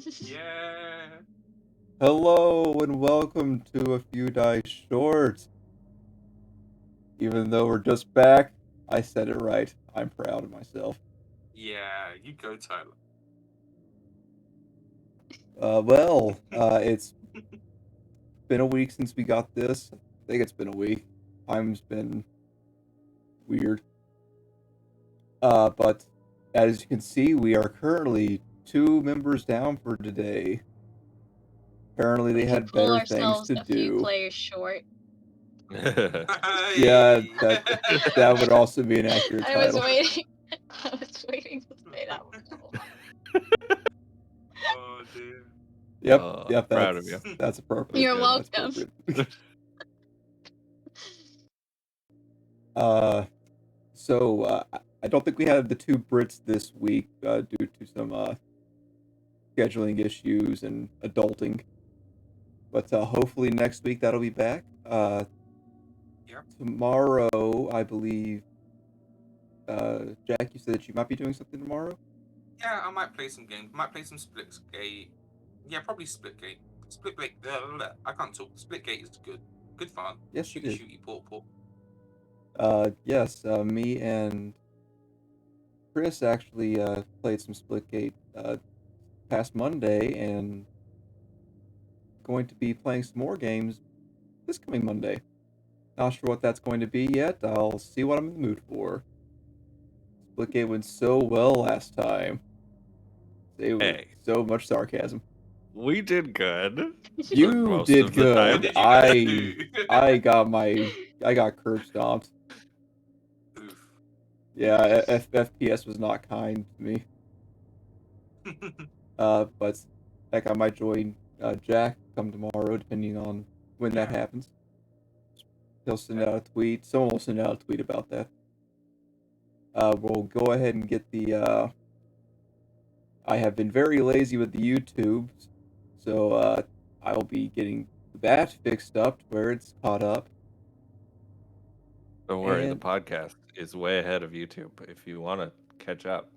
Yeah. Hello and welcome to A Few Dice Short. Even though we're just back, I said it right. I'm proud of myself. Yeah, you go, Tyler. It's been a week since we got this. I think it's been a week. Time's been weird. But as you can see, we are currently 2 members down for today. Apparently, they We could had pull better things ourselves to a few do. players short. Yeah, Hey. that would also be an accurate I was title. waiting. I was waiting to say that one. Oh dear. Yep, Proud of you. that's appropriate. You're Yeah, that's welcome. appropriate. So I don't think we had the 2 Brits this week due to some scheduling issues and adulting. But hopefully next week that'll be back. Yep. Tomorrow, I believe, Jack, you said that you might be doing something tomorrow? Yeah, I might play some games. Might play some Splitgate. Yeah, probably Splitgate. Splitgate. I can't talk. Splitgate is good. Good fun. Yes, it is. Shooty, pork. Yes, me and Chris actually played some Splitgate past Monday and going to be playing some more games this coming Monday. Not sure what that's going to be yet. I'll see what I'm in the mood for. Splitgate went so well last time. It was so much sarcasm. We did good. You most did of the time. good. What did you guys do? I got curb stomped. Oof. Yeah, FPS was not kind to me. But heck, I might join Jack come tomorrow, depending on when that happens. He'll send out a tweet. Someone will send out a tweet about that. We'll go ahead and get the. I have been very lazy with the YouTubes, so I'll be getting that fixed up to where it's caught up. Don't worry, the And- podcast is way ahead of YouTube if you want to catch up.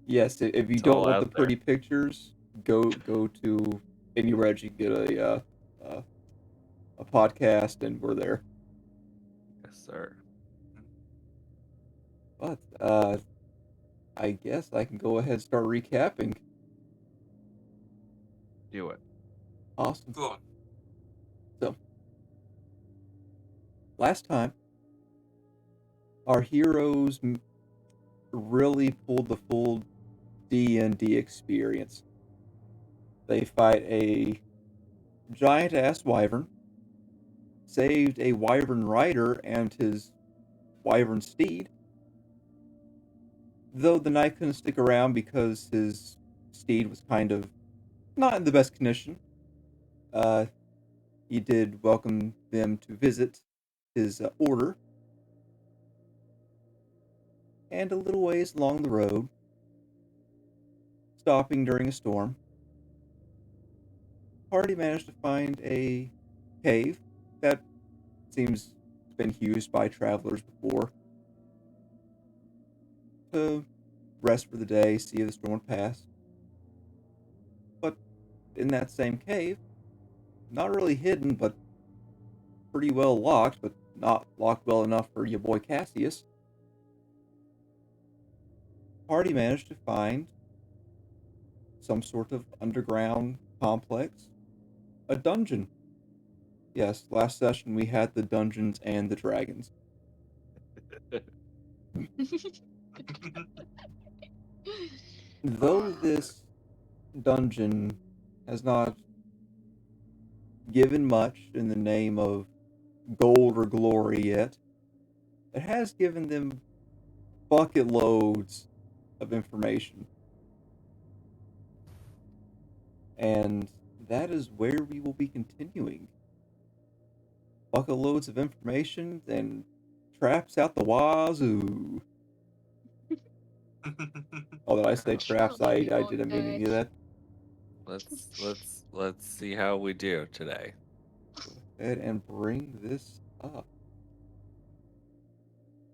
Yes, if you It's don't all want out the pretty pictures, go to anywhere that you can get a podcast, and we're there. Yes, sir. But I guess I can go ahead and start recapping. Do it. Awesome. Go on. So, last time, our heroes really pulled the full D&D experience. They fight a giant-ass wyvern, saved a wyvern rider and his wyvern steed, though the knight couldn't stick around because his steed was kind of not in the best condition. He did welcome them to visit his order, and a little ways along the road, stopping during a storm, party managed to find a cave that seems been used by travelers before to rest for the day, see the storm pass. But in that same cave, not really hidden, but pretty well locked, but not locked well enough for your boy Cassius, party managed to find some sort of underground complex, a dungeon. Yes, last session we had the Dungeons and the Dragons. Though this dungeon has not given much in the name of gold or glory yet, it has given them bucket loads of information. And that is where we will be continuing. Bucket loads of information and traps out the wazoo. Oh, did I say traps? I didn't mean any of that. Let's see how we do today. Go ahead and bring this up.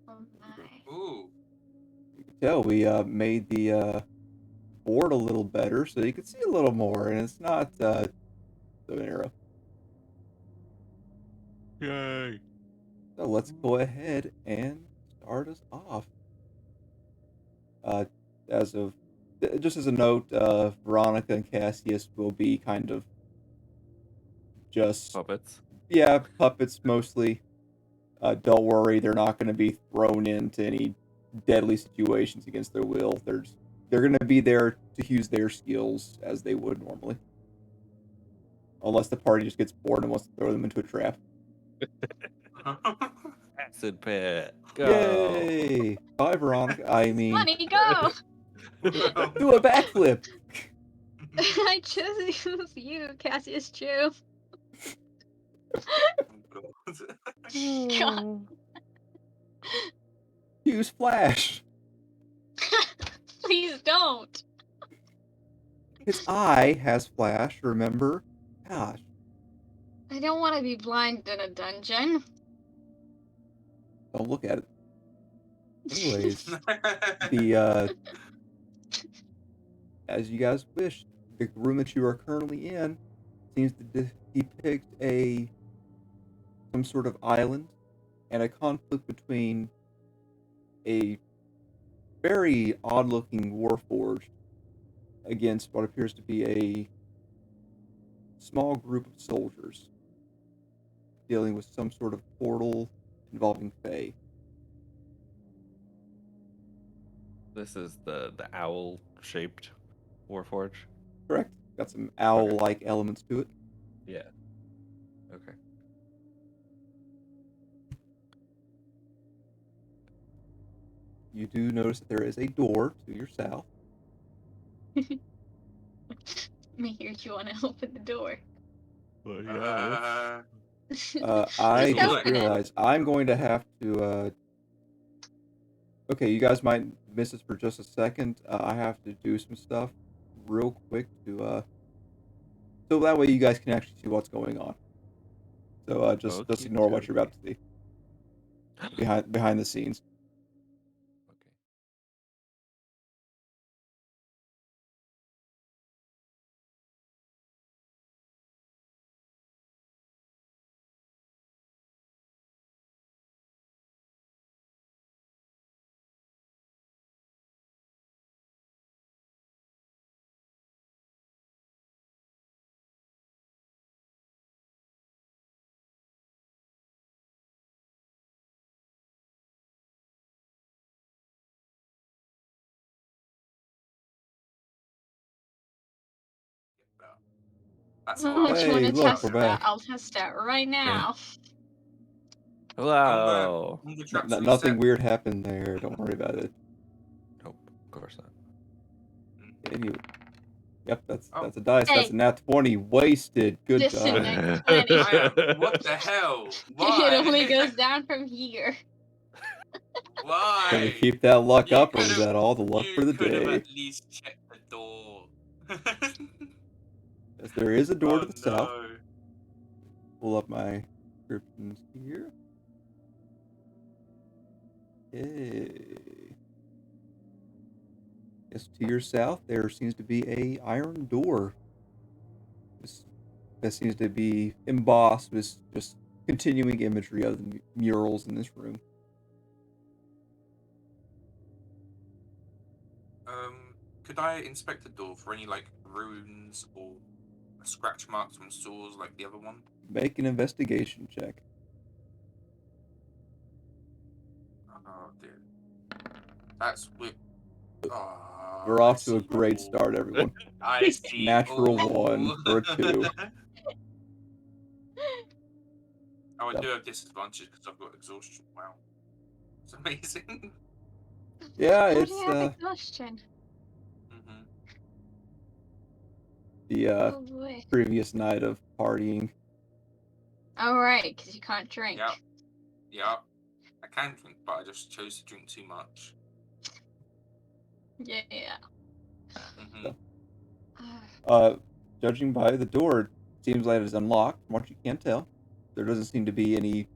Oh my. Ooh. You can tell we made the board a little better so you can see a little more, and it's not so narrow. Yay! So let's go ahead and start us off. As of just as a note, Veronica and Cassius will be kind of just Puppets. puppets mostly. Don't worry, they're not going to be thrown into any deadly situations against their will. They're going to be there to use their skills as they would normally, unless the party just gets bored and wants to throw them into a trap. Acid pit. Go. Yay! Bye, Veronica. I mean, Money, go! do a backflip. I just use you, Cassius Chew. God. Use flash. Please don't. His eye has flash. Remember? Gosh. I don't want to be blind in a dungeon. Don't look at it. Anyways, the as you guys wish, the room that you are currently in seems to depict some sort of island and a conflict between a very odd-looking warforged against what appears to be a small group of soldiers dealing with some sort of portal involving Fae. This is the owl-shaped Warforge. Correct. Got some owl-like elements to it. Yeah. Okay. You do notice that there is a door to your south. Me here, you want to open the door? Well, yeah. I Just just open it. realized I'm going to have to. Okay, you guys might miss this for just a second. I have to do some stuff real quick to so that way you guys can actually see what's going on. So just Okey ignore what you're about to dokey. see behind the scenes. Okay. That's Oh, how do you want Hey, to look, test we're that? back. I'll test that right now. Hello. the traps Nothing reset. weird happened there. Don't worry about it. Nope, of course not. Anyway, yep, that's Oh. a dice. That's Hey. a nat 20 wasted. Good Listen, job. next 20. What the hell? It Why? only goes down from here. Why? Gonna keep that luck You up, or is could've- that all the luck for the You could have day? at least checked the door. Yes, there is a door Oh to the south. no. Pull up my descriptions here. Okay. Yes, to your south, there seems to be a iron door. That seems to be embossed with just continuing imagery of the murals in this room. Could I inspect the door for any like runes or scratch marks from swords like the other one? Make an investigation check. Oh dear. That's with. Oh, We're I off to a see great all. start, everyone. I see. Natural all. 1 for a 2. Oh, I So, do have disadvantage because I've got exhaustion. Wow, it's amazing. yeah, How do it's you have exhaustion? hmm the Oh boy. previous night of partying. Oh right, because you can't drink. Yep. Yeah, I can drink, but I just chose to drink too much. Yeah. hmm Judging by the door, it seems like it is unlocked. From what you can tell, there doesn't seem to be any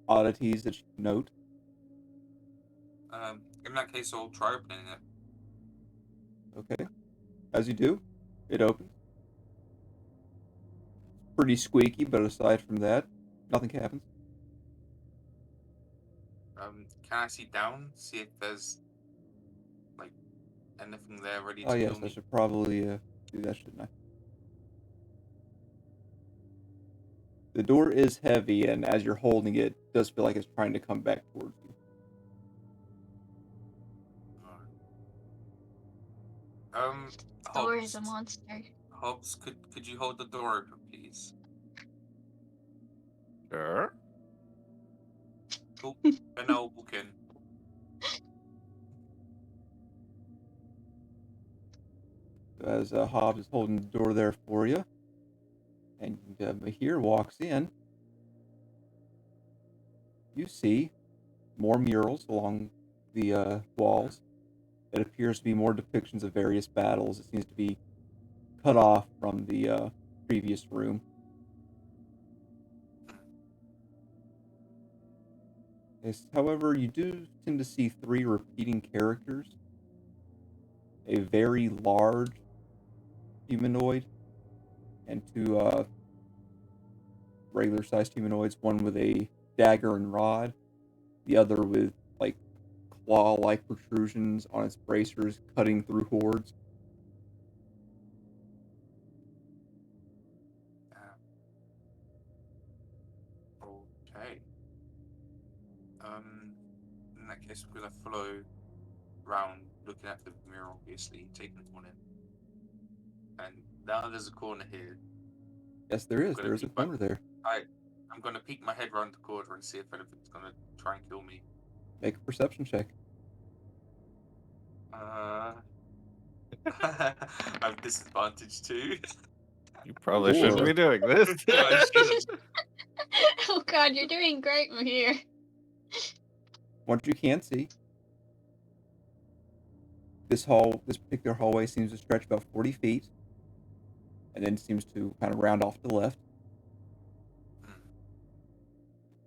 oddities that you can note. In that case, I'll try opening it. Okay. As you do, it opens. Pretty squeaky, but aside from that, nothing happens. Can I see down? See if there's like anything there ready Oh to yes, kill I me? should probably do that, shouldn't I? The door is heavy, and as you're holding it, it does feel like it's trying to come back towards you. Um, Door is a Hobbs, monster. Hobbs, could you hold the door open, please? Sure. Oh, an old booking. So as Hobbs is holding the door there for you, and Mahir walks in, you see more murals along the walls. It appears to be more depictions of various battles. It seems to be cut off from the previous room. Yes, however, you do tend to see three repeating characters. A very large humanoid and two regular-sized humanoids, one with a dagger and rod, the other with, like, claw-like protrusions on its bracers cutting through hordes. Okay. In that case, we're gonna follow round, looking at the mirror, obviously, taking one in. And now there's a corner here. Yes, there I'm is. gonna There is a peek my corner there. I'm gonna peek my head round the corner and see if anything's gonna try and kill me. Make a perception check. I have disadvantage too. You probably shouldn't Or be doing this. I shouldn't. Oh god, you're doing great, Mahir. what you can see, this particular hallway seems to stretch about 40 feet, and then seems to kind of round off to the left.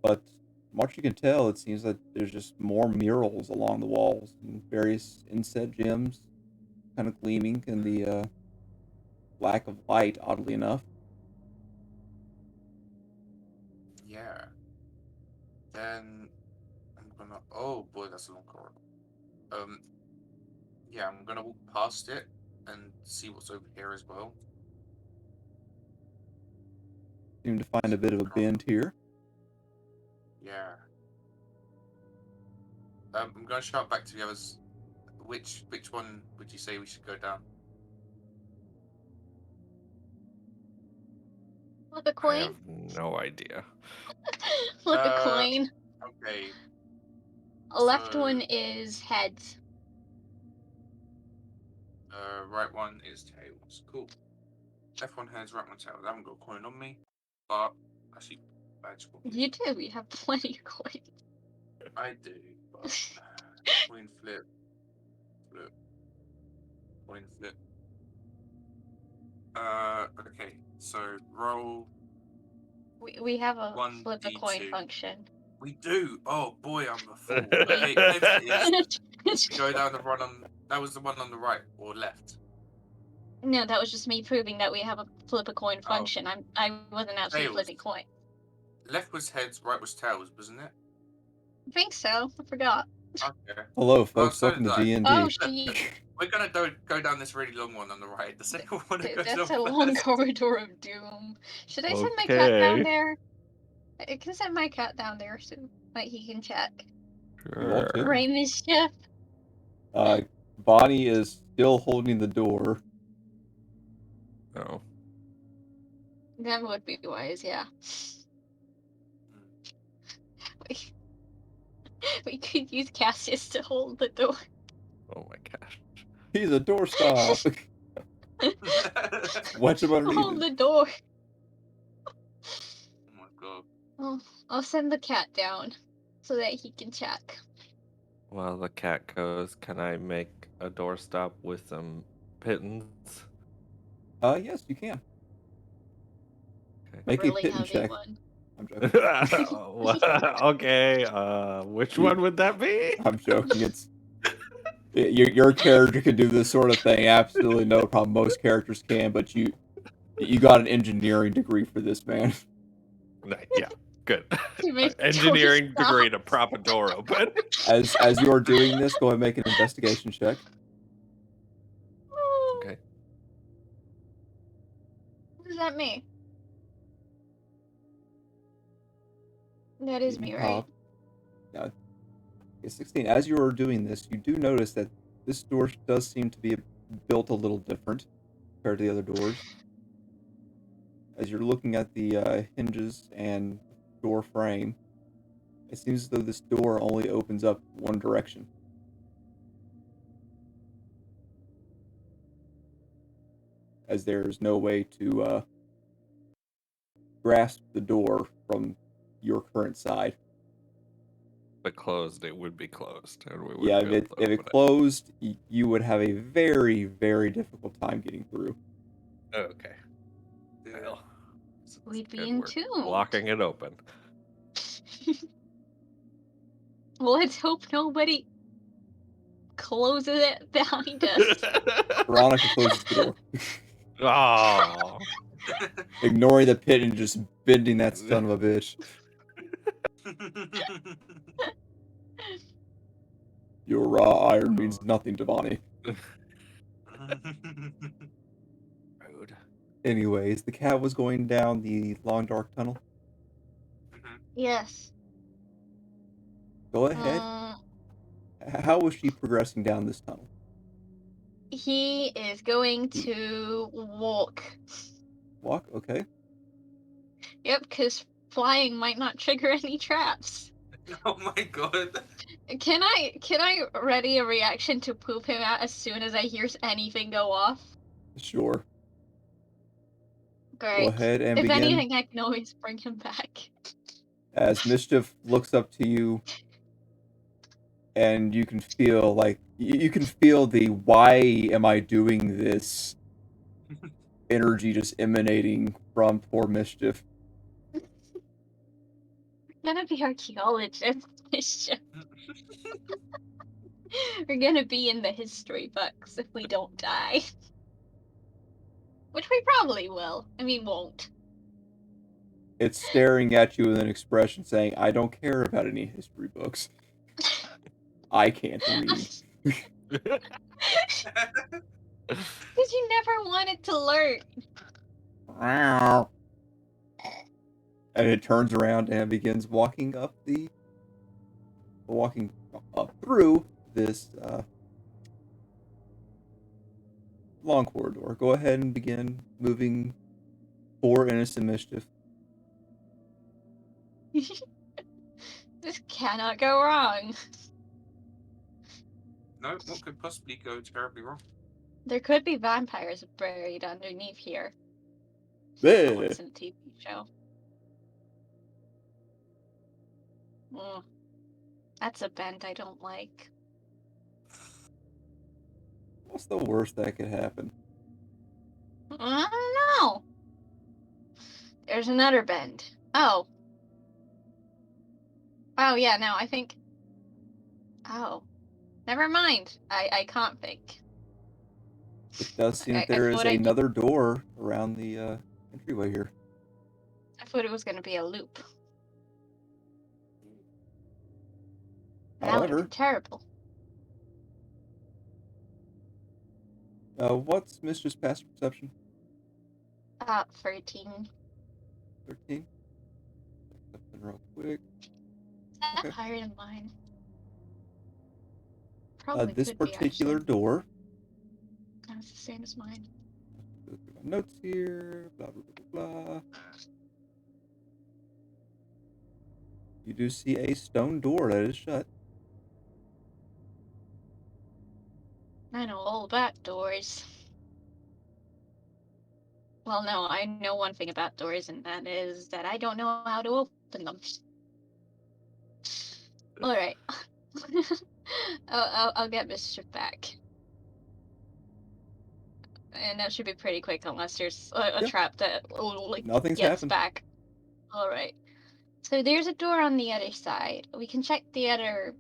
But from what you can tell, it seems that there's just more murals along the walls and various inset gems kind of gleaming in the lack of light, oddly enough. Yeah. Then I'm gonna. Oh boy, that's a long corridor. Yeah, I'm gonna walk past it and see what's over here as well. Seem to find a bit of a bend here. Yeah. I'm gonna shout back to the others. Which one would you say we should go down? Flip a I coin. have no idea. Flip a Uh, coin. Okay. Left so- one is heads. Right one is tails. Cool. Left one heads, right one tails. I haven't got a coin on me, but actually, magical. You do. You have plenty of coins. I do, but coin flip, coin flip. Okay. So roll. We have a One flip a coin D2. function. We do. Oh boy, I'm a fool. Okay, whatever it is, go down the one on. That was the one on the right or left. No, that was just me proving that we have a flip a coin Oh. function. I wasn't actually Tails. flipping coin. Left was heads, right was tails, wasn't it? I think so. I forgot. Okay. Hello, folks. so Welcome to did I. D&D. Oh, she. We're gonna go down this really long one on the right. The second one goes That's on a long first. corridor of doom. Should I send my cat down Okay. there? I can send my cat down there so that he can check. You want to? Sure. Ray mischief. Bonnie is still holding the door. No. That would be wise, yeah. We could use Cassius to hold the door. Oh my gosh. He's a doorstop. Watch him underneath Hold it. the door. Oh my god. Oh, I'll send the cat down so that he can check. While the cat goes, can I make a doorstop with some pittance? Yes, you can. Okay. Make Really a pitten heavy check. one. I'm joking. Okay, which one would that be? I'm joking. It's Your character can do this sort of thing, absolutely no problem. Most characters can, but you got an engineering degree for this, man. Yeah, good. To make the door Engineering stop. degree to prop a door open. As you are doing this, go ahead and make an investigation check. Okay. Is that me? That is me, right? Yeah. 16. As you are doing this, you do notice that this door does seem to be built a little different compared to the other doors. As you're looking at the hinges and door frame, it seems as though this door only opens up one direction. As there's no way to grasp the door from your current side. But closed, it would be closed. And we Yeah, would be able to if it open closed, you would have a very, very difficult time getting through. Okay. Yeah. Well, We'd be good, in we're tune. blocking it open. Well, let's hope nobody closes it behind us. Veronica closes the door, Oh. ignoring the pit and just bending that son of a bitch. Your raw iron means nothing to Bonnie. Rude. Anyways, the cat was going down the long dark tunnel. Yes. Go ahead. How was she progressing down this tunnel? He is going to walk. Walk, okay. Yep, because flying might not trigger any traps. Oh my god. Can I ready a reaction to poop him out as soon as I hear anything go off? Sure. Great. Go ahead and If begin. anything, I can always bring him back. As Mischief looks up to you, and you can feel the "why am I doing this" energy just emanating from poor Mischief. We're gonna be archaeologists. We're gonna be in the history books if we don't die. Which we probably will. I mean, won't. It's staring at you with an expression saying, "I don't care about any history books. I can't read." Because you never wanted to learn. And it turns around and begins walking up through this long corridor. Go ahead and begin moving for innocent Mischief. This cannot go wrong. No, what could possibly go terribly wrong? There could be vampires buried underneath here. Bleh. Oh, it's in a TV show. That's a bend I don't like. What's the worst that could happen? I don't know. There's another bend. Oh. Oh, yeah, no, I think... Oh. Never mind. I can't think. It does seem that I there is thought I did. another door around the entryway here. I thought it was going to be a loop. That would have However, been terrible. what's Mischief's passive perception? 13. 13? Something real quick. Is that Okay. higher than mine? Probably This could be, particular actually. door. No, it's the same as mine. Go through my notes here. Blah, blah, blah, blah. You do see a stone door that is shut. I know all about doors. Well, no, I know one thing about doors, and that is that I don't know how to open them. Alright. I'll get Mischief back. And that should be pretty quick unless there's a Yeah. trap that Nothing's gets happened. back. Alright. So there's a door on the other side. We can check the other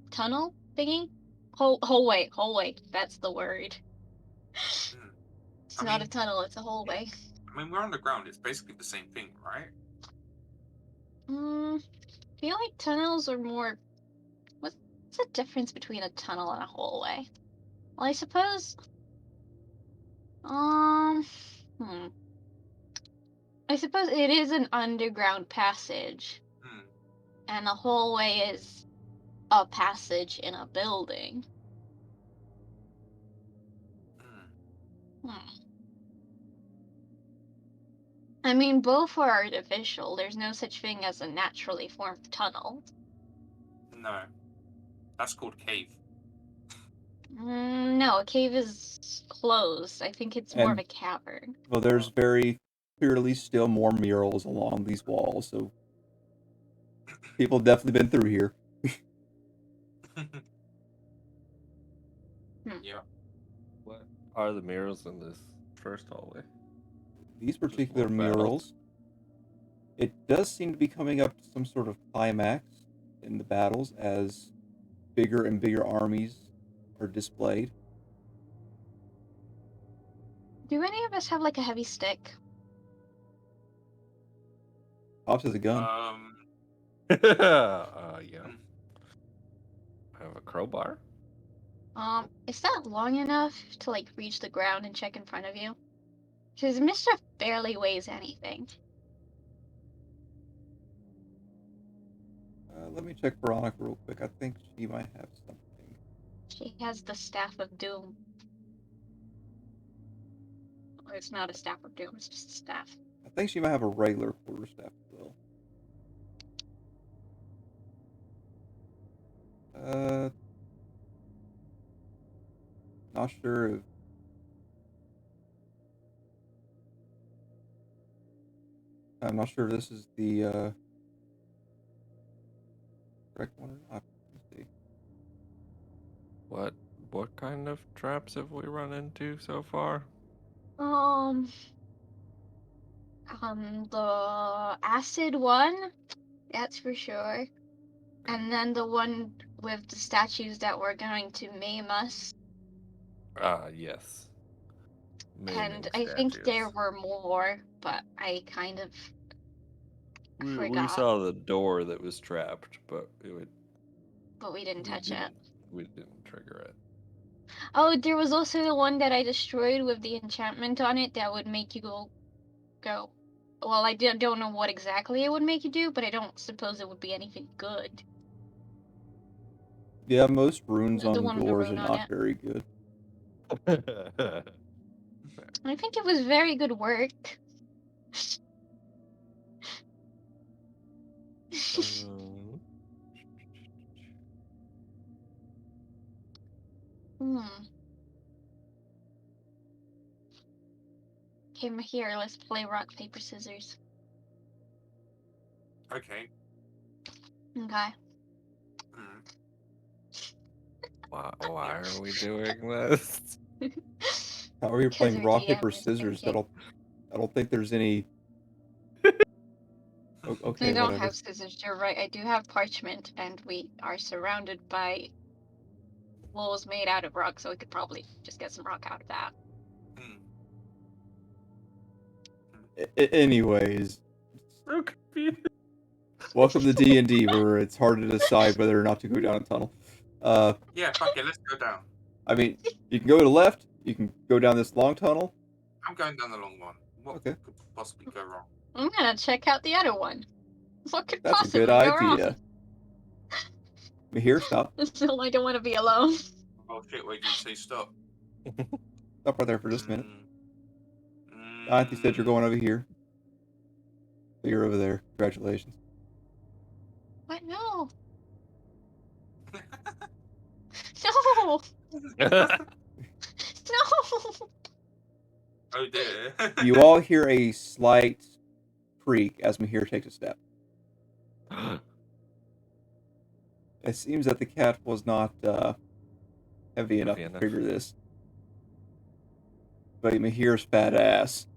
tunnel thingy Hallway. That's the word. Hmm. It's I not a mean- tunnel, it's a hallway. I mean, we're on the ground. It's basically the same thing, right? I feel like tunnels are more. What's the difference between a tunnel and a hallway? Well, I suppose. I suppose it is an underground passage, Hmm. and a hallway is a passage in a building. Hmm. I mean, both are artificial. There's no such thing as a naturally formed tunnel. No, that's called cave. No, a cave is closed. I think it's more of And- a cavern. Well, there's very clearly still more murals along these walls, so people have definitely been through here. Yeah. What are the murals in this first hallway? These more particular battles. murals, it does seem to be coming up to some sort of climax in the battles as bigger and bigger armies are displayed. Do any of us have like a heavy stick? Pops has a gun. Yeah. Hmm. I have a crowbar. Is that long enough to like reach the ground and check in front of you? Because Mischief barely weighs anything. Let me check Veronica real quick. I think she might have something. She has the Staff of Doom. Or it's not a Staff of Doom, it's just a staff. I think she might have a regular quarterstaff as well. Not sure if I'm not sure if this is the correct one or not. Let's see. What kind of traps have we run into so far? The acid one, that's for sure. And then the one with the statues that were going to maim us. Yes. And Maiming I think there statues. were more, but I kind of We forgot. saw the door that was trapped, but We didn't touch it. We didn't trigger it. Oh, there was also the one that I destroyed with the enchantment on it that would make you go. Well, I don't know what exactly it would make you do, but I don't suppose it would be anything good. Yeah, most runes The on one with the doors are rune on not it. very good. I think it was very good work. Okay, here, let's play rock, paper, scissors. Okay. Okay. Hmm. Why are we doing this? How are you 'Cause playing our rock, DM paper, is scissors? thinking. I don't think there's any. Okay, I don't whatever. have scissors, you're right. I do have parchment, and we are surrounded by walls made out of rock, so we could probably just get some rock out of that. Hmm. Anyways, So confused. welcome to D&D, where it's hard to decide whether or not to go down a tunnel. Yeah, fuck it, let's go down. I mean, you can go to the left. You can go down this long tunnel. I'm going down the long one. What Okay. could possibly go wrong? I'm gonna check out the other one. What could That's a possibly good go wrong? idea. Here, stop. Still, I don't want to be alone. Oh shit, wait, did you say stop? Stop right there for just a minute. Mm. Auntie said you're going over here. So you're over there. Congratulations. What? No. No. No. Oh dear. You all hear a slight creak as Mahir takes a step. It seems that the cat was not heavy enough to trigger this. But Mahir's fat ass.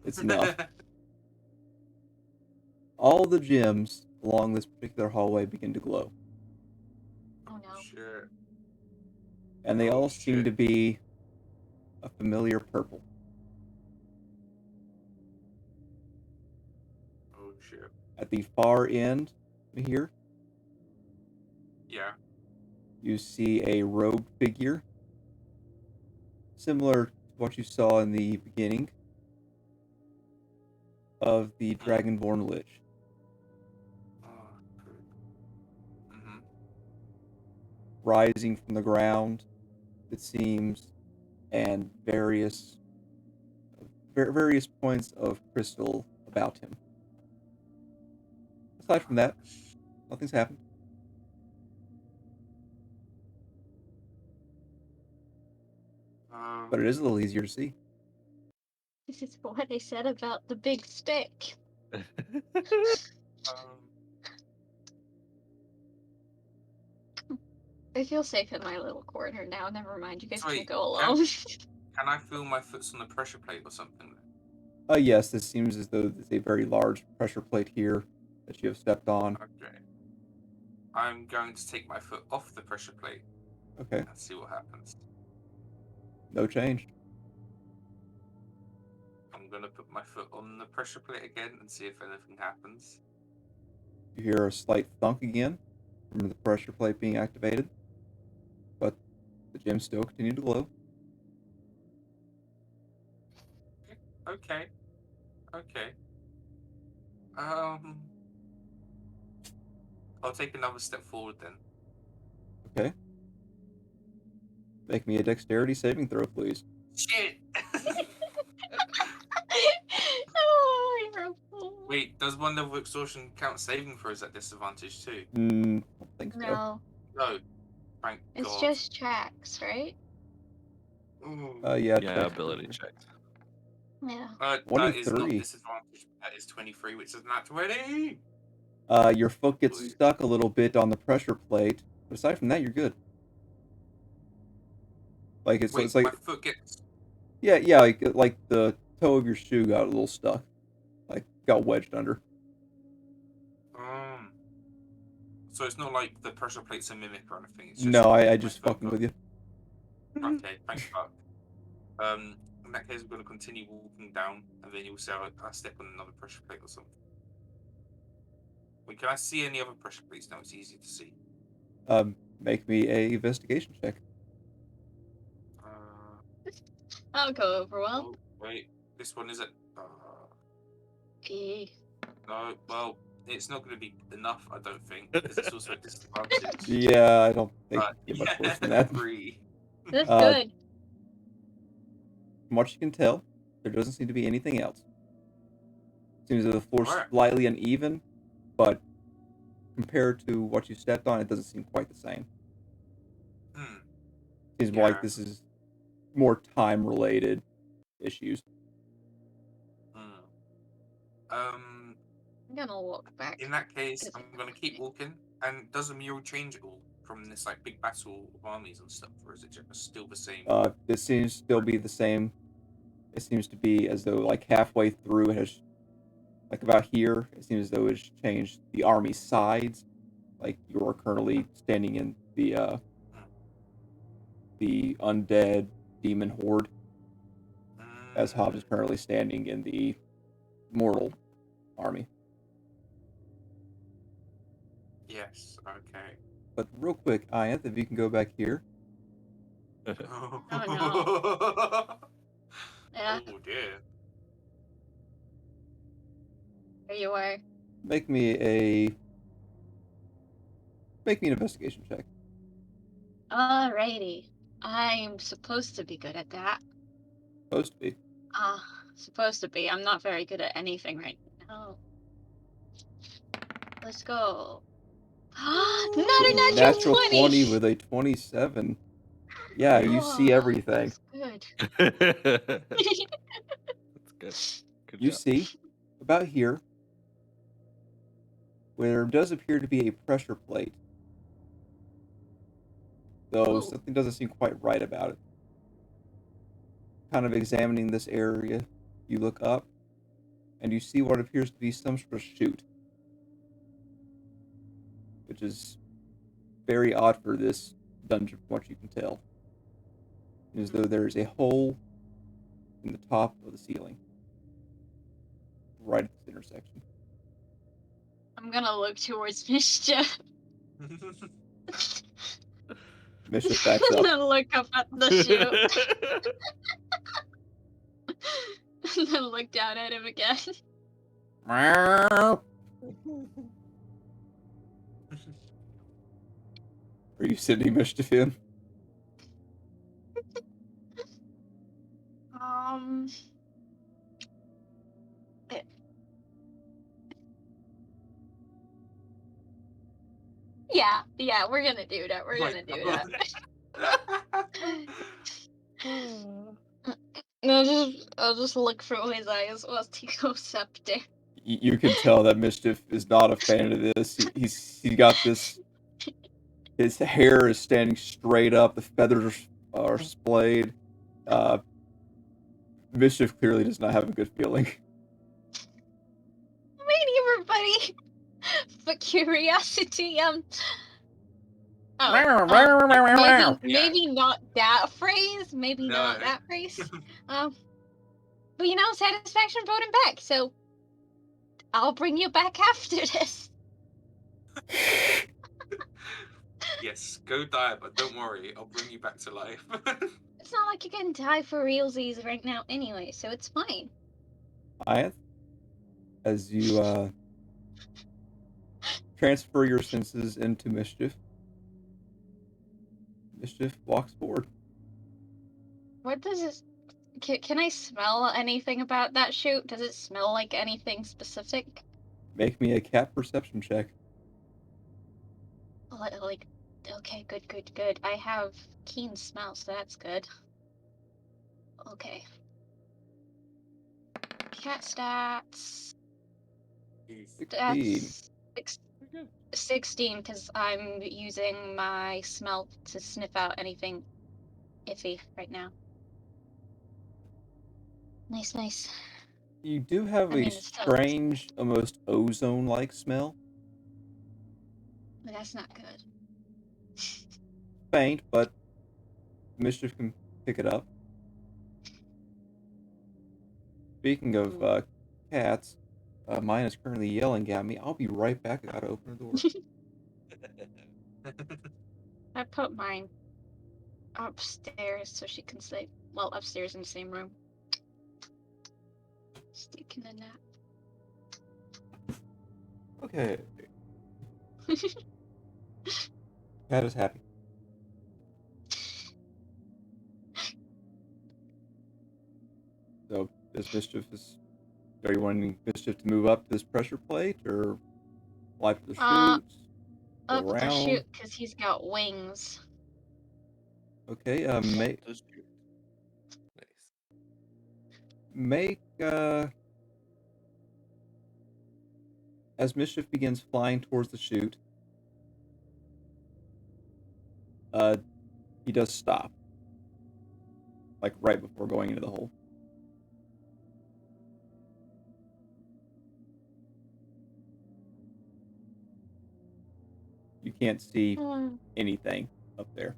It's enough. All the gems along this particular hallway begin to glow. Oh no. Shit. and they Oh, all seem shit. to be a familiar purple. Oh shit. At the far end here, Yeah. you see a robed figure, similar to what you saw in the beginning of the Dragonborn Lich. Oh, good. Mm-hmm. Rising from the ground, it seems, and various points of crystal about him. Aside from that, nothing's happened. But it is a little easier to see. This is what I said about the big stick. I feel safe in my little corner now. Never mind, you guys can Sweet. go alone. Can I feel my foot's on the pressure plate or something? Yes, this seems as though there's a very large pressure plate here that you have stepped on. Okay. I'm going to take my foot off the pressure plate Okay, and see what happens. no change. I'm going to put my foot on the pressure plate again and see if anything happens. You hear a slight thunk again from the pressure plate being activated, but the gems still continue to glow. Okay. Okay. I'll take another step forward then. Okay. Make me a dexterity saving throw, please. Shit! Oh, you're a fool. Wait, does one level exhaustion count saving throws at disadvantage too? I don't think so. No, No. Thank it's God. just checks, right? Ooh. Yeah, Yeah, check. ability checks. Yeah. That is not 23. disadvantage. That is 23, which is not 20. Your foot gets Please. stuck a little bit on the pressure plate, but aside from that, you're good. Like it's Wait, it's like my foot gets. yeah, like the toe of your shoe got a little stuck, like got wedged under. So it's not like the pressure plate's a mimic or anything. It's just No, I my just foot fucking got- with you. Okay, thank God. In that case, we're going to continue walking down, and then you'll see I step on another pressure plate or something. Wait, can I see any other pressure plates now? It's easy to see. Make me a investigation check. I'll go over well. Oh, wait, this one isn't. Okay. No, well, it's not going to be enough, I don't think, because it's also a disadvantage. Yeah, I don't think you can get much worse than that. 3. That's Uh, good. From what you can tell, there doesn't seem to be anything else. Seems that the floor's Alright. slightly uneven, but compared to what you stepped on, it doesn't seem quite the same. Seems more like Yeah. this is more time-related issues. I'm gonna walk back. In that case, I'm going to keep walking. And does the mural change at all from this like big battle of armies and stuff, or is it just still the same? This seems to still be the same. It seems to be as though like halfway through it has, like about here, it seems as though it's changed the army sides. Like you are currently standing in the undead demon horde, as Hobbs is currently standing in the mortal army. Yes. Okay. But real quick, Ianth, if you can go back here. Oh no. Yeah, Oh dear. there you are. Make me an investigation check. Alrighty. I'm supposed to be good at that. Supposed to be. Supposed to be. I'm not very good at anything right now. Let's go. Not a natural 20! with a 27. Yeah, you see Oh, everything. Good. That's good. Good You job. see, about here, where there does appear to be a pressure plate, though Ooh. something doesn't seem quite right about it. Kind of examining this area, you look up, and you see what appears to be some sort of chute, which is very odd for this dungeon from what you can tell. as though there is a hole in the top of the ceiling, right at this intersection. I'm gonna look towards Mischief. Mischief backs And up. then look up at the chute. And then look down at him again. Are you sending Mischief in? Yeah, we're gonna do that. We're gonna do that. I'll just look through his eyes whilst he goes up there. You can tell that Mischief is not a fan of this. He's got this. His hair is standing straight up. The feathers are splayed. Mischief clearly does not have a good feeling. Maybe everybody, for curiosity, maybe not that phrase. Maybe not that phrase. But you know, satisfaction brought him back, so I'll bring you back after this. Yes, go die, but don't worry, I'll bring you back to life. It's not like you can die for realsies right now anyway, so it's fine. As you transfer your senses into Mischief, Mischief walks forward. What does it... Can I smell anything about that chute? Does it smell like anything specific? Make me a cat perception check. Like, okay, good. I have keen smell, so that's good. Okay. Cat stats. 16. That's 16, because I'm using my smell to sniff out anything iffy right now. Nice. You do have a strange, almost ozone-like smell. But that's not good. Faint, but Mischief can pick it up. Speaking of cats, mine is currently yelling at me. I'll be right back. I gotta open the door. I put mine upstairs so she can sleep. Well, upstairs in the same room. Taking a nap. Okay. Cat is happy. So, are you wanting Mischief to move up this pressure plate, or fly for the chute? Up the chute, because he's got wings. Okay, as Mischief begins flying towards the chute, he does stop. Like right before going into the hole. You can't see anything up there.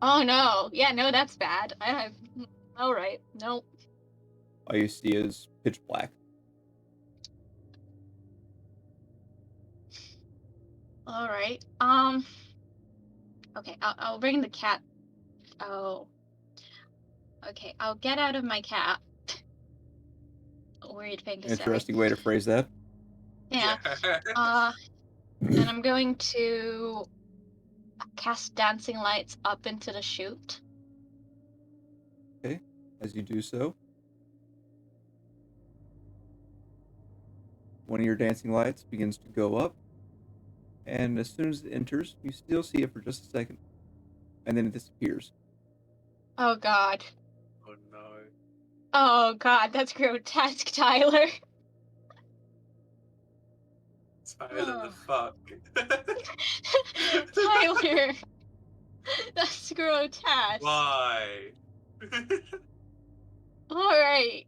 Oh no. Yeah, no, that's bad. Alright, nope. All you see is pitch black. Alright. Okay, I'll bring the cat. Oh. Okay, I'll get out of my cat. Weird thing to say. Interesting way to phrase that. Yeah. And I'm going to cast dancing lights up into the chute. Okay, as you do so, one of your dancing lights begins to go up, and as soon as it enters, you still see it for just a second, and then it disappears. Oh god. Oh no. Oh god, that's grotesque, Tyler. Tyler the fuck. Tyler. That's grotesque. Why? Alright.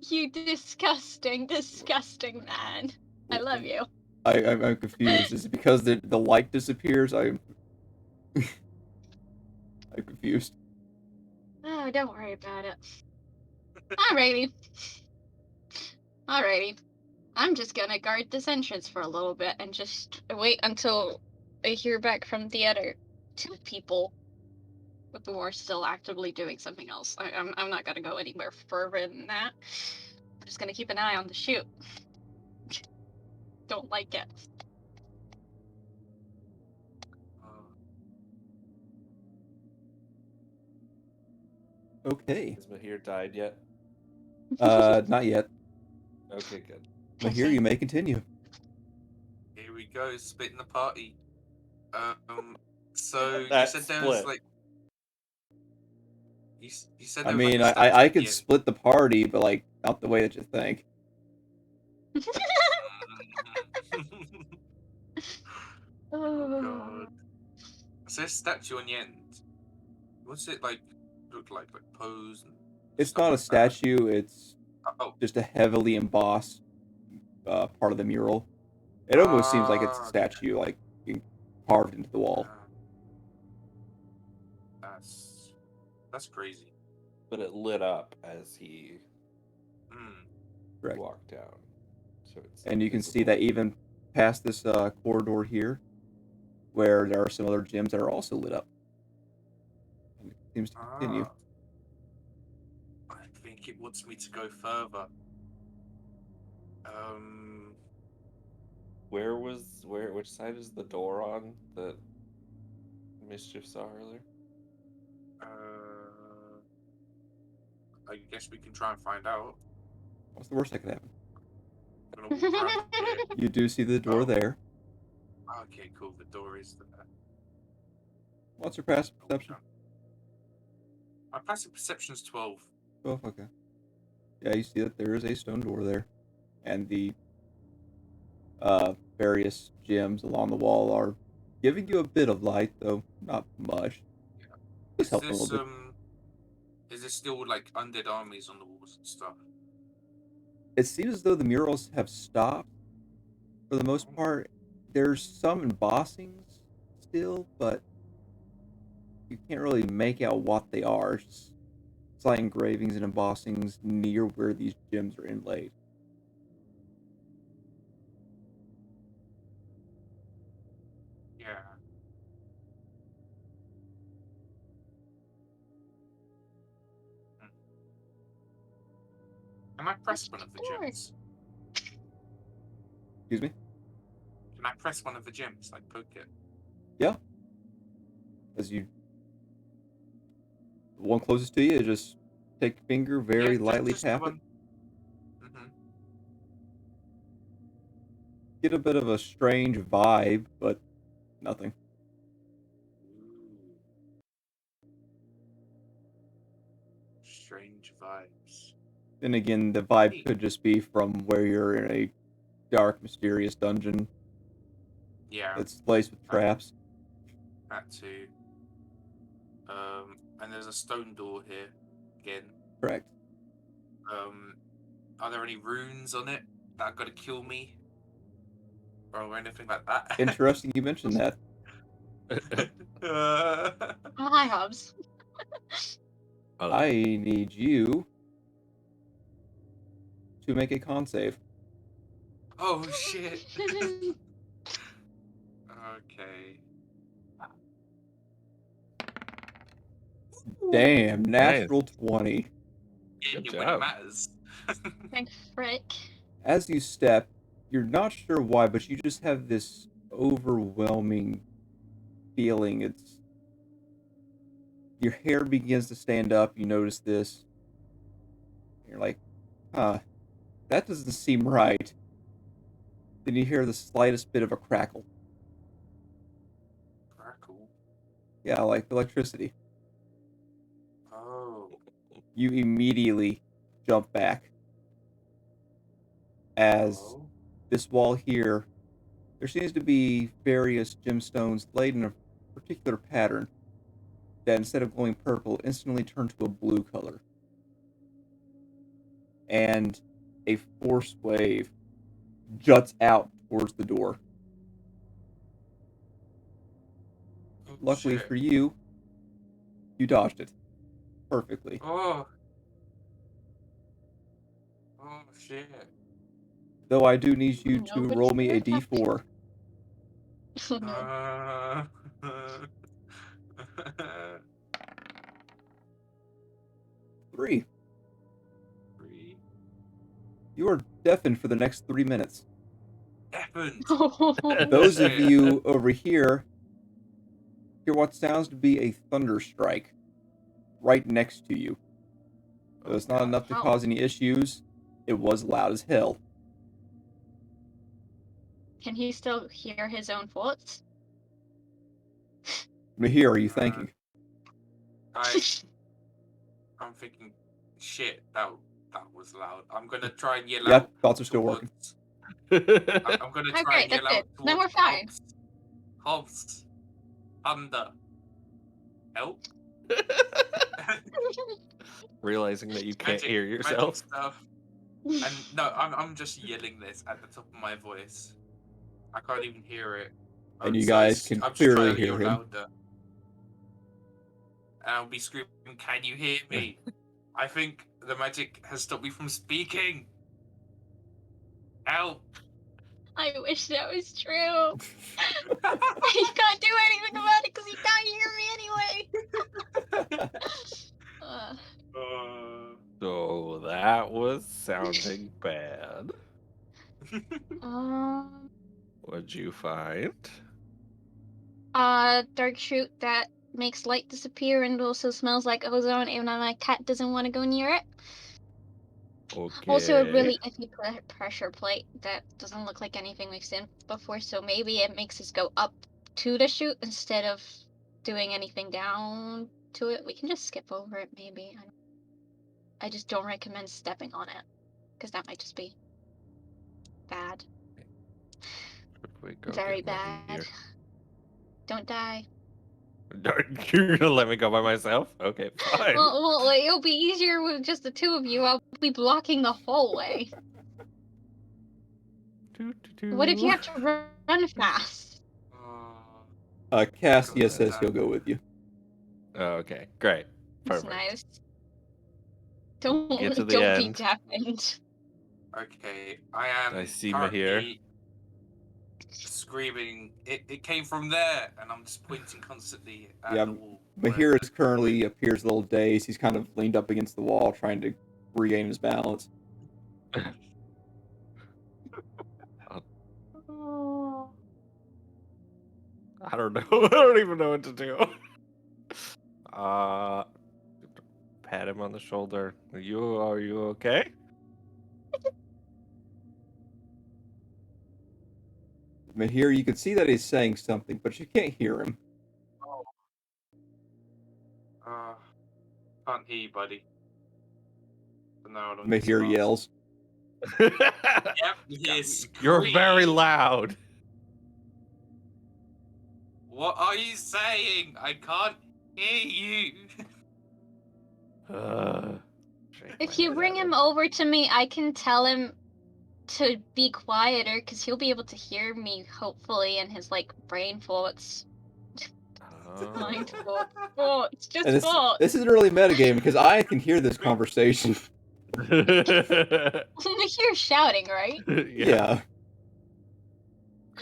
You disgusting man. I love you. I'm confused. Is it because the light disappears? I'm confused. Oh, don't worry about it. Alrighty. Alrighty. I'm just gonna guard this entrance for a little bit and just wait until I hear back from the other two people who are still actively doing something else. I'm not gonna go anywhere further than that. I'm just gonna keep an eye on the chute. Don't like it. Okay. Has Mahir died yet? Not yet. Okay, good. Mahir, you may continue. Here we go, splitting the party. So you That said there was split. like you said I there was like mean, a statue I at could the end. split the party, but like not the way that you think. Oh god. So there's a statue on the end. What's it like look like pose and It's stuff not a like that? statue. It's Oh, just a heavily embossed part of the mural. It almost seems like it's a okay. statue, like being carved into the wall. That's crazy. But it lit up as he Correct. walked down. So it's And you can see visible. that even past this corridor here, where there are some other gyms that are also lit up. And it seems to continue. I think it wants me to go further. Which side is the door on that Mischief saw earlier? I guess we can try and find out. What's the worst that could happen? I'm gonna walk around here. You do see the door there. Okay, cool. The door is there. What's your passive perception? My passive perception's 12. 12, okay. Yeah, you see that there is a stone door there. And the various gems along the wall are giving you a bit of light, though not much. Just helping a little bit. Is there still like undead armies on the walls and stuff? It seems as though the murals have stopped for the most part. There's some embossings still, but you can't really make out what they are. It's just slight engravings and embossings near where these gems are inlaid. Yeah. Can I press one of the gems? Excuse me? Can I press one of the gems, like poke it? Yeah. As you... The one closest to you, just take your finger, very lightly just tap it. Get a bit of a strange vibe, but nothing. Strange vibes. Then again, the vibe could just be from where you're in a dark, mysterious dungeon. Yeah. That's laced with traps. That too. And there's a stone door here again. Correct. Are there any runes on it that are gonna kill me? Or anything like that? Interesting you mentioned that. Hi, Hobbs. I need you to make a con save. Oh shit. Okay. Damn, natural 20. Yeah, Good when it job. matters. Thanks, Frick. As you step, you're not sure why, but you just have this overwhelming feeling. It's... Your hair begins to stand up, you notice this. You're like, that doesn't seem right. Then you hear the slightest bit of a crackle. Crackle? Yeah, like electricity. Oh. You immediately jump back. As this wall here, there seems to be various gemstones laid in a particular pattern that instead of glowing purple, instantly turn to a blue color. And a force wave juts out towards the door. Oh, Luckily shit. for you, You dodged it perfectly. Oh shit. Though I do need you to Nobody's roll me a gonna d4. Oh no. Uh, 3. 3. You are deafened for the next 3 minutes. Deafened. Those of Shit. you over here hear what sounds to be a thunder strike right next to you. Though it's not enough to Oh. cause any issues, it was loud as hell. Can he still hear his own thoughts? Mahir, are you thinking? I'm thinking, shit, that was loud. I'm gonna try and yell Yep, out. thoughts are still working. I'm gonna try Okay, and yell that's out good. Then we're towards fine. Hobbs. Thunder. Help. Realizing that you can't hear Magic yourself. stuff. And no, I'm just yelling this at the top of my voice. I can't even hear it. And you So guys can I'm just clearly trying to hear yell him. louder. And I'll be screaming, "Can you hear me?" I think the magic has stopped me from speaking. Help! I wish that was true. You can't do anything about it because you can't hear me anyway. So that was sounding bad. What'd you find? Dark shoot that makes light disappear and also smells like ozone, even though my cat doesn't want to go near it. Okay. Also, a really iffy pressure plate that doesn't look like anything we've seen before, so maybe it makes us go up to the chute instead of doing anything down to it. We can just skip over it, maybe. I just don't recommend stepping on it, because that might just be bad. If we go Very get bad. Mahir. Don't die. You're gonna let me go by myself? Okay, fine. Well, it'll be easier with just the two of you. I'll be blocking the hallway. What if you have to run fast? Cassia says he'll go with you. Oh, okay, great. That's Perfect. nice. Don't Get to the be end. deafened. Okay, I am I see currently screaming. It came from there, and I'm just pointing constantly at Yeah, the wall. Mahir is currently appears a little dazed. He's kind of leaned up against the wall trying to regain his balance. I don't know. I don't even know what to do. Pat him on the shoulder. Are you okay? Mahir, you can see that he's saying something, but you can't hear him. Can't hear you, buddy. But no, Mahir yells. Yep, yes. You're very loud. What are you saying? I can't hear you. If you bring him over to me, I can tell him to be quieter, because he'll be able to hear me, hopefully, in his, brain thoughts. Mind thoughts. Just And thoughts. this isn't really metagame, because I can hear this conversation. We hear shouting, right? Yeah.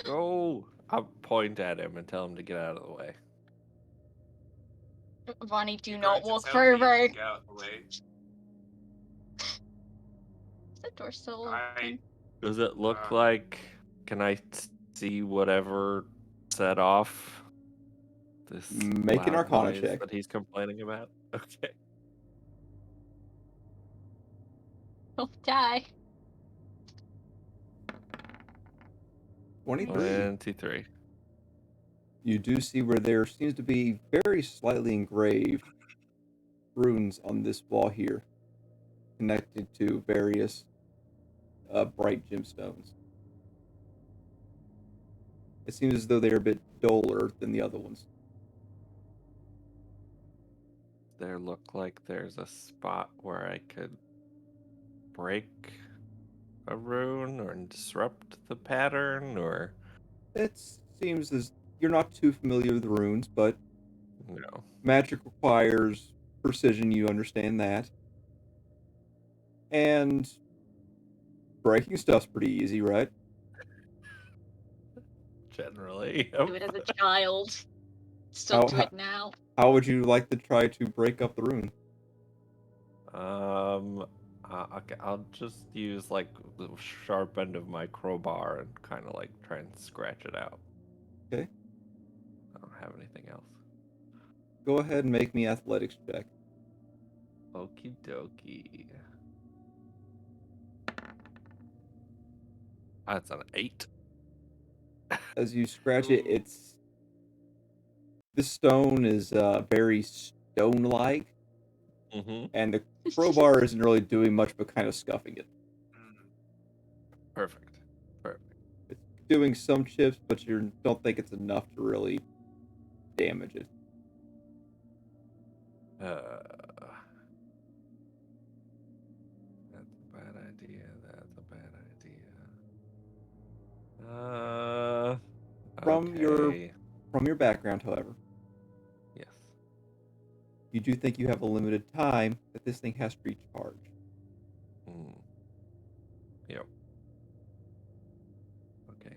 Go. I'll point at him and tell him to get out of the way. Vonnie, do You're not going to walk tell me to further. get out of the way. Is the door still open? Does it look like? Can I see whatever set off this Make an loud Arcana noise check. that he's complaining about? Okay. Don't die. 23. 23. You do see where there seems to be very slightly engraved runes on this wall here, connected to various bright gemstones. It seems as though they're a bit duller than the other ones. There look like there's a spot where I could break a rune or disrupt the pattern, or It seems as you're not too familiar with the runes, but No. Magic requires precision, you understand that. And breaking stuff's pretty easy, right? Generally. Do it as a child. Still do it now. How would you like to try to break up the rune? Okay, I'll just use like the sharp end of my crowbar and kind of like try and scratch it out. Okay. I don't have anything else. Go ahead and make me athletics check. Okie dokie. That's an 8. As you scratch it, Ooh. this stone is very stone-like, Mm-hmm. and the crowbar isn't really doing much but kind of scuffing it. Perfect. It's doing some chips, but you don't think it's enough to really damage it. That's a bad idea. That's a bad idea. Okay. From your background, however, Yes. you do think you have a limited time that this thing has to recharge. Yep. Okay.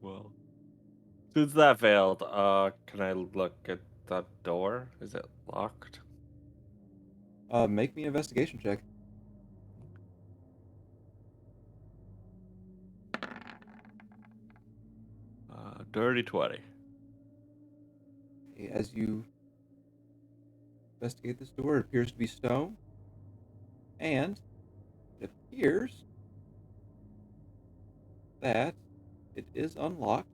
Well, since that failed, can I look at that door? Is it locked? Make me an investigation check. Dirty 20. As you investigate this door, it appears to be stone, and it appears that it is unlocked,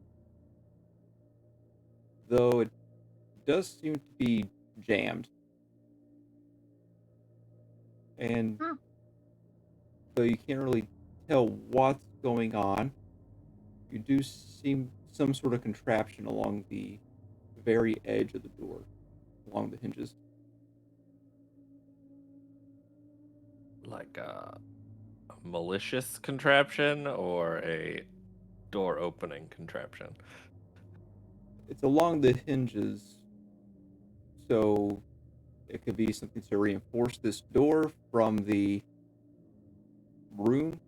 though it does seem to be jammed. And though you can't really tell what's going on, you do see some sort of contraption along the very edge of the door, along the hinges. Like a malicious contraption or a door opening contraption? It's along the hinges, so it could be something to reinforce this door from the room,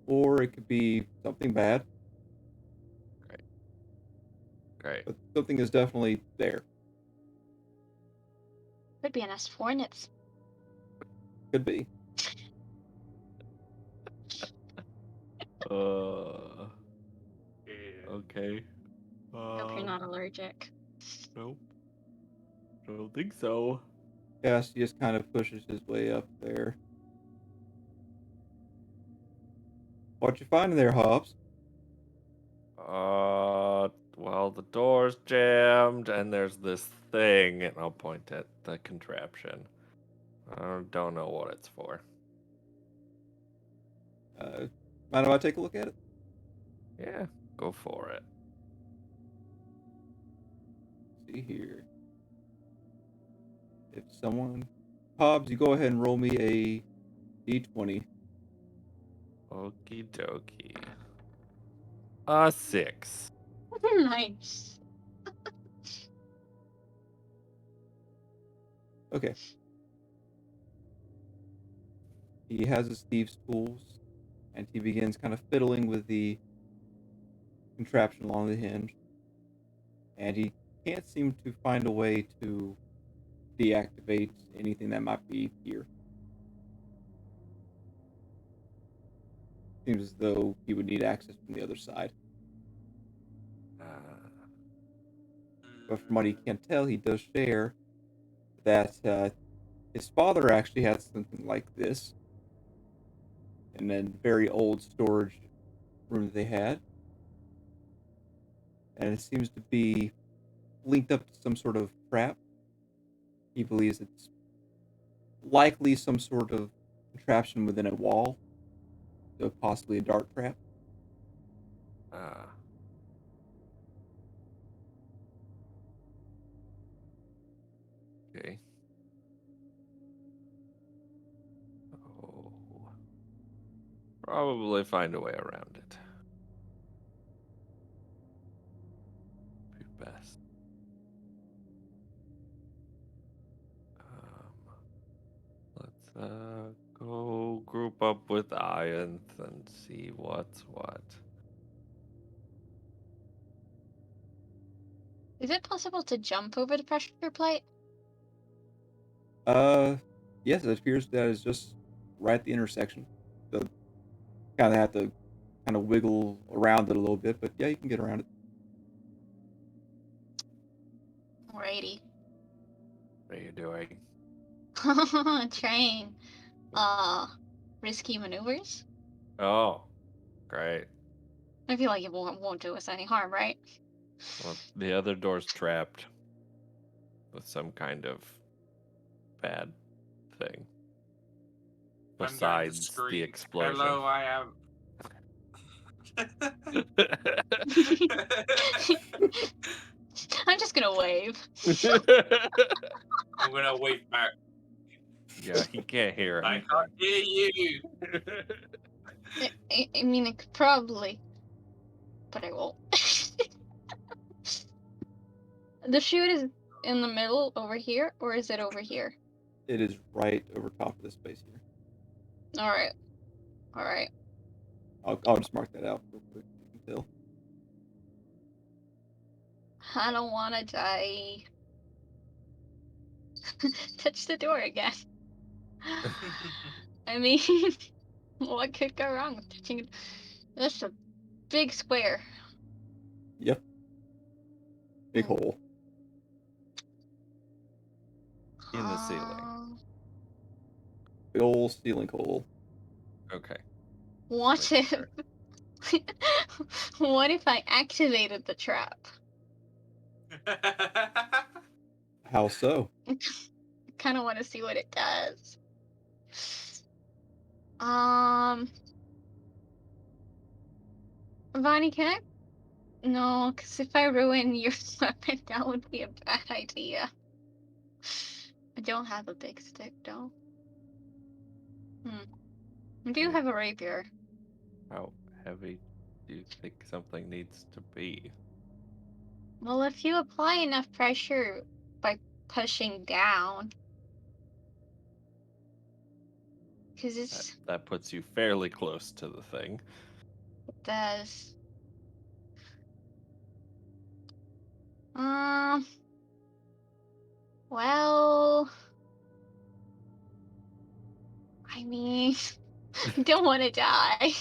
or it could be something bad. Great. But something is definitely there. Could be a nest of hornets. Could be. Okay. Hope you're not allergic. Nope. Don't think so. Yes, he just kind of pushes his way up there. What you find in there, Hobbs? Well, the door's jammed, and there's this thing, and I'll point at the contraption. I don't know what it's for. Mind if I take a look at it? Yeah, go for it. See here. If someone... Hobbs, you go ahead and roll me a d20. Okie dokie. 6. Nice. Okay. He has his thieves' tools, and he begins kind of fiddling with the contraption along the hinge. And he can't seem to find a way to deactivate anything that might be here. Seems as though he would need access from the other side. But from what he can tell, he does share that his father actually had something like this in a very old storage room that they had. And it seems to be linked up to some sort of trap. He believes it's likely some sort of contraption within a wall, so possibly a dart trap. Okay. Oh. Probably find a way around it. Be best. Go group up with Ianth and see what's what. Is it possible to jump over the pressure plate? Yes, it appears that is just right at the intersection. So kind of have to kind of wiggle around it a little bit, but yeah, you can get around it. Alrighty. What are you doing? Train. Risky maneuvers? Oh, great. I feel like it won't do us any harm, right? Well, the other door's trapped with some kind of bad thing. I'm going to Besides scream, the explosion. "Hello, I am." I'm just gonna wave. I'm gonna wave back. Yeah, he can't hear I anything. can't hear you. I mean, I could probably, but I won't. The chute is in the middle over here, or is it over here? It is right over top of this space here. Alright. Alright. I'll just mark that out real quick. So you can tell. I don't wanna die. Touch the door again. I mean, what could go wrong with touching it? That's a big square. Yep. Big hole. In the ceiling. Big old ceiling hole. Okay. What Make if sure. what if I activated the trap? How so? I kind of want to see what it does. Vonnie, can I? No, because if I ruin your weapon, that would be a bad idea. I don't have a big stick, though. I do have a rapier. How heavy do you think something needs to be? Well, if you apply enough pressure by pushing down, because That puts you fairly close to the thing. it does. Well, I mean, I don't want to die.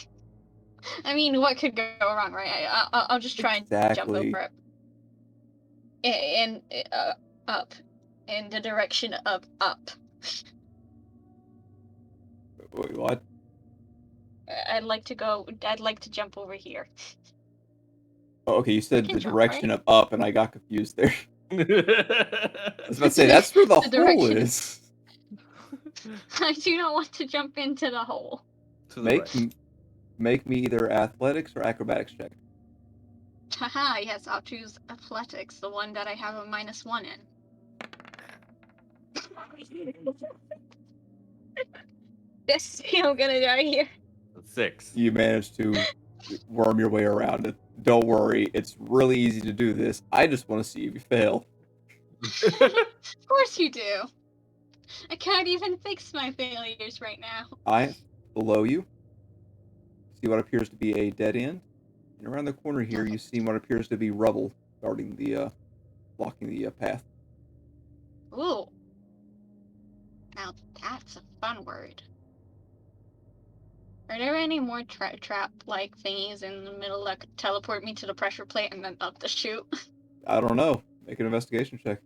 I mean, what could go wrong, right? I'll just try and jump Exactly. over it. And up. In the direction of up. Wait, what? I'd like to jump over here. Oh, okay, you said can the jump, direction right? of up, and I got confused there. I was about to say, The that's where the hole direction of- is. I do not want to jump into the hole. To the right. Make me either athletics or acrobatics check. Haha, yes, I'll choose athletics, the one that I have a -1 in. Yes, I'm gonna die here. 6. You managed to worm your way around it. Don't worry, it's really easy to do this. I just want to see if you fail. Of course you do. I can't even fix my failures right now. Below you, see what appears to be a dead end, and around the corner here, you see what appears to be rubble guarding blocking the path. Ooh. Now that's a fun word. Are there any more trap-like thingies in the middle that could teleport me to the pressure plate and then up the chute? I don't know. Make an investigation check.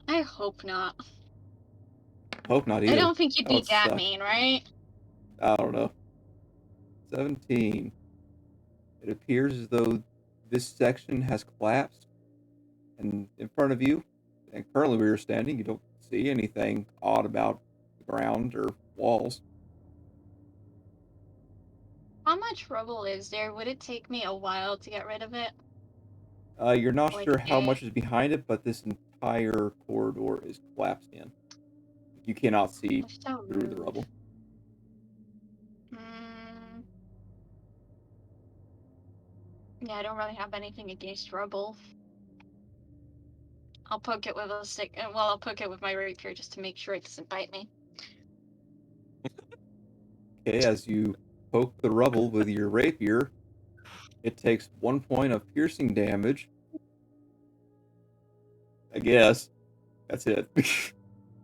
I hope not. Hope not either. I don't think you'd That be would that suck. mean, right? I don't know. 17. It appears as though this section has collapsed, and in front of you, and currently where you're standing, you don't see anything odd about the ground or walls. How much rubble is there? Would it take me a while to get rid of it? You're not Like sure a how day? much is behind it, but this entire corridor is collapsed in. You cannot see That's so through the rude. rubble. Yeah, I don't really have anything against rubble. I'll poke it with a stick. Well, I'll poke it with my rapier just to make sure it doesn't bite me. Okay, as you poke the rubble with your rapier, it takes 1 point of piercing damage. I guess. That's it.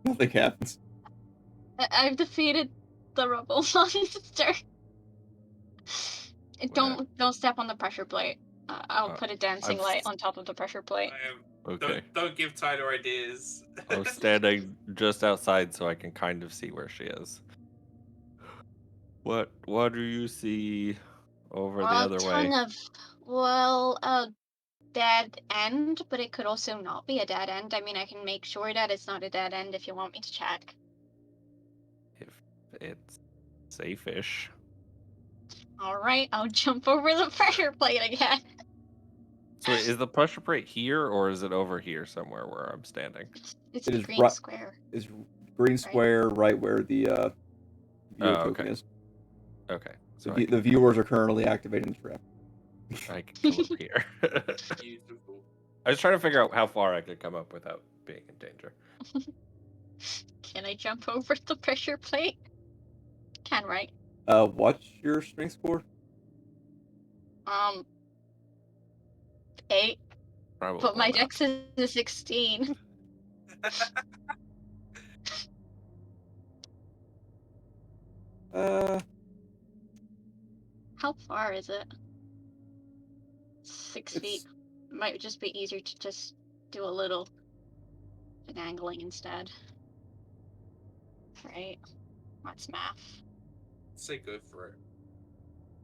Nothing happens. I've defeated the rubble monster. Don't step on the pressure plate. I'll put a dancing light on top of the pressure plate. Okay. Don't give Tyler ideas. I'm standing just outside so I can kind of see where she is. What do you see over the other way? A dead end, but it could also not be a dead end. I mean, I can make sure that it's not a dead end if you want me to check. If it's safe-ish. Alright, I'll jump over the pressure plate again. So wait, is the pressure plate here or is it over here somewhere where I'm standing? It's It the is green right. square. Is green square right where the viewer token okay. is. Okay. So So the viewers are currently activating the trap. I can come up here. Beautiful. I was trying to figure out how far I could come up without being in danger. Can I jump over the pressure plate? Can, right? What's your strength score? 8. Probably But my not. dex is a 16. How far is it? 6 feet. It might just be easier to just do a little finagling instead. Right? That's math. Say go for it.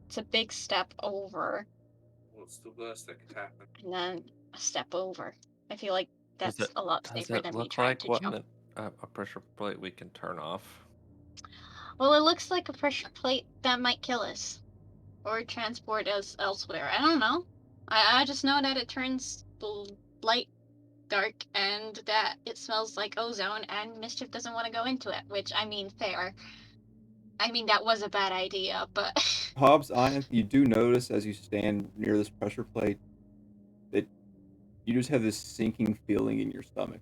It's a big step over, What's the worst that could happen? and then a step over. I feel like Does that's it, a lot does safer it than me look trying like to one jump. that a pressure plate we can turn off? Well, it looks like a pressure plate that might kill us. Or transport us elsewhere. I don't know. I just know that it turns light dark and that it smells like ozone and Mischief doesn't want to go into it, which, I mean, fair. I mean, that was a bad idea, but... Hobbs, you do notice as you stand near this pressure plate that you just have this sinking feeling in your stomach.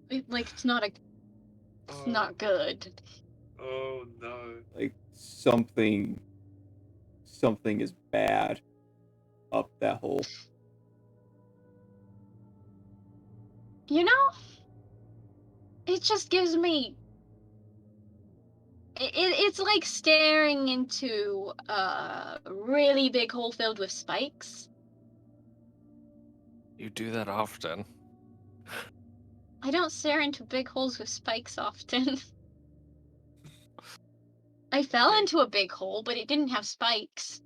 it's not it's not good. Oh no. Like something is bad up that hole. You know, it just gives me... It's like staring into a really big hole filled with spikes. You do that often. I don't stare into big holes with spikes often. I fell into a big hole, but it didn't have spikes.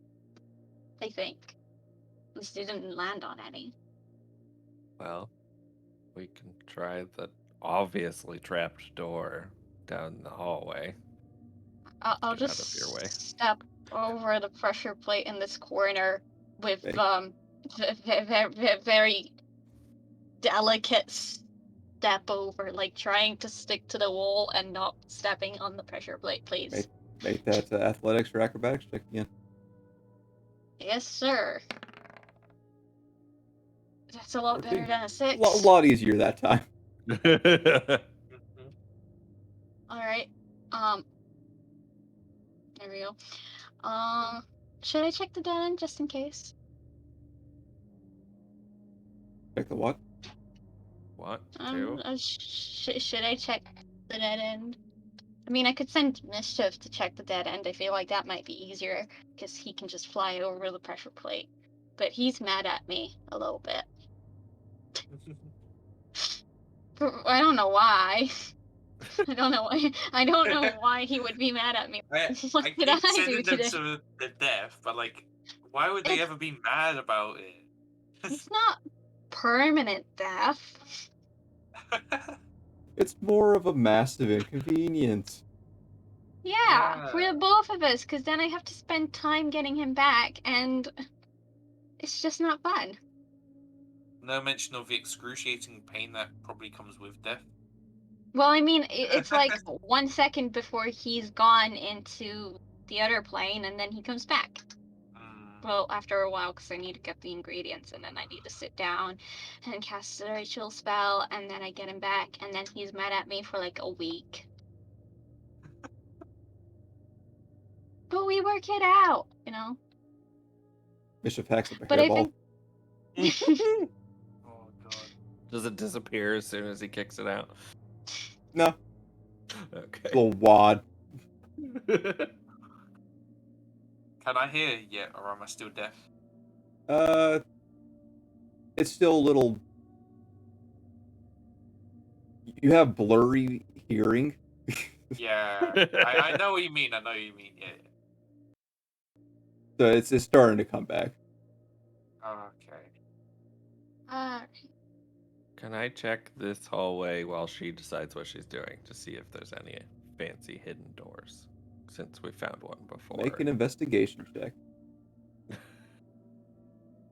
I think. At least it didn't land on any. Well, we can try the obviously trapped door down the hallway. I'll Get out just of your way. step over the pressure plate in this corner with Okay. very delicate step over, like trying to stick to the wall and not stepping on the pressure plate, please. Make that athletics or acrobatics check again. Yes, sir. That's a lot better than a 6. A lot easier that time. Alright. There we go. Should I check the dead end just in case? Check the what? What? Two? Should I check the dead end? I mean, I could send Mischief to check the dead end. I feel like that might be easier, because he can just fly over the pressure plate. But he's mad at me a little bit. I don't know why. I don't know why he would be mad at me. What did I do sending them today? to the death, but like, why would they ever be mad about it? It's not permanent death. It's more of a massive inconvenience. Yeah, for the both of us, because then I have to spend time getting him back, and it's just not fun. No mention of the excruciating pain that probably comes with death. Well, I mean, it's like 1 second before he's gone into the other plane, and then he comes back. Well, after a while, because I need to get the ingredients, and then I need to sit down and cast a ritual spell, and then I get him back, and then he's mad at me for like a week. but we work it out, you know. Bishop hacks up a But I hairball. think Oh god. Does it disappear as soon as he kicks it out? No, Okay. little wad. Can I hear yet, or am I still deaf? It's still a little. You have blurry hearing. Yeah, I know what you mean. I know what you mean. Yeah. So it's starting to come back. Okay. Can I check this hallway while she decides what she's doing to see if there's any fancy hidden doors? Since we found one before. Make an investigation check.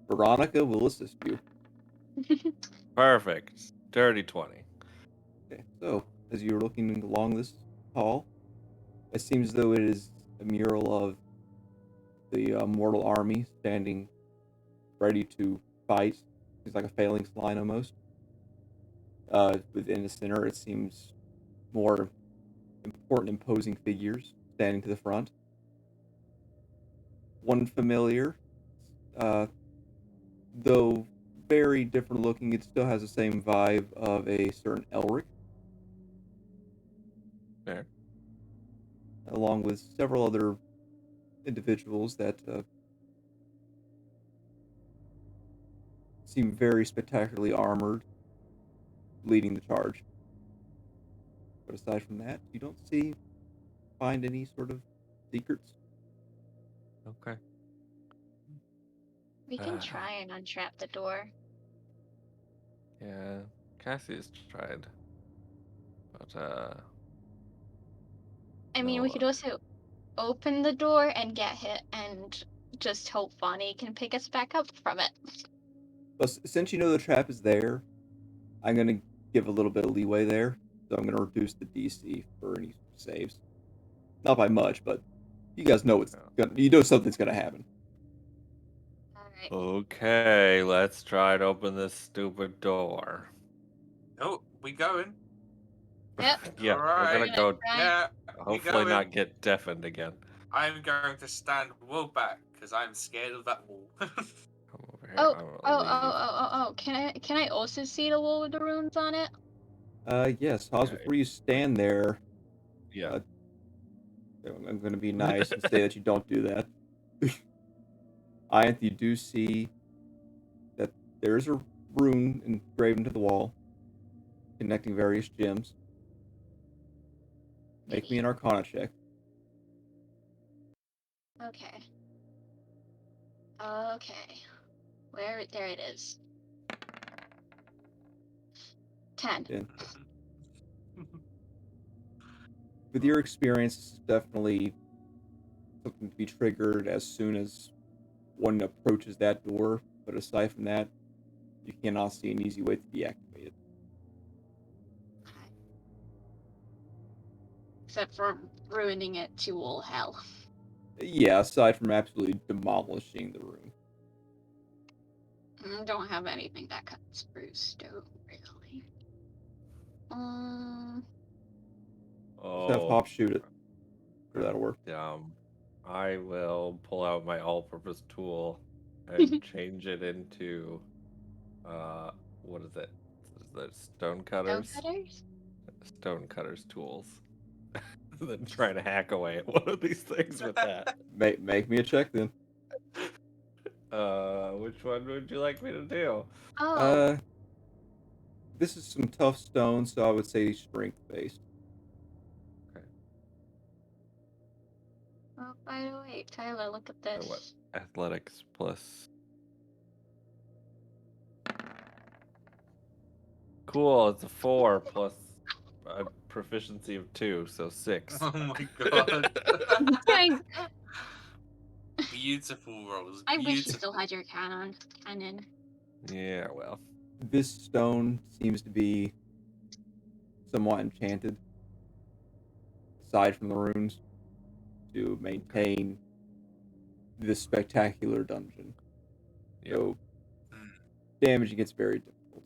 Veronica will assist you. Perfect. Dirty 20. Okay, so as you're looking along this hall, it seems as though it is a mural of the mortal army standing ready to fight. It's like a phalanx line almost. Within the center, it seems more important, imposing figures standing to the front. One familiar, though very different looking, it still has the same vibe of a certain Elric. Fair. Along with several other individuals that seem very spectacularly armored, leading the charge. But aside from that, you don't find any sort of secrets. Okay. we can try and untrap the door. Yeah, Cassie's tried. But, I mean, we could also open the door and get hit and just hope Bonnie can pick us back up from it. But since you know the trap is there, I'm going to give a little bit of leeway there. So I'm going to reduce the DC for any saves. Not by much, but you guys know you know something's going to happen. Alright. Okay, let's try to open this stupid door. Oh, we going? Yep. Yeah, Alright. we're gonna go. Yeah. Hopefully, not get deafened again. I'm going to stand well back because I'm scared of that wall. Come over here. I'm gonna leave. Oh. Can I also see the wall with the runes on it? Yes, Haas, Yeah. before you stand there, Yeah. I'm going to be nice and say that you don't do that. You do see that there's a rune engraved into the wall, connecting various gems. Make me an Arcana check. Okay. There it is. 10. And with your experience, this is definitely something to be triggered as soon as one approaches that door. But aside from that, you cannot see an easy way to deactivate it. Except for ruining it to all hell. Yeah, aside from absolutely demolishing the room. I don't have anything that cuts through stone, really. Just have Hop shoot it. Sure, that'll work. I will pull out my all-purpose tool and change it into, what is it? Is that stone cutters? Stone cutters? Stone cutters tools. Then trying to hack away at one of these things with that. Make me a check then. Which one would you like me to do? Oh. This is some tough stone, so I would say strength based. Okay. Oh, by the way, Tyler, look at this. What? Athletics plus. Cool, it's a 4 plus a proficiency of 2, so 6. Oh my god. Beautiful rolls. I wish you still had your cannon. Yeah, well. This stone seems to be somewhat enchanted, aside from the runes, to maintain this spectacular dungeon. Yep. So, damaging gets very difficult.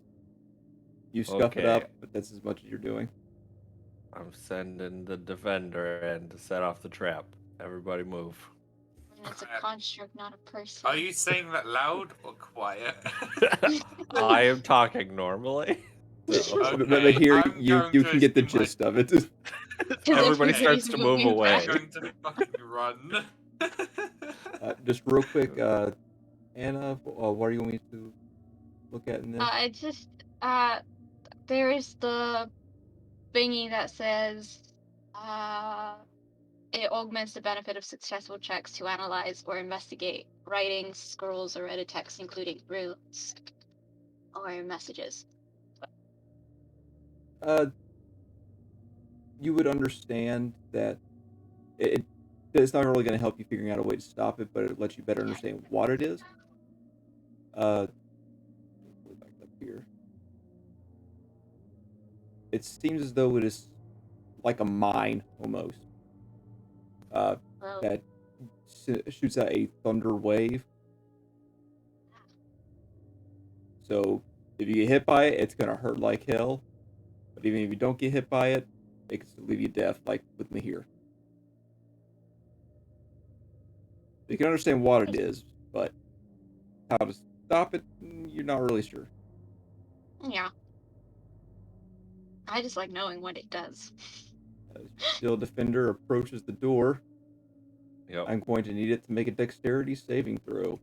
You scuff it up, but that's as much as you're doing. I'm sending the defender in to set off the trap. Everybody move. It's a construct, not a person. Are you saying that loud or quiet? I am talking normally. So But here I'm you going to can get the assume gist of it. everybody everybody's starts to move moving away. I'm going to fucking run. Just real quick, Anna, what do you want me to look at in this? It's just there's the thingy that says it augments the benefit of successful checks to analyze or investigate writings, scrolls, or edit text, including runes or messages. You would understand that it's not really going to help you figuring out a way to stop it, but it lets you better understand what it is. Back up here. It seems as though it is like a mine almost. Well, That shoots out a thunder wave. So if you get hit by it, it's gonna hurt like hell. But even if you don't get hit by it, it can still leave you deaf, like with me here. You can understand what it is, but how to stop it, you're not really sure. yeah. I just like knowing what it does. As Steel Defender approaches the door, Yep. I'm going to need it to make a dexterity saving throw.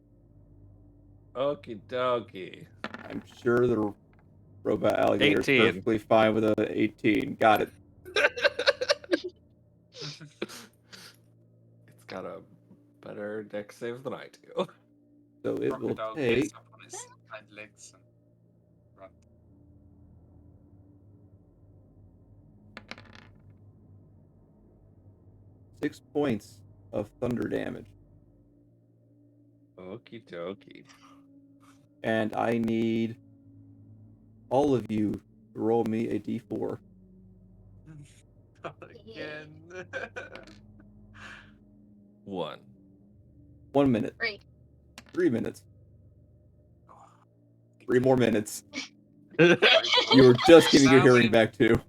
Okie dokie. I'm sure the robot alligator is 18. perfectly fine with a 18. Got it. It's got a better dex save than I do. So it will Crocodile take gets up on its hind legs and run. 6 points of thunder damage. Okie dokie. And I need all of you to roll me a d4. Again. 1. 1 minute. Great. 3 minutes. 3 more minutes. You were just getting your hearing back too.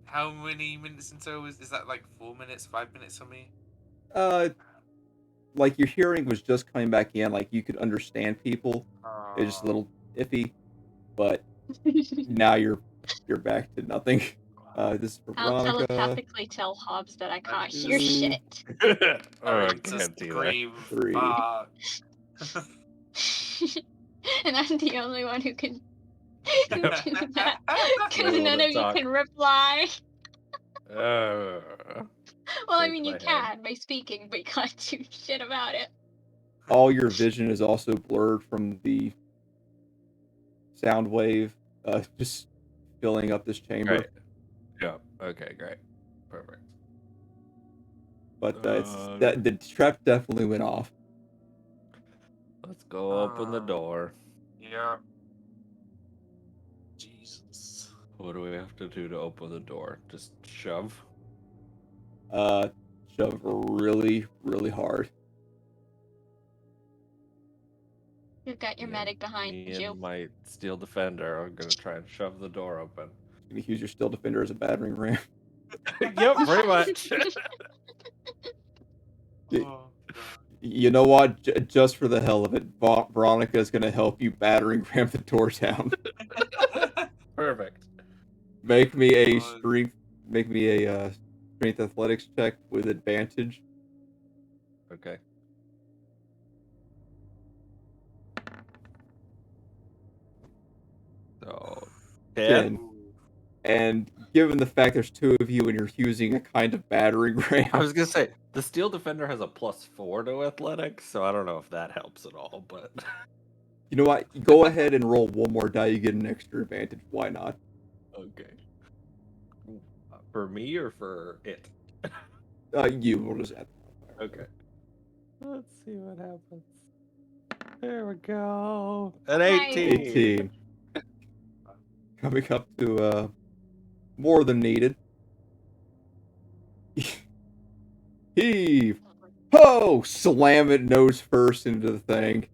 How many minutes until is that like 4 minutes, 5 minutes for me? Like your hearing was just coming back in, like you could understand people. It's just a little iffy, but now you're back to nothing. This is for I'll Veronica. telepathically tell Hobbs that I can't hear Two. shit. I to can't either. scream. 3. Fuck. And I'm the only one who can do that. Because Able none to of you talk. can reply. Well, I shake mean, you my head. can by speaking, but you can't do shit about it. All your vision is also blurred from the sound wave, just filling up this chamber. Great. Yeah. Okay. Great. Perfect. But the trap definitely went off. Let's go open the door. Yeah. Jesus. What do we have to do to open the door? Just shove? Shove really, really hard. You've got your medic behind Me you. and my steel defender are gonna try and shove the door open. You can use your Steel Defender as a battering ram. Yep, pretty much. Y- Oh, God. You know what? Just for the hell of it, Veronica is going to help you battering ram the door down. Perfect. Make me a God. strength athletics check with advantage. Okay. So 10. And given the fact there's 2 of you and you're using a kind of battering ram, I was gonna say the steel defender has a +4 to athletics, so I don't know if that helps at all. But you know what? Go ahead and roll one more die. You get an extra advantage. Why not? okay. For me or for it? You will just add. Okay. Let's see what happens. There we go. An Nice. 18. 18. Coming up to more than needed. Heave! Ho! Slam it nose first into the thing.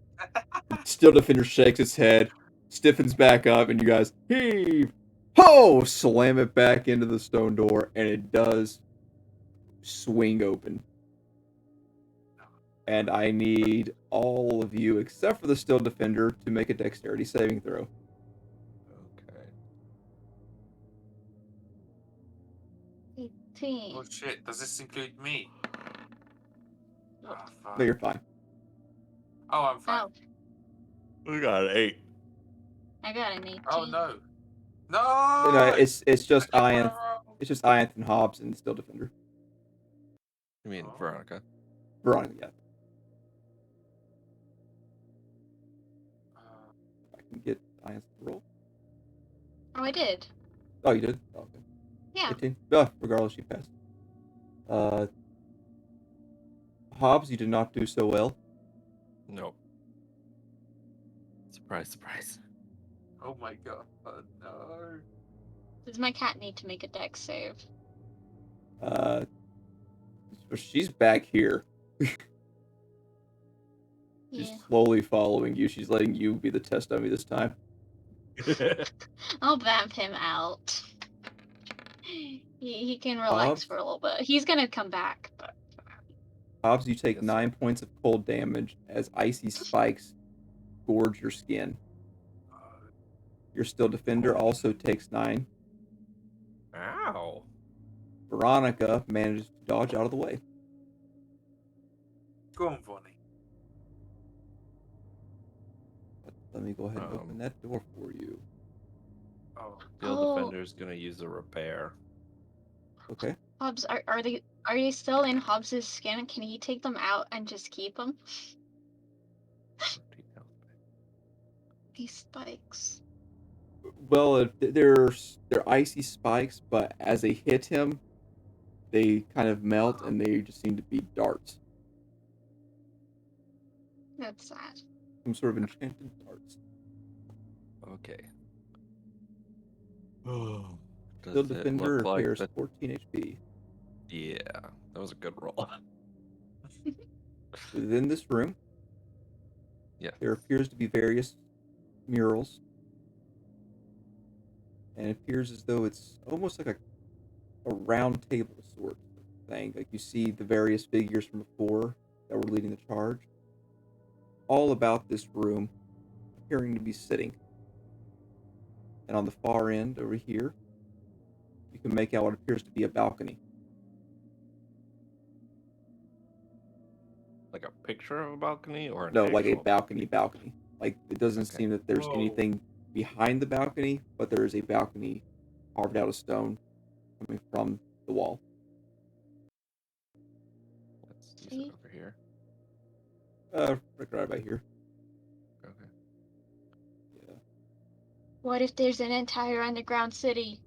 Steel Defender shakes its head, stiffens back up, and you guys heave! Ho! Slam it back into the stone door, and it does swing open. And I need all of you, except for the still defender, to make a dexterity saving throw. Okay. 18. Oh shit! Does this include me? Oh, fuck. No, you're fine. Oh, I'm fine. Oh, We got an 8. I got an 18. Oh no! No, No! it's just I did one Ianth. wrong. It's just Ianth and Hobbs and the still defender. You mean Oh. Veronica? Veronica, yeah. Uh, I can get Ianth to roll. Oh, I did. Oh, you did? Oh, okay. Yeah. 18. Regardless, you passed. Hobbs, you did not do so well. Nope. Surprise, surprise. oh my god! No! Does my cat need to make a dex save? She's back here. She's Yeah. slowly following you. She's letting you be the test dummy this time. I'll vamp him out. He can relax Hobbs? for a little bit. He's gonna come back, but Hobbs, you take Yes. 9 points of cold damage as icy spikes gorge your skin. Your still defender also takes 9. Ow. Veronica manages to dodge out of the way. Go on, Vonnie. Let me go ahead and Um, open that door for you. Oh, Steel Oh. Defender's gonna use a repair. Okay. Hobbs, are they still in Hobbs's skin? Can he take them out and just keep them? These spikes. Well, they're icy spikes, but as they hit him, they kind of melt and they just seem to be darts. That's sad. Some sort of enchanted darts. Okay. Still Does it defender look like repairs that? 14 HP. Yeah, that was a good roll. Within this room, Yeah. there appears to be various murals. And it appears as though it's almost like a round table sort of thing. Like you see the various figures from before that were leading the charge. All about this room appearing to be sitting. And on the far end over here, you can make out what appears to be a balcony. Like a picture of a balcony or an No, like a actual- balcony. Like it doesn't Okay. seem that there's Whoa. anything behind the balcony, but there is a balcony carved out of stone coming from the wall. Let's use See? it over here. Right by here. Okay. Yeah. What if there's an entire underground city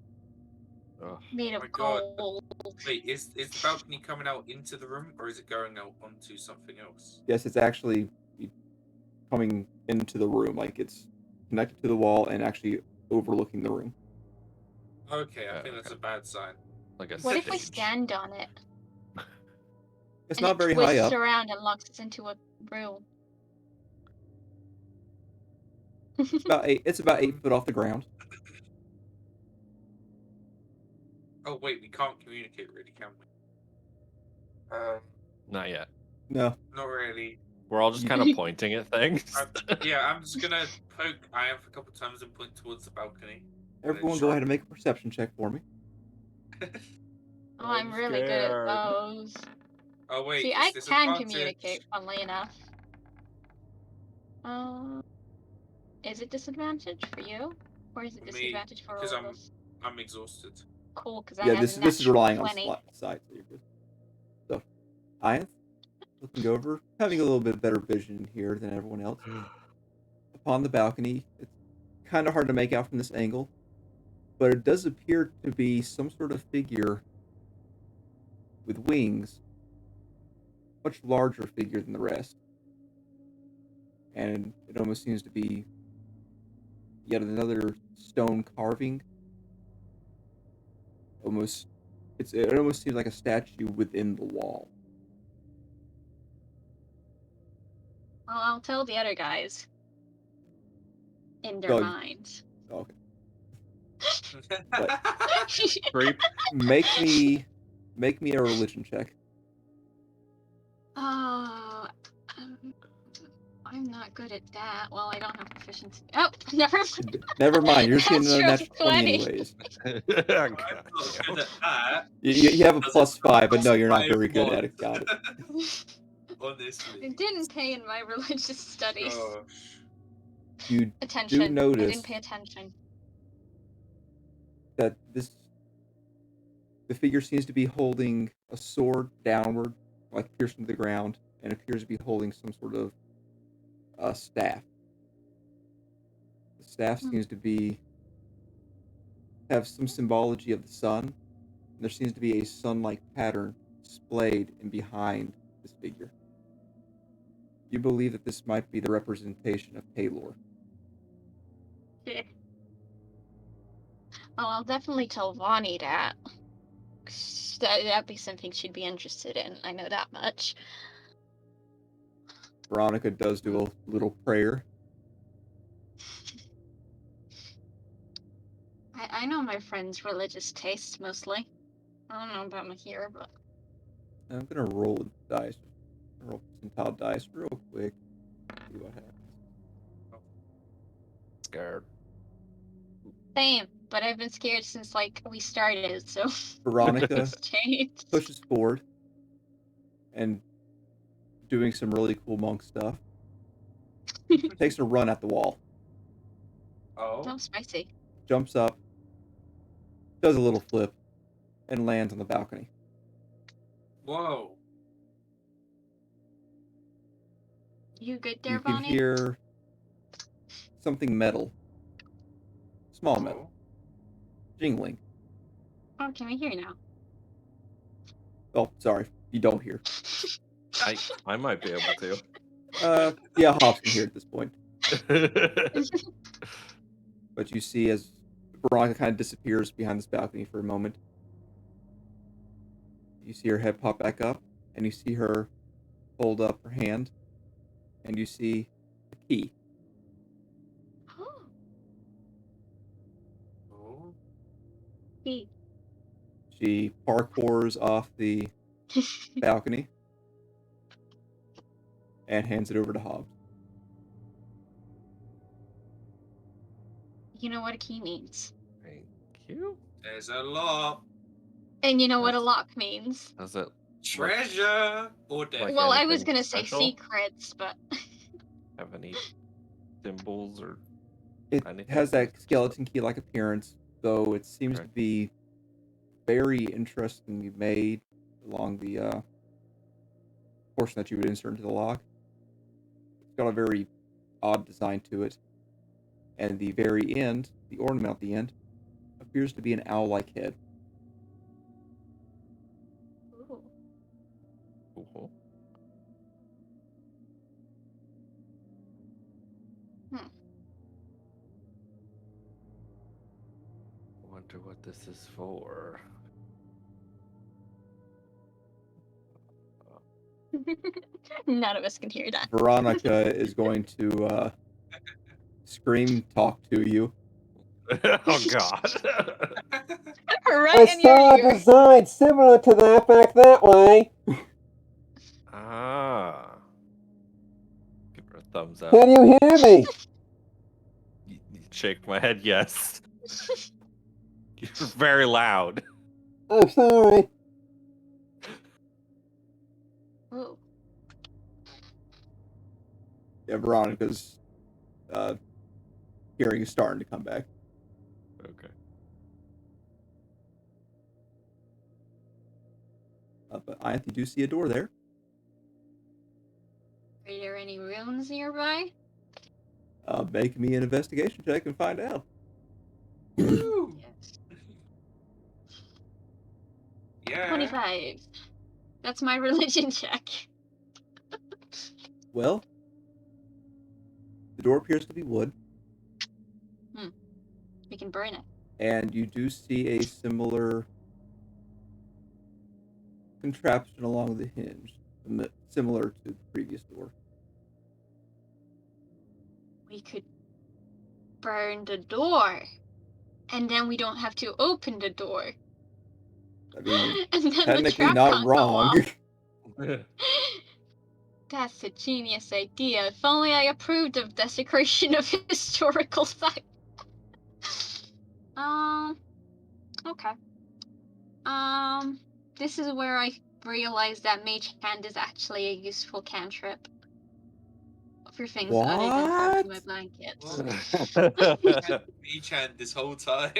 Ugh. made Oh of my God. gold? Wait, is the balcony coming out into the room, or is it going out onto something else? Yes, it's actually coming into the room, like it's connected to the wall and actually overlooking the room. Okay, I Yeah, think that's okay. a bad sign. Like a What if we stage. stand on it It's and not it very high twists up. around and locks us into a room? It's about 8 foot off the ground. Oh wait, we can't communicate really, can we? Not yet. No, Not really. We're all just kind of pointing at things. I'm just gonna poke Ian a couple times and point towards the balcony. everyone go ahead and make a perception check for me. Oh, I'm really good at scared. those. Oh wait, See, it's I can disadvantage. communicate, funnily enough. Is it disadvantage for you? Or is it For me, disadvantage for all because of us? I'm exhausted. Cool, because I Yeah, have this a is natural relying 20. on sight. So you're good. So, Ian, looking over, having a little bit better vision here than everyone else. Upon the balcony, it's kind of hard to make out from this angle, but it does appear to be some sort of figure with wings, much larger figure than the rest. And it almost seems to be yet another stone carving. It almost seems like a statue within the wall. Well, I'll tell the other guys. In their Oh, minds. Okay. Creep. Make me a religion check. not good at that. Well, I don't have proficiency. Oh, never mind. Never mind. You're just getting another Natural natural 20 20. anyways. I'm God not damn. good at that. You have a Does it plus 5, but no, plus you're not 5 very good at mod? it. Got it. Honestly. It didn't pay in my religious studies. Gosh. You Attention. do I notice didn't pay attention. that the figure seems to be holding a sword downward, like piercing the ground, and appears to be holding some sort of staff. The staff seems to have some symbology of the sun. And there seems to be a sun-like pattern displayed in behind this figure. You believe that this might be the representation of Taylor. Yeah. Well, I'll definitely tell Vonnie that. 'Cause that'd be something she'd be interested in. I know that much. Veronica does do a little prayer. I know my friend's religious tastes mostly. I don't know about Mahir, but I'm gonna roll the dice. Roll percentile dice real quick. See what happens. Scared. same. But I've been scared since like we started, so Veronica it's changed. pushes forward and doing some really cool monk stuff. Takes a run at the wall. Oh. Oh, spicy. Jumps up. Does a little flip. And lands on the balcony. Whoa. You good there, You can Vonnie? hear something metal. Small metal. Jingling. Oh, can I hear you now? Oh, sorry. You don't hear. I might be able to. Yeah, Hobbs can hear at this point. But you see as Veronica kind of disappears behind this balcony for a moment. You see her head pop back up, and you see her hold up her hand, and you see the key. Oh. He. She parkours off the balcony and hands it over to Hobbs. You know what a key means. Thank you. There's a lot. And you know what a That's- lock means. Does it Treasure or death. Like Well, I was anything gonna say special? secrets, but have any symbols or It anything? has that skeleton key-like appearance, though it seems Okay. to be very interestingly made along the portion that you would insert into the lock. It's got a very odd design to it. And the very end, the ornament at the end, appears to be an owl-like head. Ooh. Cool. I wonder what this is for. None of us can hear that. Veronica is going to scream talk to you. Oh God. Right in your ear. design similar to that back that way. Ah. Give her a thumbs up. Can you hear me? You shake my head, yes. You're very loud. I'm sorry. Ooh. Yeah, Veronica's hearing is starting to come back. Okay. But I do see a door there. Are there any runes nearby? Make me an investigation check and find out. Woo. Yes. Yeah. 25. That's my religion check. Well, the door appears to be wood, We can burn it. and you do see a similar contraption along the hinge, similar to the previous door. We could burn the door. And then we don't have to open the door. I mean, And then the technically trap not can't go wrong. off. That's a genius idea. If only I approved of desecration of historical site. Okay. This is where I realized that Mage Hand is actually a useful cantrip for things other than burning my What? blankets. Mage hand this whole time.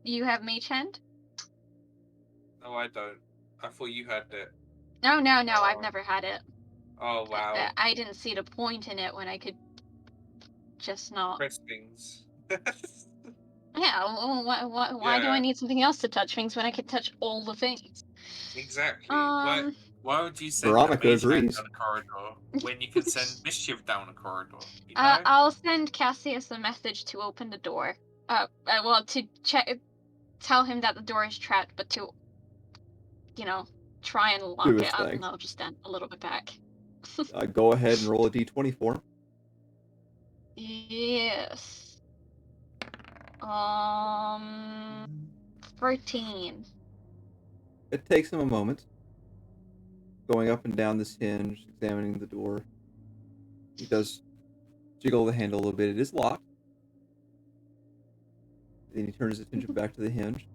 You have Mage Hand? No, I don't. I thought you had it. No, I've Oh. never had it. Oh wow. I didn't see the point in it when I could just not. Press things. Yeah, why do I Yeah. need something else to touch things when I can touch all the things? Exactly. Why would you send a Veronica mage hand agrees. down a corridor when you can send mischief down a corridor? You know? I'll send Cassius a message to open the door. Well, to tell him that the door is trapped, but to, try and lock Do it. his thing. I'll just stand a little bit back. Go ahead and roll a d20 for him. Yes. 13. It takes him a moment. Going up and down this hinge, examining the door. He does jiggle the handle a little bit. It is locked. Then he turns his attention back to the hinge.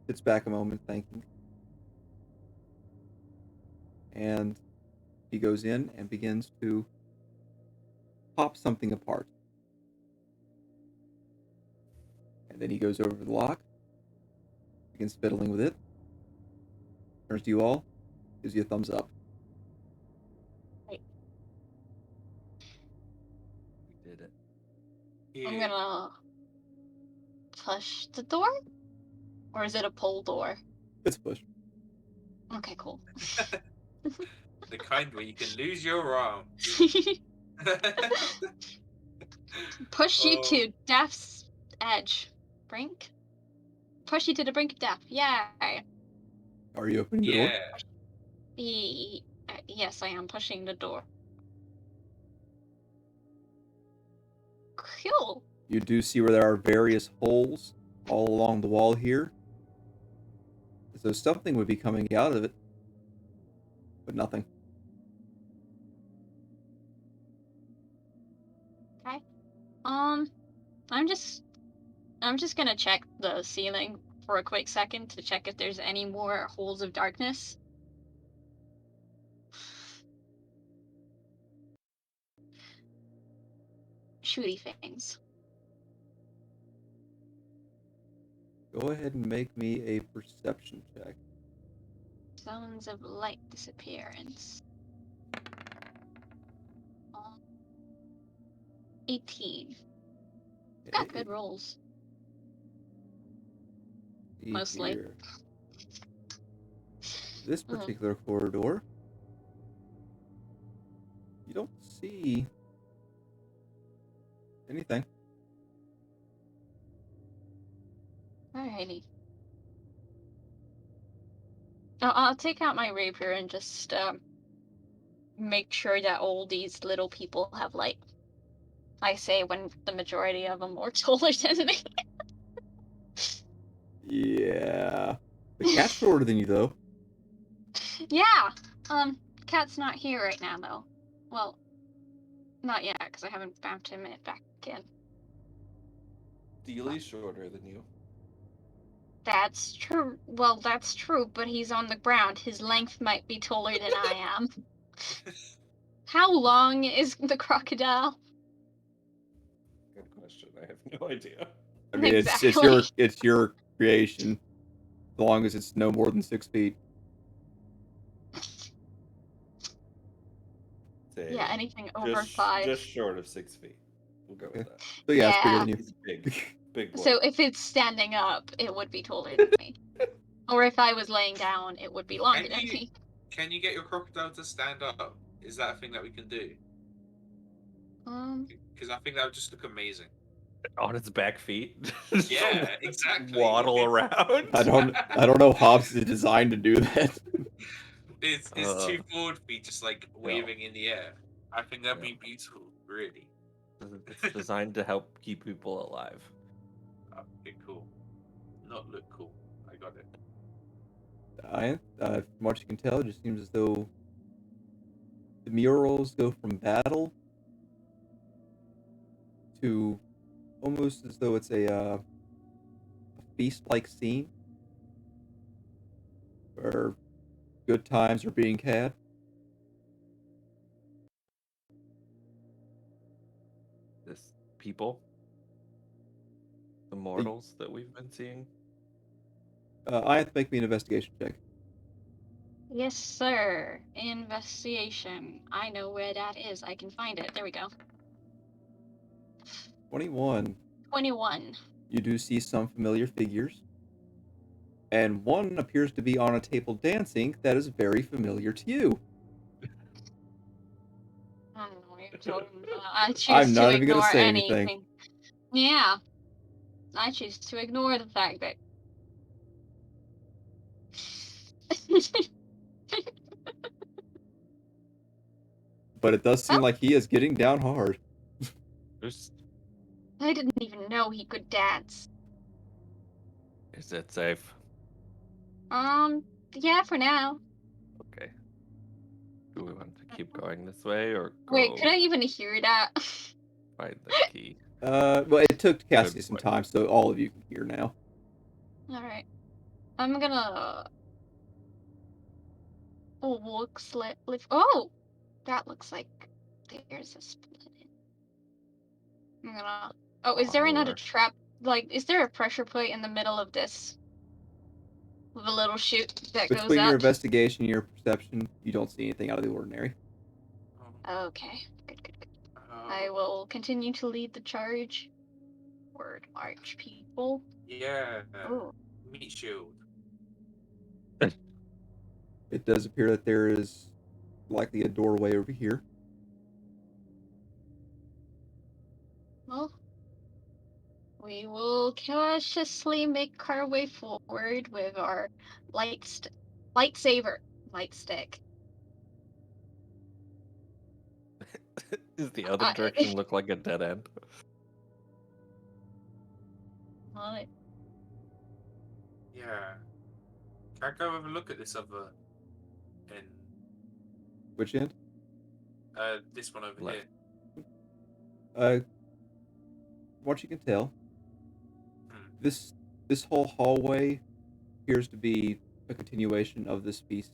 Sits back a moment, thinking. And he goes in and begins to pop something apart. And then he goes over the lock, begins fiddling with it, turns to you all, gives you a thumbs up. We did it. I'm Yeah. gonna push the door? Or is it a pull door? It's push. Okay, cool. The kind where you can lose your arms. Push you Oh. to death's edge. Brink? Push you to the brink of death. Yay! Are you opening the door? Yeah. Yes, I am pushing the door. Cool. You do see where there are various holes all along the wall here. As though something would be coming out of it. But nothing. Okay. I'm just gonna check the ceiling for a quick second to check if there's any more holes of darkness. Shooty things. Go ahead and make me a perception check. Zones of light disappearance. 18. Got good rolls. See Mostly. here. This particular corridor, you don't see anything. Alrighty. I'll take out my rapier and just make sure that all these little people have light. I say when the majority of them are taller than me. Yeah. The cat's shorter than you, though. Yeah. Cat's not here right now, though. Well, not yet, because I haven't bumped him back in. Dealey's shorter than you. That's true. Well, that's true, but he's on the ground. His length might be taller than I am. How long is the crocodile? Good question. I have no idea. I mean, Exactly. it's your creation, as long as it's no more than 6 feet. Say Yeah, anything over 5. Just short of 6 feet. We'll go with that. So yeah, it's bigger Yeah. than you. He's big boy. So if it's standing up, it would be taller than me. Or if I was laying down, it would be longer than me. Can you get your crocodile to stand up? Is that a thing that we can do? Because I think that would just look amazing. On its back feet. Yeah, exactly. Waddle around. I don't know Hobbs is designed to do that. It's 2 forward feet just like waving in the air. I think that'd be beautiful, really. It's designed to help keep people alive. From what you can tell, it just seems as though the murals go from battle to almost as though it's a feast-like scene where good times are being had. This people, the mortals that we've been seeing. I have to make me an investigation check. Yes, sir. Investigation. I know where that is. I can find it. There we go. 21. 21. You do see some familiar figures, and one appears to be on a table dancing that is very familiar to you. I don't know what you're talking about. I choose I'm to not even gonna ignore say anything. anything. Yeah. I choose to ignore the fact that. But it does seem Oh. like he is getting down hard. There's, I didn't even know he could dance. is it safe? Yeah, for now. Okay. Do we want to keep going this way or go Wait, could I even hear that? find the key? Well, it took Cassie Good some point. time, so all of you can hear now. Alright. I'm gonna. Oh, looks like. Oh! That looks like there's a split in. I'm gonna. Oh, is there another Parlor. trap? Like, is there a pressure plate in the middle of this? With a little chute that goes Between your up? investigation and your perception, you don't see anything out of the ordinary. Okay. Good, good, good. I will continue to lead the charge. Word march, people. Yeah. Oh. Meat shield. It does appear that there is likely a doorway over here. Well, we will cautiously make our way forward with our lightsaber. Light stick. Does the other direction look like a dead end? What? Yeah. Can I go have a look at this other end? Which end? This one over Left. here. What you can tell, Hmm. this whole hallway appears to be a continuation of this feast.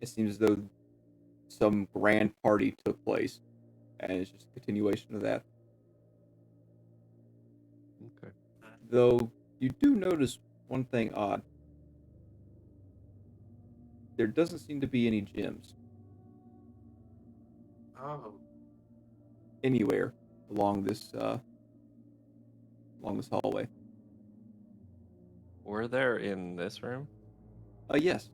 It seems as though some grand party took place, and it's just a continuation of that. Okay. Though you do notice one thing odd. There doesn't seem to be any gyms Oh. anywhere along this hallway. Were there in this room? Yes.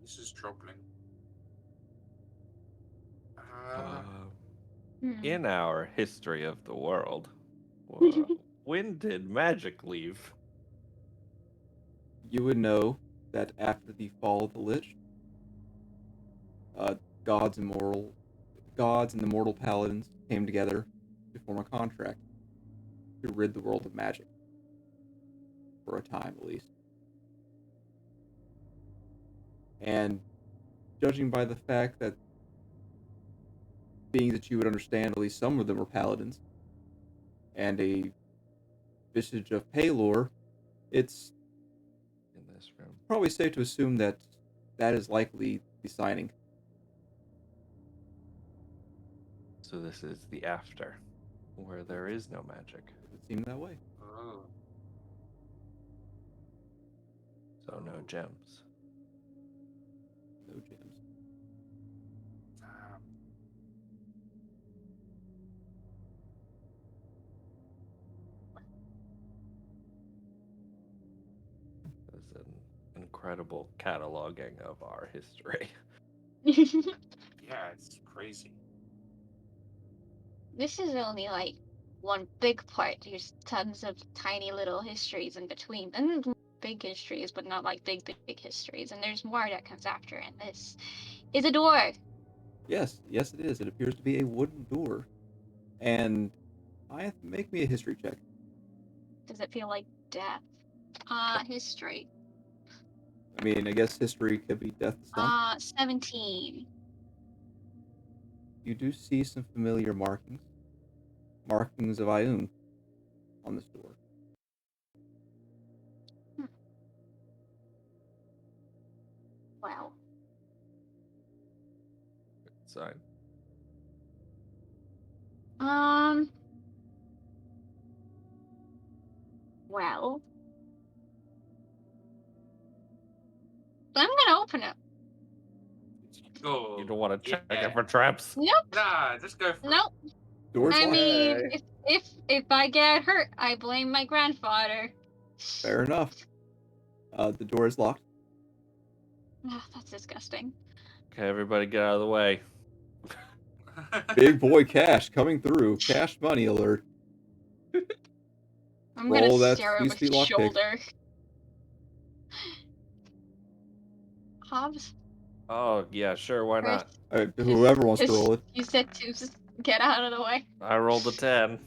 This is troubling. In our history of the world, when did magic leave? You would know that after the fall of the Lich, gods and the mortal paladins came together to form a contract to rid the world of magic. For a time, at least. And judging by the fact that being that you would understand at least some of them were paladins, and a visage of Paylor, it's In this room. probably safe to assume that that is likely the signing. So this is the after, where there is no magic. It would seem that way. Oh. So no gems. No gems. Damn. It's an incredible cataloging of our history. Yeah, it's crazy. This is only like one big part. There's tons of tiny little histories in between. And big histories, but not like big histories. And there's more that comes after. And this is a door. Yes, it is. It appears to be a wooden door. And make me a history check. Does it feel like death? History. I mean, I guess history could be death to some. 17. You do see some familiar markings. Markings of Ioun on this door. Wow. Sign. Well. I'm gonna open it. Go. You don't want to check Yeah. it for traps? Nope. Nah, just go for Nope. Door's I locked. mean, if I get hurt, I blame my grandfather. Fair enough. The door is locked. Ugh, that's disgusting. Okay, everybody get out of the way. it. Big boy cash coming through. Cash money alert. I'm Roll gonna that stare over sweet his lockpick. shoulder. Hobbs? Oh, yeah, sure, why Chris? not? Alright, whoever wants to Just- roll it. You said to just get out of the way. I rolled a 10. With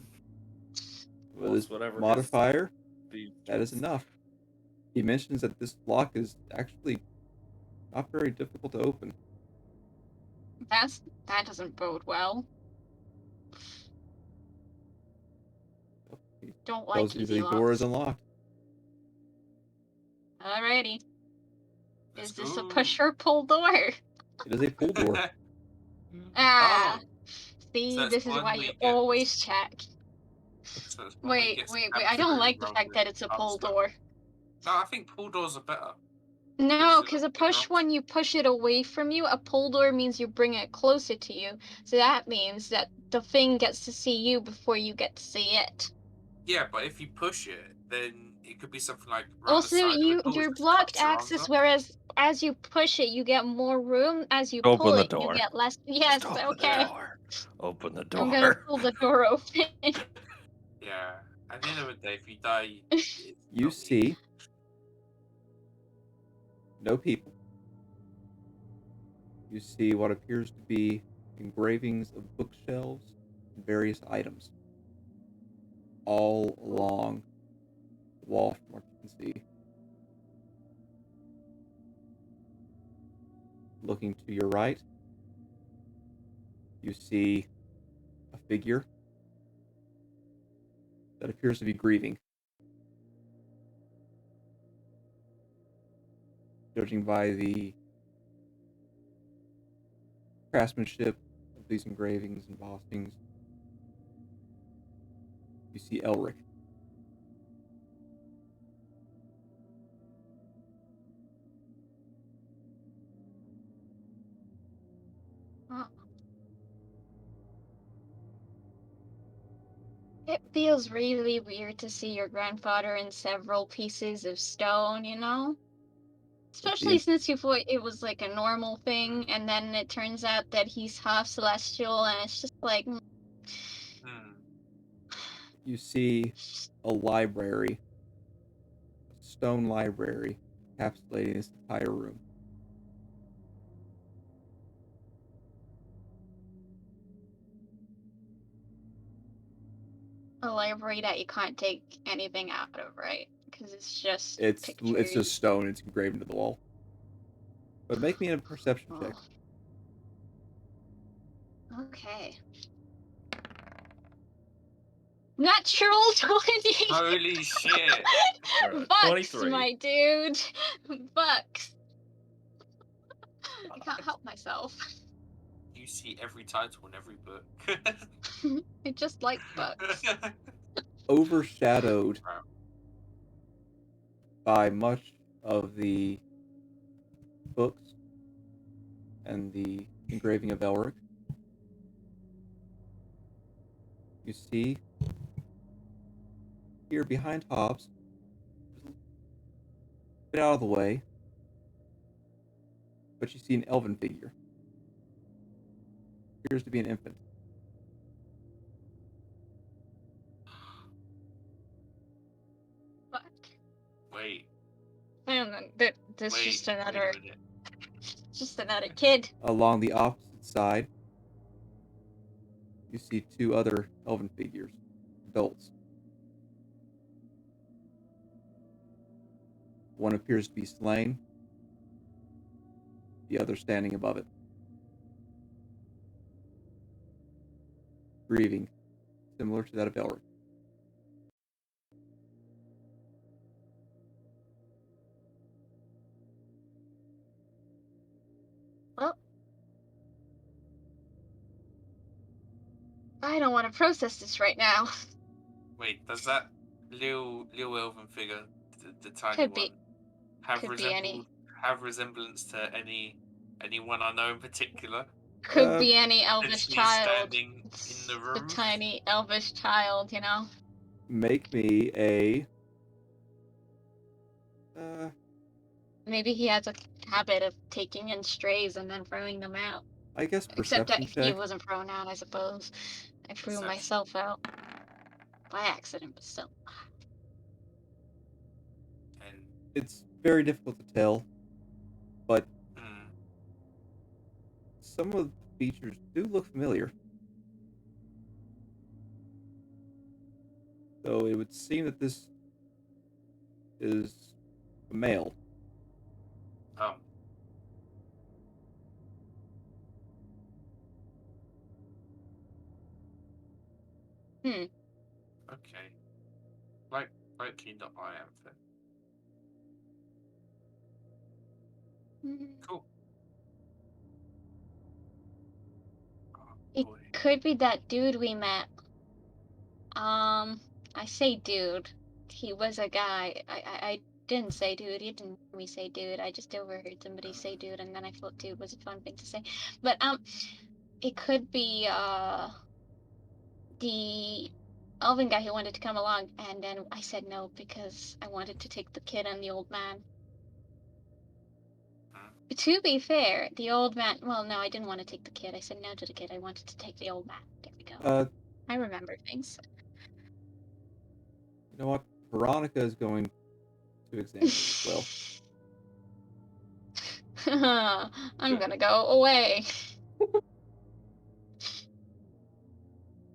Plus this whatever his modifier, speed that is enough. He mentions that this lock is actually not very difficult to open. That doesn't bode well. He Don't like tells you easy the door locks. is unlocked. Alrighty. Let's Is this a go. push or pull door? It is a pull door. Ah. Oh, See, so it's this is one why where you you get. always check. So it's one where you Wait, get wait, stabbed I don't through like the rather fact than that it's a other pull stuff. door. No, I think pull doors are better. No, Because because a bigger push one, you push it away from you. A pull door means you bring it closer to you. So that means that the thing gets to see you before you get to see it. Yeah, but if you push it, then it could be something like around the Also, side of the door. you're which just blocked cuts your arms access, up. whereas as you push it, you get more room. As you Open pull the it, you door. get less. Yes, Just open okay. the door. Open the I'm gonna door. pull the door open. Yeah. At the end of the day, if you die, You see no people. You see what appears to be engravings of bookshelves and various items all along the wall from what you can see. Looking to your right, you see a figure that appears to be grieving. Judging by the craftsmanship of these engravings and embossings, you see Elric. It feels really weird to see your grandfather in several pieces of stone, you know? Especially since you thought it was like a normal thing, and then it turns out that he's half celestial, and it's just like. You see a library, a stone library, encapsulating this entire room. A library that you can't take anything out of, right? Because it's just It's pictures. just stone. It's engraved into the wall. But make me a perception check. Okay. Natural 20. Holy shit! Bucks, 23. my dude. Bucks. I can't help myself. You see every title in every book. I just like bucks. Overshadowed by much of the books and the engraving of Elric, you see here behind Hobbs, get out of the way, but you see an elven figure. Appears to be an infant. What? Wait. There's Wait. just Wait a another, minute. just another kid. Along the opposite side, you see two other elven figures, adults. One appears to be slain, the other standing above it, grieving, similar to that of Elric. Well, I don't want to process this right now. Wait, does that little elven figure, the tiny Could one, be. have Could be any. resemblance to anyone I know in particular? Could be any elvish Potentially child. standing in It's the the room. tiny elvish child, you know? Make me a... Maybe he has a habit of taking in strays and then throwing them out. I guess Except that perception he check. wasn't thrown out, I suppose. I threw Perception. myself out. By accident, but still. And It's very difficult to tell, but some of the features do look familiar. So it would seem that this is a male. oh, Hmm. okay. Likely not I am then. Cool. Oh, It boy. could be that dude we met. I say dude. He was a guy. I didn't say dude. He didn't hear me say dude. I just overheard somebody say dude, and then I thought dude was a fun thing to say. But it could be the elven guy who wanted to come along, and then I said no because I wanted to take the kid and the old man. To be fair, the old man. Well, no, I didn't want to take the kid. I said no to the kid. I wanted to take the old man. There we go. I remember things. You know what? Veronica is going to examine it as well. I'm gonna go away.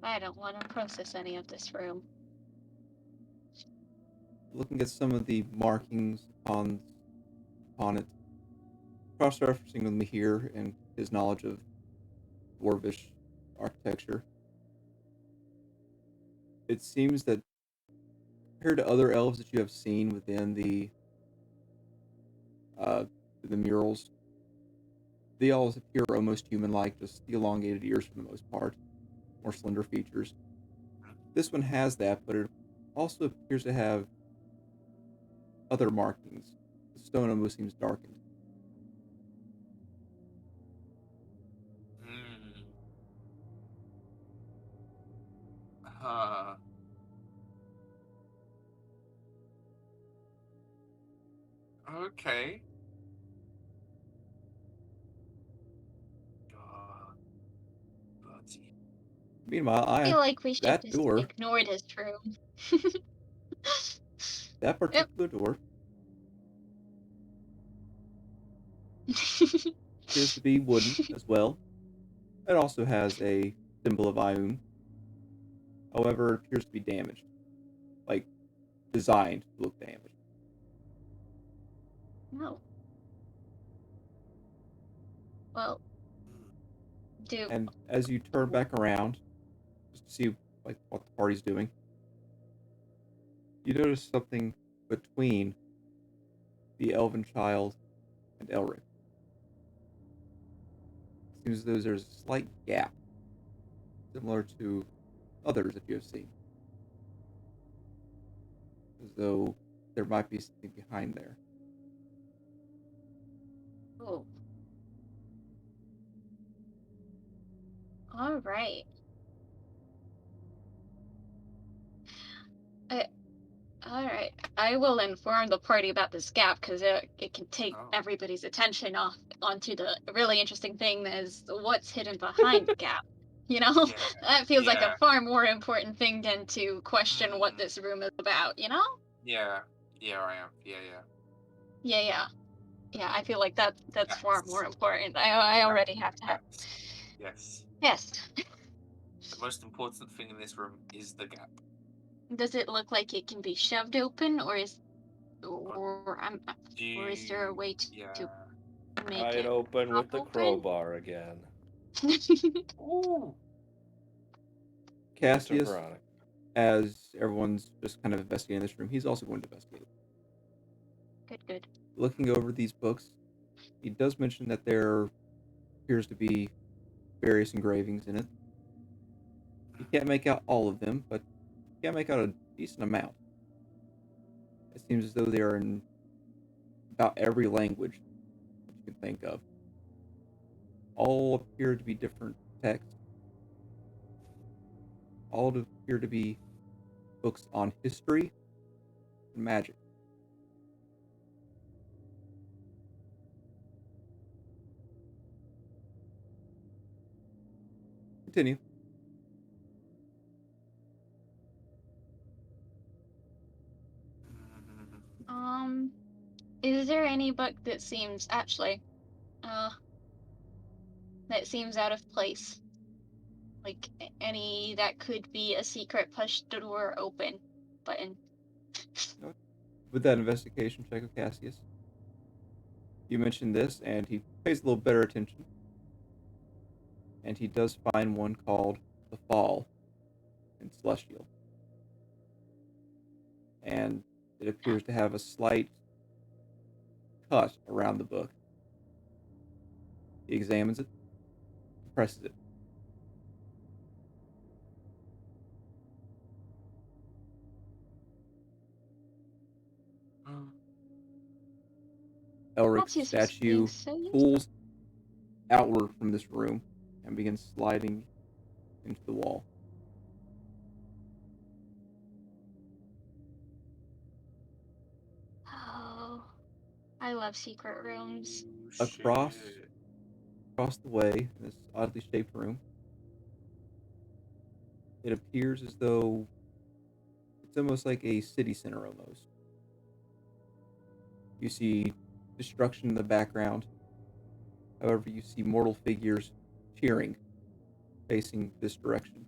I don't want to process any of this room. Looking at some of the markings upon it, cross-referencing with me here and his knowledge of dwarvish architecture, it seems that compared to other elves that you have seen within the murals, they all appear almost human-like, just the elongated ears for the most part, more slender features. This one has that, but it also appears to have other markings. The stone almost seems darkened. Okay. God. Bloody. Meanwhile, I feel like we should that just door, ignore this room. that particular door, appears to be wooden as well. It also has a symbol of Ioun. However, it appears to be damaged. Like, designed to look damaged. No. Well, And as you turn back around, just to see like what the party's doing, you notice something between the elven child and Elric. It seems as though there's a slight gap, similar to others that you have seen. As though there might be something behind there. Oh. All right. All right. I will inform the party about this gap because it can take everybody's attention onto the really interesting thing is what's hidden behind the gap. You know, that feels like a far more important thing than to question what this room is about. You know? Yeah, I am. Yeah. I feel like that's far more important. I already have to have. Yes. Yes. The most important thing in this room is the gap. Does it look like it can be shoved open, or is there a way to Yeah. make I'd it open with the open? crowbar again. Ooh. Cassius, Veronica. as everyone's just kind of investigating this room, he's also going to investigate. Good. Looking over these books, he does mention that there appears to be various engravings in it. You can't make out all of them, but you can make out a decent amount. It seems as though they are in about every language that you can think of. All appear to be different texts. All appear to be books on history and magic. Continue. Is there any book that seems actually, that seems out of place? Like any that could be a secret push the door open button? With that investigation check of Cassius, you mentioned this, and he pays a little better attention. And he does find one called The Fall in Celestial. And it appears to have a slight cut around the book. He examines it, presses it. Elric's Cassius was statue being so useful. pulls outward from this room and begins sliding into the wall. Oh, I love secret rooms. Across the way, in this oddly shaped room, it appears as though it's almost like a city center almost. You see destruction in the background. However, you see mortal figures cheering, facing this direction.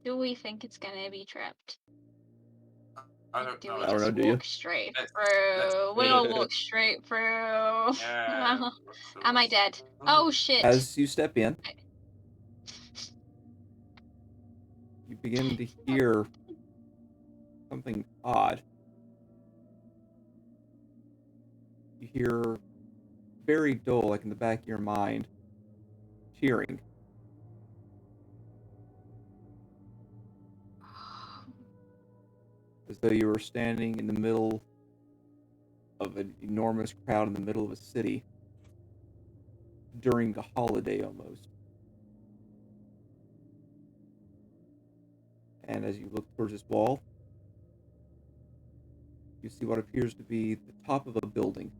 Do we think it's gonna be trapped? I don't Do know. we I don't just know, do you? walk straight Let's- through? We'll walk straight through. Yeah. Am I dead? Oh shit! As you step in, you begin to hear something odd. You hear very dull, like in the back of your mind, cheering. As though you were standing in the middle of an enormous crowd in the middle of a city during a holiday almost. And as you look towards this wall, you see what appears to be the top of a building.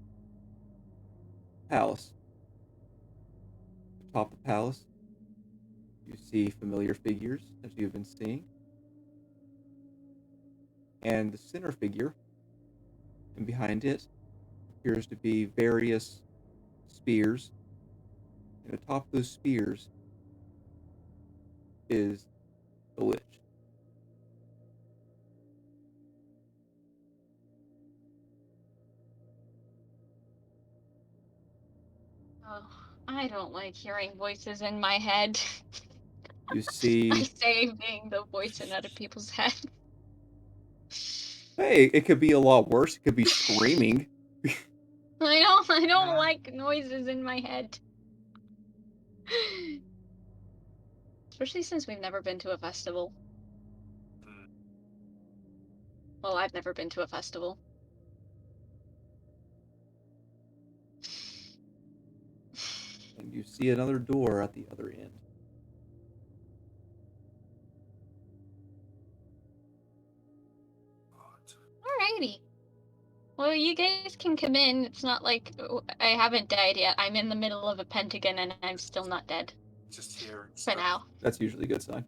Palace. Atop the palace, you see familiar figures that you've been seeing. And the center figure, and behind it, appears to be various spears. And atop those spears is the Lich. Oh, I don't like hearing voices in my head. You I see, say being the voice in other people's head. hey, it could be a lot worse. It could be screaming. I don't like noises in my head. Especially since we've never been to a festival. Well, I've never been to a festival. And you see another door at the other end. Alrighty. Well, you guys can come in. It's not like I haven't died yet. I'm in the middle of a pentagon and I'm still not dead. Just hearing For stuff. now. That's usually a good sign.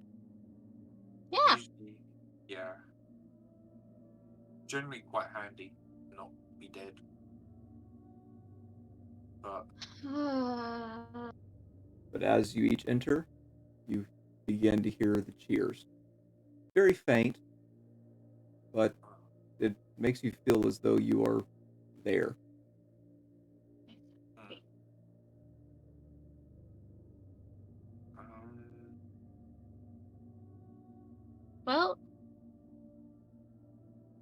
generally quite handy, not be dead. But But as you each enter, you begin to hear the cheers. Very faint, but it makes you feel as though you are there. well,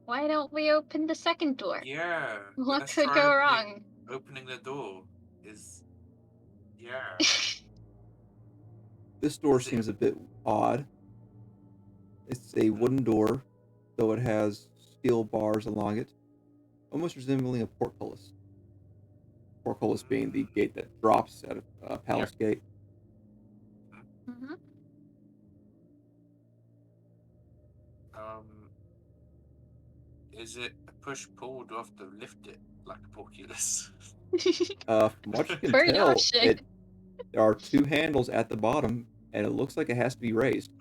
why don't we open the second door? yeah, What let's could try go opening- wrong? Opening the door is, yeah. This door Is it- seems a bit odd. It's a wooden door, though it has steel bars along it, almost resembling a portcullis. Portcullis being the gate that drops at a palace gate. Mhm. Is it a push pull? Do I have to lift it like a porculus? From what you can For your tell, shit. there are two handles at the bottom, and it looks like it has to be raised.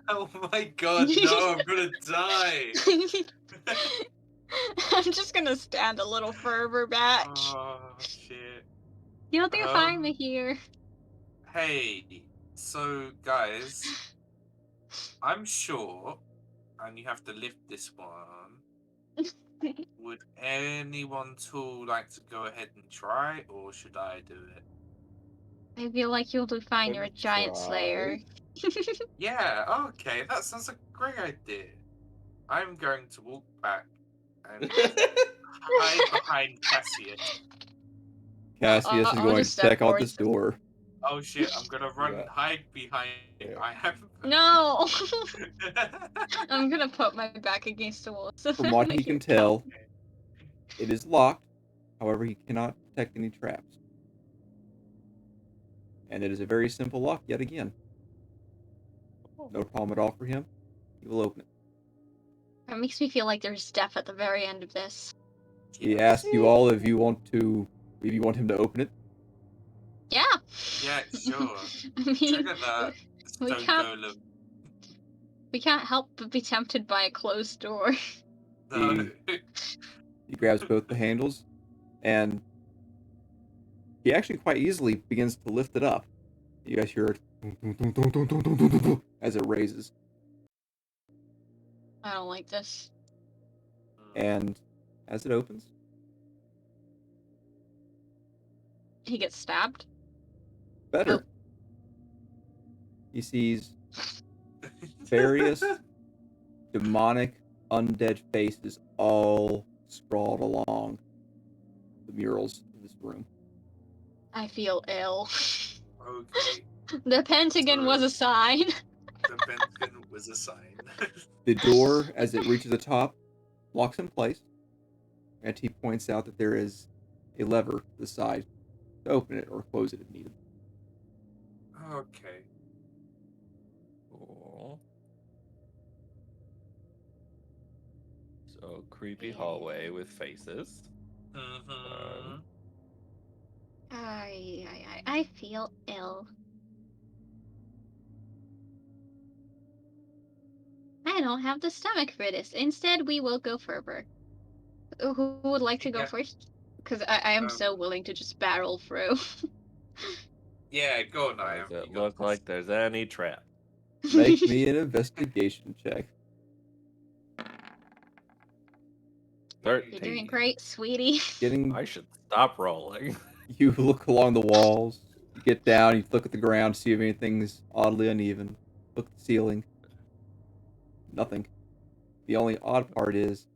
Oh my god, no, I'm gonna die! I'm just gonna stand a little further back. Oh, shit. You'll do fine Um, here. Hey, so guys, I'm short, and you have to lift this one. Would anyone too like to go ahead and try, or should I do it? I feel like you'll do fine. You're a Could giant try. slayer. Yeah, okay, that sounds like a great idea. I'm going to walk back and hide behind Cassius. Cassius is I'll going just to step check out this towards- door. Oh shit, I'm gonna run Yeah. and hide behind it. Yeah. I have. No! I'm gonna put my back against the wall. So From what that he can you tell, it is locked. However, he cannot detect any traps. And it is a very simple lock yet again. No problem at all for him. He will open it. That makes me feel like there's death at the very end of this. He asks you all if you want him to open it. Yeah. Yeah, sure. I mean, Trigger that we stone can't- golem. we can't help but be tempted by a closed door. No. He grabs both the handles, and he actually quite easily begins to lift it up. You guys hear it as it raises. I don't like this. And as it opens, He gets stabbed. better. He sees various demonic undead faces all scrawled along the murals in this room. I feel ill. Okay. The Pentagon was a sign. The Pentagon was a sign. The door, as it reaches the top, locks in place, and he points out that there is a lever to the side to open it or close it if needed. Okay. Cool. So creepy hallway with faces. Mm-hmm. I feel ill. I don't have the stomach for this. Instead, we will go further. Who would like to go Yeah. first? Because I am so willing to just barrel through. Yeah, go on, I am. Does it look like there's any trap? Make me an investigation check. 13. You're doing great, sweetie. Getting I should stop rolling. You look along the walls. You get down. You look at the ground, see if anything's oddly uneven. Look at the ceiling. Nothing. The only odd part is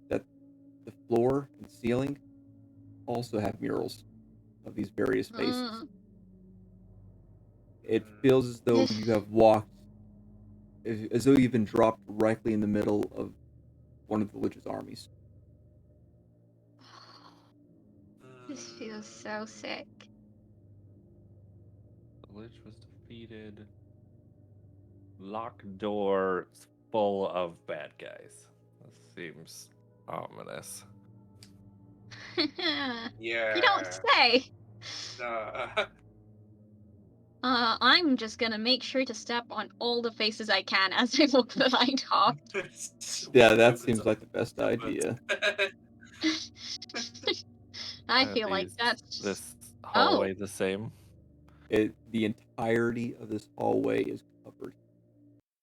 that the floor and ceiling also have murals of these various faces. It feels as though you have walked, as though you've been dropped directly in the middle of one of the Lich's armies. This feels so sick. The Lich was defeated. Locked door full of bad guys. This seems ominous. Yeah. You don't say. No. I'm just gonna make sure to step on all the faces I can as I walk the light off. Yeah, that Opens seems up like the best the idea. I Are feel like these- that's this Oh. hallway the same? The entirety of this hallway is covered.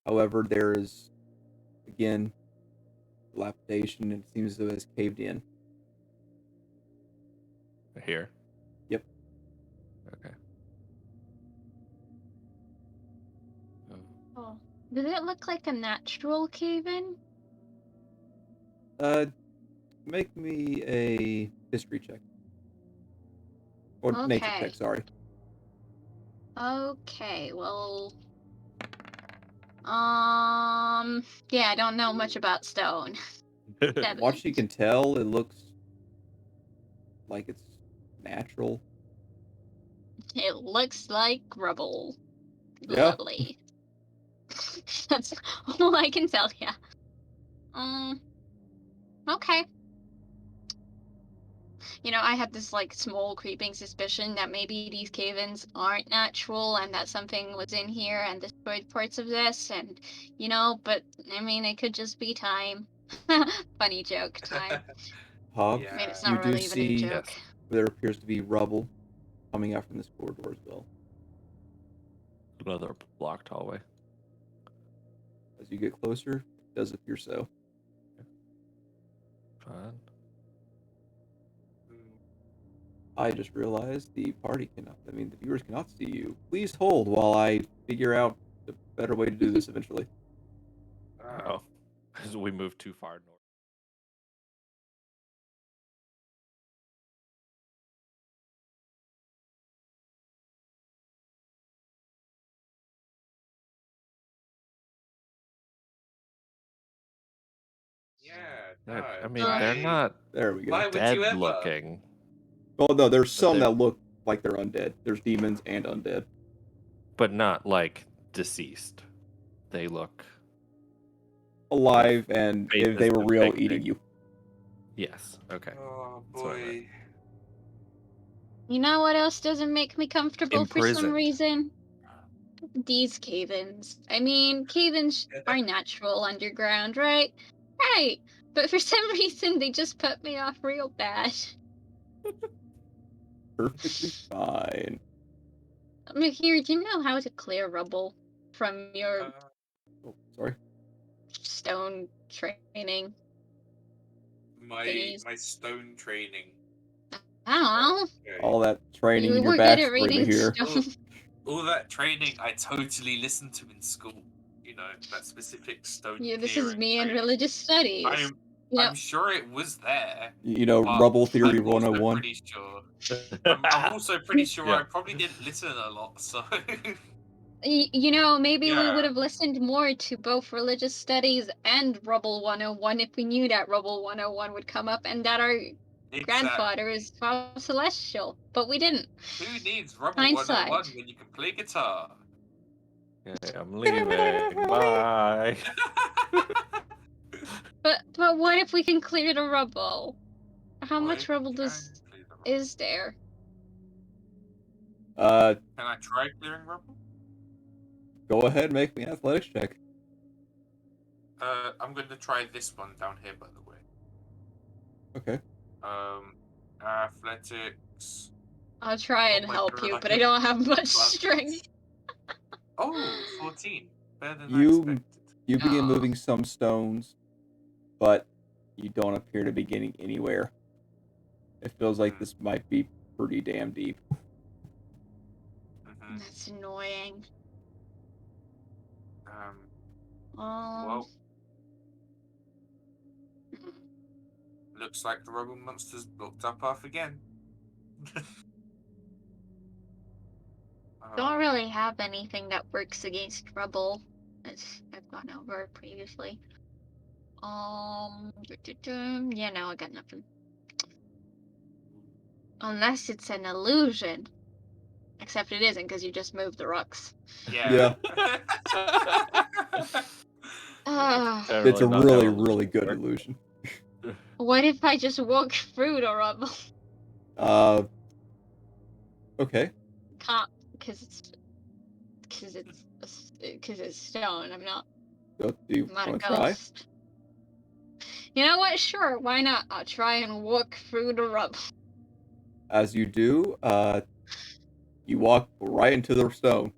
However, there is, again, dilapidation, and it seems as though it's caved in. Here. Yep. Okay. Oh. Does it look like a natural cave-in? Make me a history check. Or nature Okay. check, sorry. Okay, well, yeah, I don't know much about stone. From what you can tell, it looks like it's natural. It looks like rubble. Yeah. Lovely. That's all I can tell ya. Okay. You know, I had this like small creeping suspicion that maybe these cave-ins aren't natural and that something was in here and destroyed parts of this, and you know, but I mean, it could just be time. Funny joke time. Hobbs, I mean, it's Yeah. not you do really even a see joke. there appears to be rubble coming out from this corridor as well. Another blocked hallway. As you get closer, it does appear so. Fine. I just realized the viewers cannot see you. Please hold while I figure out a better way to do this eventually. Oh. Because we moved too far north. Yeah, Yeah, no, I mean, why- they're not There we go. Why would you dead ever? looking, Oh no, there's some they're- that look like they're undead. There's demons and undead. but not like deceased. They look, Alive, and if faces they were real, depicting. eating you. yes, okay. Oh That's what I meant. boy. You know what else doesn't make me comfortable for some Imprisoned. reason? These cave-ins. I mean, cave-ins are natural underground, right? Right. But for some reason, they just put me off real bad. Perfectly fine. I mean, here, do you know how to clear rubble from your Oh, sorry. stone training? My Thingies. my stone training. I don't know. Okay. All that training We in your were good at backstory to reading hear. stone. All that training I totally listened to in school. You know, that specific stone Yeah, this clearing is me in training. religious studies. I'm You know, I'm sure it was there. You know, but Rubble Theory I'm also 101. pretty sure. I'm also pretty sure Yeah. I probably didn't listen a lot, so you know, maybe we Yeah. would have listened more to both religious studies and Rubble 101 if we knew that Rubble 101 would come up and that our grandfather is celestial, but we didn't. Who needs Rebel Hindsight. 101 when you can play guitar? Okay, I'm leaving. Bye. But what if we can clear the rubble? How What much if rubble you does can clear the rubble? is there? Can I try clearing rubble? Go ahead, make me an athletics check. I'm going to try this one down here, by the way. Okay. Athletics. I'll try Oh and my help you, God. but I don't have much Plus- strength. Oh, 14. Better than I You expected. you begin Aw. moving some stones, but you don't appear to be getting anywhere. It feels like this might be pretty damn deep. Mhm. That's annoying. Well, looks like the rubble monster's blocked our path again. Don't really have anything that works against rubble, as I've gone over previously. Yeah, no, I got nothing. Unless it's an illusion. Except it isn't, because you just moved the rocks. Yeah. It's a really, really good illusion. What if I just walk through the rubble? Okay. Can't, because it's because it's stone. I'm not Do you a want to try? ghost. You know what? Sure, why not? I'll try and walk through the rubble. As you do, you walk right into the stone.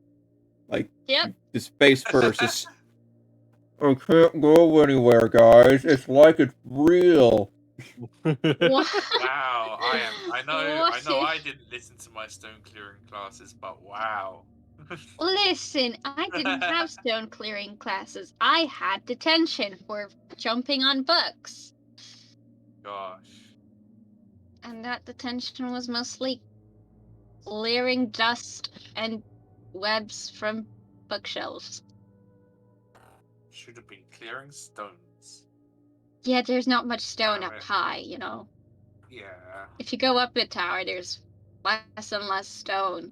Like, Yep. just face first. Just, I can't go anywhere, guys. It's like it's real. What? Wow, I know What I if- didn't listen to my stone clearing classes, but wow. Listen, I didn't have stone clearing classes. I had detention for jumping on books. Gosh. And that detention was mostly clearing dust and webs from bookshelves. Should have been clearing stones. Yeah, there's not much stone Damn up it. high, you know. Yeah. If you go up a tower, there's less and less stone.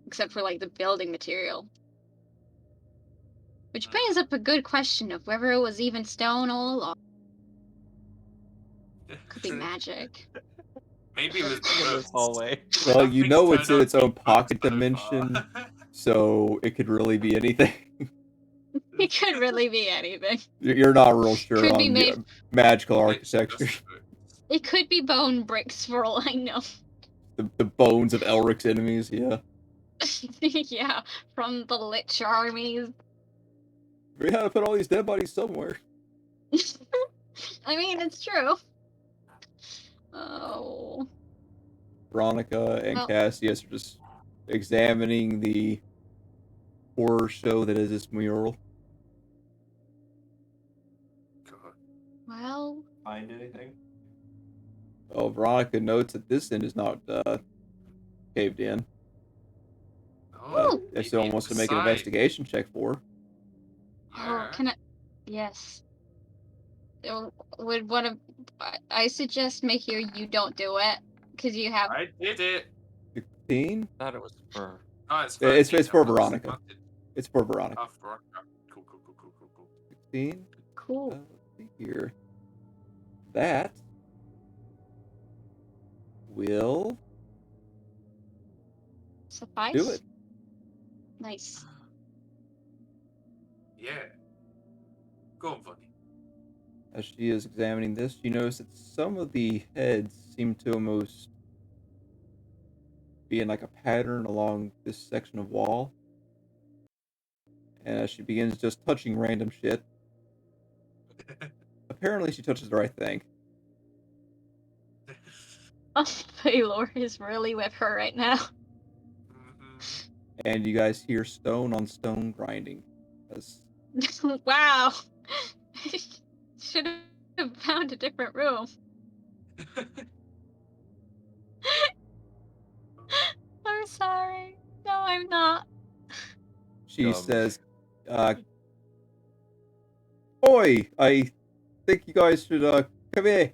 Except for, like, the building material. Which brings up a good question of whether it was even stone all along. Could be magic. Maybe it was Look at this books. hallway. Well, you Nothing's know it's turned in out its to be own pocket books so dimension, far. so it could really be anything. It could really be anything. You're not real sure Could be on made. the magical It's just architecture. books. It could be bone bricks for all I know. The bones of Elric's enemies, yeah. Yeah, from the Lich armies. We had to put all these dead bodies somewhere. I mean, it's true. Oh. Veronica and Well- Cassius are just examining the horror show that is this mural. God. Well, Find anything? Oh, Veronica notes that this end is not caved in. Oh, If maybe someone it's wants the to make an side. investigation check for her. oh, Yeah. can I? Yes. Would one of I suggest Mahir you don't do it because you have. I did it. 16? I thought it was for. Oh, it's It's 13. for I've got Veronica. disadvantage. It's for Veronica. Oh, Veronica. Cool. 16? Cool. Let's see here. That will Suffice. do it. Nice. Yeah. Go on, Vonnie. As she is examining this, you notice that some of the heads seem to almost be in like a pattern along this section of wall. And as she begins just touching random shit, apparently she touches the right thing. Oh, Baylor is really with her right now. Mhm. And you guys hear stone on stone grinding. As Wow. Should have found a different room. I'm sorry. No, I'm not. she Gum. says, Oi, I think you guys should come here.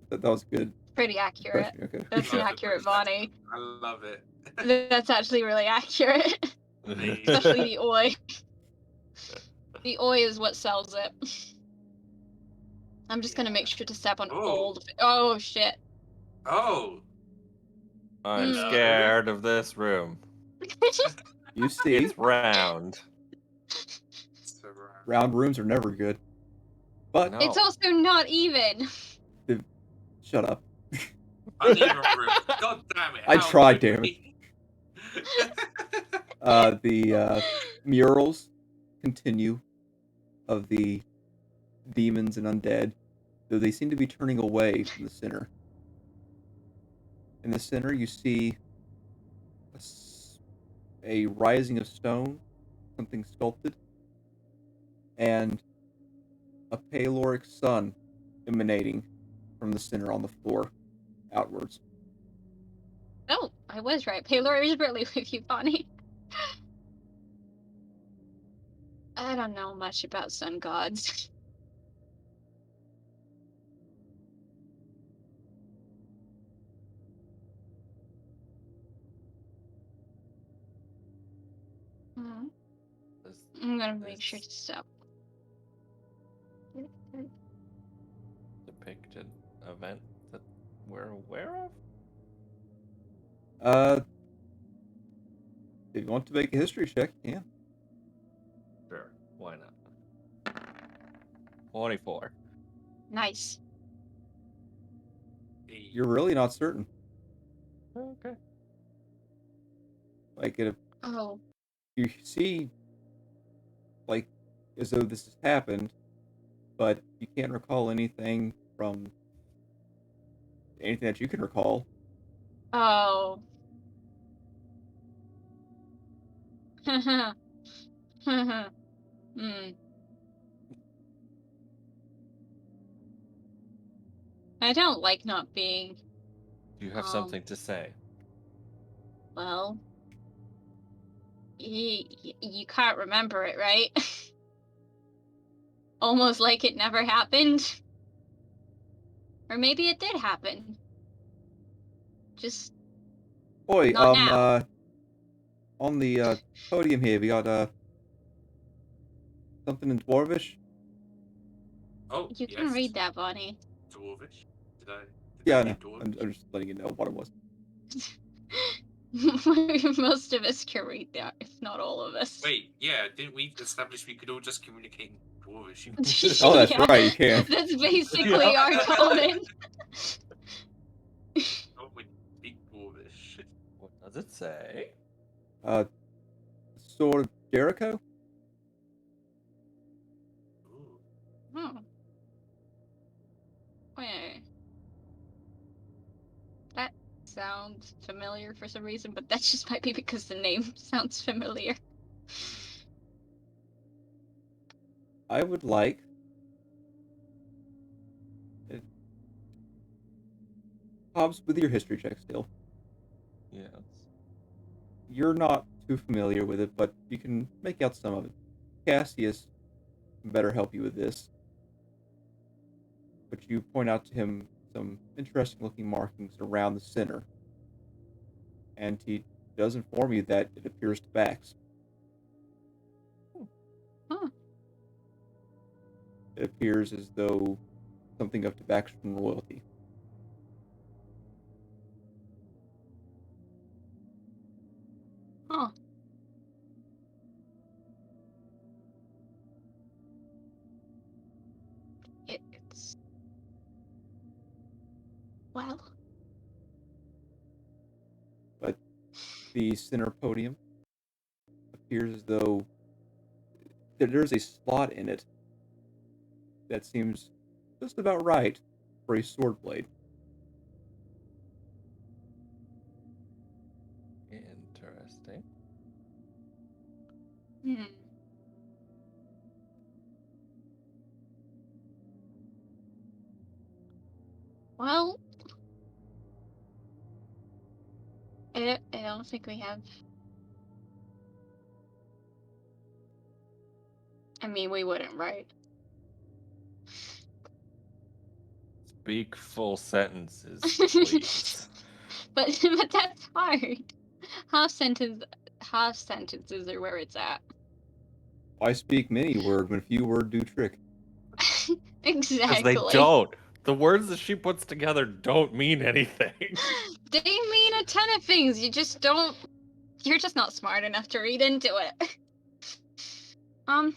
That was good. Pretty accurate. Okay. That's an Love the accurate British Vonnie. accent. I love it. That's actually really accurate. Especially the oi. The oi is what sells it. I'm just gonna make sure to step on Ooh. old. Oh shit. Oh. I'm Mm. scared of this room. You see, It's round. So round. round rooms are never good. But No. It's also not even. shut up. Uneven room. God damn it. I how tried, could damn we? The murals continue of the demons and undead, though they seem to be turning away from the center. In the center, you see a rising of stone, something sculpted, and a paloric sun emanating from the center on the floor outwards. Oh, I was right. Paylor is really with you, Bonnie. I don't know much about sun gods. Mhm. This I'm gonna make sure to stop. depicted event that we're aware of? If you want to make a history check, yeah. Sure, why not? 24. Nice. You're really not certain. Okay. Like, Oh. you see, like, as though this has happened, but you can't recall anything from anything that you can recall. Oh. Hmm. I don't like not being. Do you have something to say? Well, you can't remember it, right? Almost like it never happened. Or maybe it did happen. Just Boy, not now. on the podium here, we got something in Dwarvish. Oh, You yes. can read that, Bonnie. Dwarvish. Did I Yeah, read no, Dwarvish? I'm just letting you know what it was. Most of us can read that, if not all of us. Wait, yeah, didn't we establish we could all just communicate in Dwarvish? Oh, that's Yeah, right, you can. That's basically our common. Oh, we speak Dwarvish. What does it say? Sword of Jericho. Ooh. Hmm. Wait. That sounds familiar for some reason, but that just might be because the name sounds familiar. I would like it. Hobbs, with your history check still. Yes. You're not too familiar with it, but you can make out some of it. Cassius can better help you with this. But you point out to him some interesting looking markings around the center. And he does inform you that it appears to backs. Huh. It appears as though something of Tabaxian royalty. Huh. It's. Well. But the center podium appears as though there's a slot in it that seems just about right for a sword blade. Interesting. Hmm. Well, I don't think we have. I mean, we wouldn't, right? Speak full sentences, please. but that's hard. Half sentences are where it's at. Why speak many word when few word do trick? Because Exactly. they don't. The words that she puts together don't mean anything. They mean a ton of things. You just don't. You're just not smart enough to read into it. Well,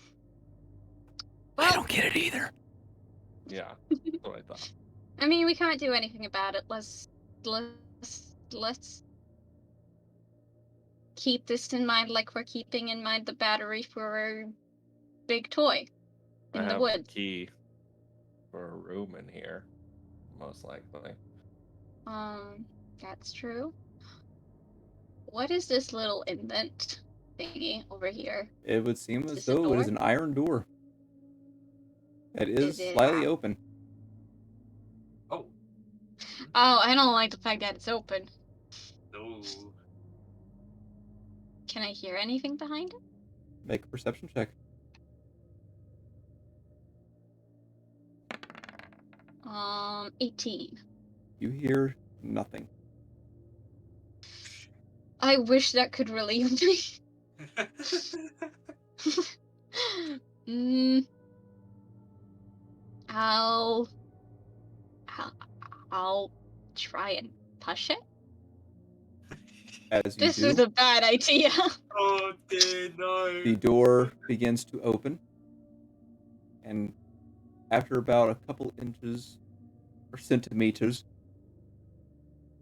I don't get it either. Yeah, that's what I thought. I mean, we can't do anything about it. Let's keep this in mind, like we're keeping in mind the battery for our big toy I in the have woods. the key for a room in here, most likely. That's true. What is this little indent thingy over here? It would seem Is as this a though it is door? an iron door. It is Is it slightly open. Oh, Oh, I don't like the fact that it's open. no. Can I hear anything behind it? Make a perception check. 18. You hear nothing. I wish that could relieve me. mm, I'll, I'll try and push it. As you This do, is a bad idea. Oh dear, no. the door begins to open, and after about a couple inches or centimeters,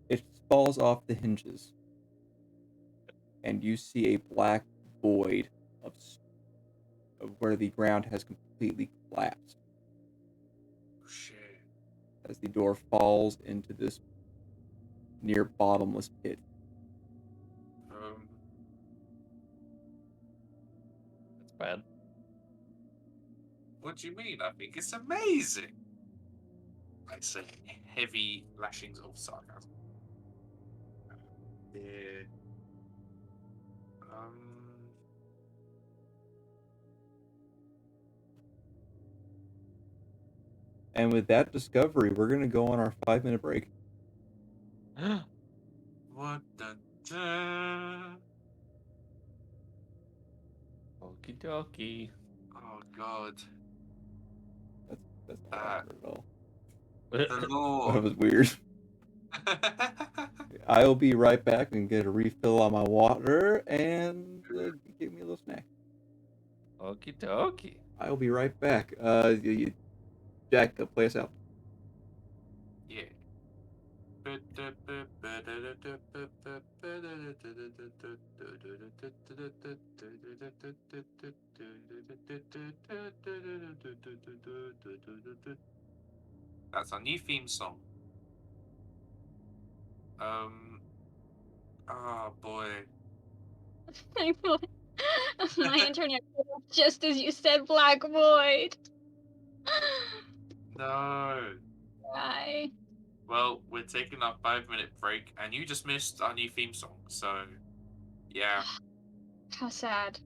it falls off the hinges, and you see a black void of where the ground has completely collapsed Oh, shit. as the door falls into this near bottomless pit. That's bad. What do you mean? I think it's amazing. I say heavy lashings of sarcasm. Yeah. And with that discovery, we're going to go on our 5-minute break. What the? Duh? Okie dokie. Oh God. That's not what I heard at all. The That Lord. was weird. I'll be right back and get a refill on my water and give me a little snack. Okie dokie. I'll be right back. Jack, play us out. Yeah. That's our new theme song. Oh boy. My internet cut off just as you said Black Void. No. Why? Well, we're taking our 5-minute break, and you just missed our new theme song. So, yeah, How sad.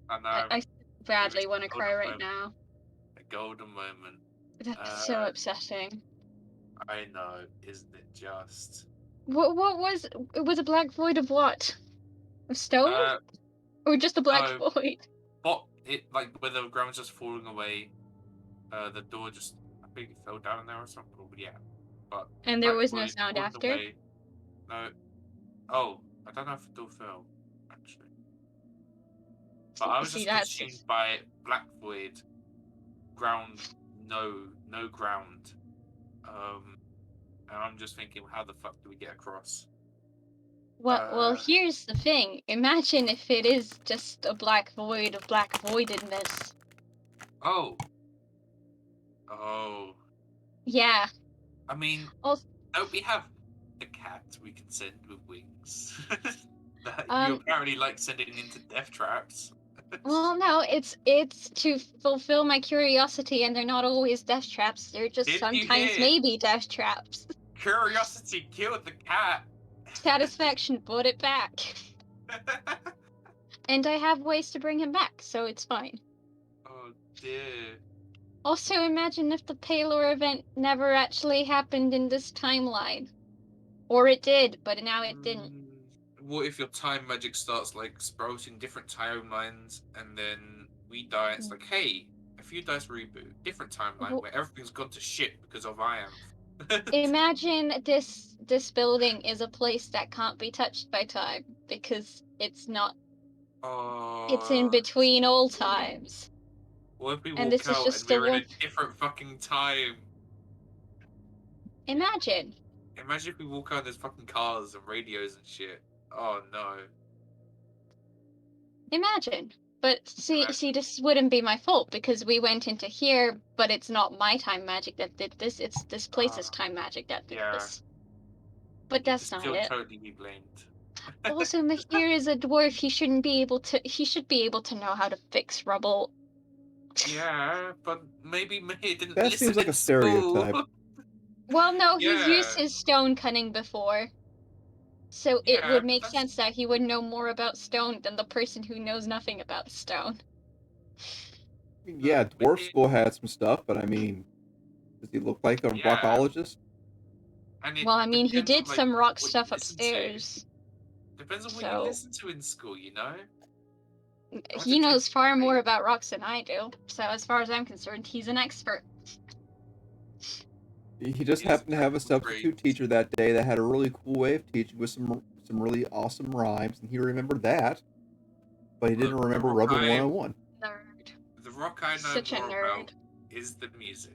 I know. I badly want to golden cry right moment. now. A golden moment. That's so upsetting. I know, isn't it just? What was it? Was a black void of what? Of stone? Or just a black no. void? But it like where the ground's just falling away. The door just I think it fell down there or something. But yeah, but And there black was no void sound falling after? away. No. Oh, I don't know if the door fell actually. But I was See, just that's consumed by black void. Ground, no ground. And I'm just thinking, how the fuck do we get across? well, here's the thing. Imagine if it is just a black void of black voidedness. Oh. Yeah. I mean, Also, don't we have a cat we can send with wings? That you Um, apparently like sending into death traps. well, no, it's to fulfill my curiosity, and they're not always death traps. They're just Did you sometimes hear? maybe death traps. Curiosity killed the cat. Satisfaction brought it back. And I have ways to bring him back, so it's fine. Oh dear. Also, imagine if the Palor event never actually happened in this timeline. Or it did, but now it didn't. What if your time magic starts like sprouting different timelines and then we die? It's like, hey, a few dice reboot, different timeline where everything's gone to shit because of I am. Imagine this building is a place that can't be touched by time because it's not. It's in between all times. What if we And walk this is out and just the we're in one. a different fucking time? Imagine. Imagine if we walk out and there's fucking cars and radios and shit. Oh no. Imagine. But see, this wouldn't be my fault because we went into here, but it's not my time magic that did this. It's this place's time magic that did this. But that's not Still it. totally be blamed. Also, Mahir is a dwarf. He should be able to know how to fix rubble. Yeah, but maybe Mahir didn't That listen seems like in a stereotype. school. Well, no, he's Yeah. used his stone cunning before. So it would make sense that he would know more about stone than the person who knows nothing about stone. I mean, yeah, Dwarf School had some stuff, but I mean, does he look like a rockologist? Well, I mean, he depends on, did like, some rock what you stuff listen to. upstairs. Depends on what you listen to in school, you know? He knows far more about rocks than I do. So as far as I'm concerned, he's an expert. He just happened to have a substitute teacher that day that had a really cool way of teaching with some some really awesome rhymes, and he remembered that, but he didn't The remember rock Rubbing I- 101. Nerd. The rock I know Such a more nerd. about is the music.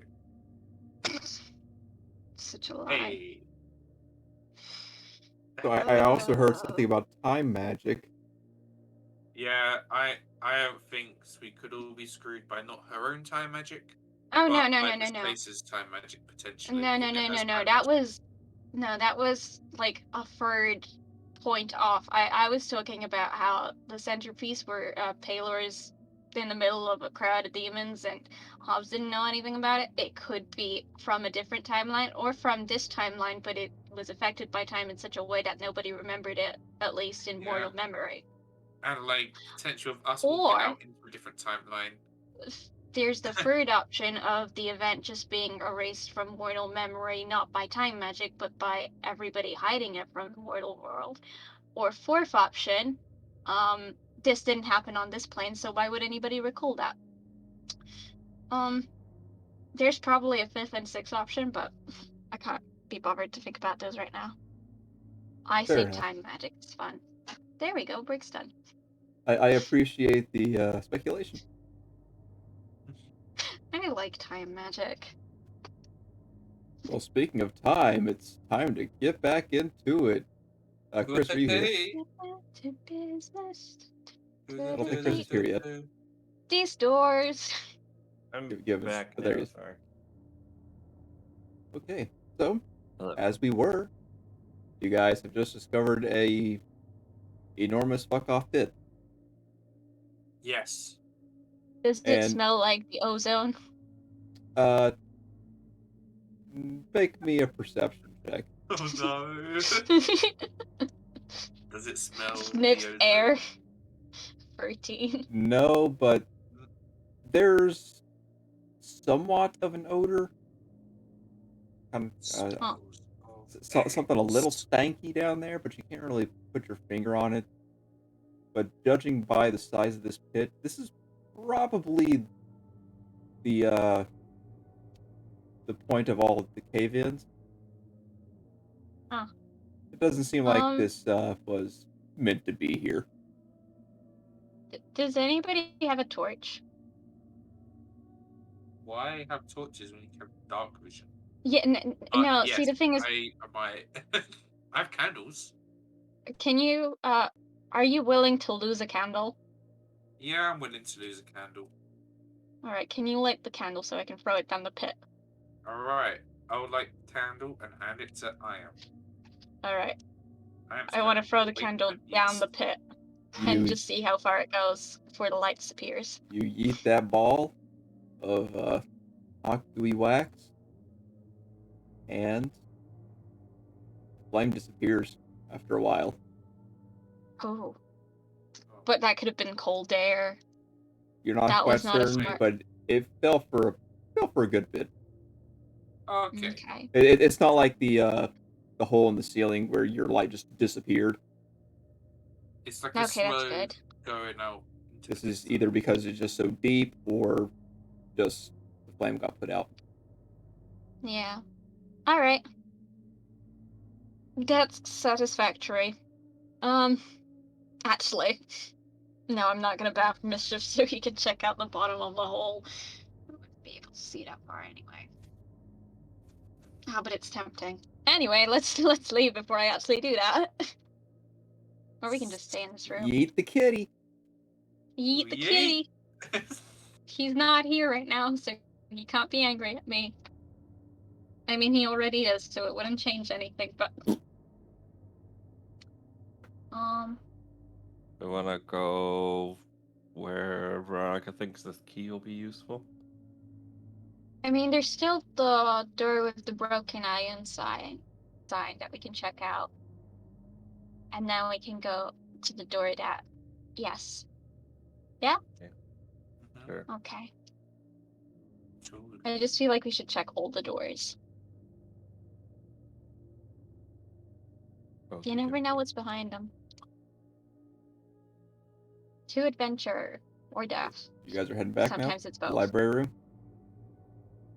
Such a lie. Hey. So I also heard something about time magic. Yeah, I think we could all be screwed by not her own time magic. Oh no but no by no no this no place's time magic potentially. no no if it no has no no. time That magic. was like a third point off. I was talking about how the centerpiece were Palor's in the middle of a crowd of demons and Hobbs didn't know anything about it. It could be from a different timeline or from this timeline, but it was affected by time in such a way that nobody remembered it, at least in mortal memory. And like potential of us Or- walking out into a different timeline. There's the third option of the event just being erased from mortal memory, not by time magic, but by everybody hiding it from the mortal world. Or fourth option, this didn't happen on this plane, so why would anybody recall that? There's probably a fifth and sixth option, but I can't be bothered to think about those right now. I Fair think enough. time magic is fun. There we go, break's done. I appreciate the speculation. I like time magic. Well, speaking of time, it's time to get back into it. Chris, are you here? Hey. Get back to business. I don't think Chris is here yet. These doors. I'm Give us- back oh, there now, he is. sorry. Okay, so Hello. as we were, you guys have just discovered a enormous fuck off pit. Yes. Does it And- smell like the ozone? Make me a perception check. Oh no. Does it smell Sniffs the ozone? air. 13. No, but there's somewhat of an odor. Smells of Something a little eggs. stanky down there, but you can't really put your finger on it. But judging by the size of this pit, this is probably the point of all of the cave-ins. Huh. It doesn't seem like Um, this was meant to be here. Does anybody have a torch? Why have torches when you have dark vision? Yeah, no. See, the thing is, I have candles. can you? Are you willing to lose a candle? Yeah, I'm willing to lose a candle. All right. Can you light the candle so I can throw it down the pit? All right, I would like the candle and hand it to Iam. All right. Iam's I want to going throw the wait candle for down these. the pit You and just see how far it goes before the light disappears. you yeet that ball of Akui wax, and the flame disappears after a while. Oh, but that could have been cold air. You're not That quite was not a certain, smart- but it fell for a good bit. Okay. Okay. It's not like the hole in the ceiling where your light just disappeared. It's like a Okay, that's slow good. going out. into This the is distance. either because it's just so deep or just the flame got put out. Yeah. All right. That's satisfactory. Actually, no, I'm not gonna baff mischief so he can check out the bottom of the hole. I wouldn't be able to see that far anyway. Ah, but it's tempting. Anyway, let's leave before I actually do that. Or we can just stay in this room. Yeet the kitty. Eat the Yeet. kitty. He's not here right now, so he can't be angry at me. I mean, he already is, so it wouldn't change anything, but... We want to go where Veronica thinks this key will be useful. I mean, there's still the door with the broken iron sign that we can check out. And then we can go to the door that... Yes. Mhm. Sure. Okay. Sure. I just feel like we should check all the doors. You never know what's behind them. To adventure or death. You guys are heading back Sometimes now? it's The both. library room?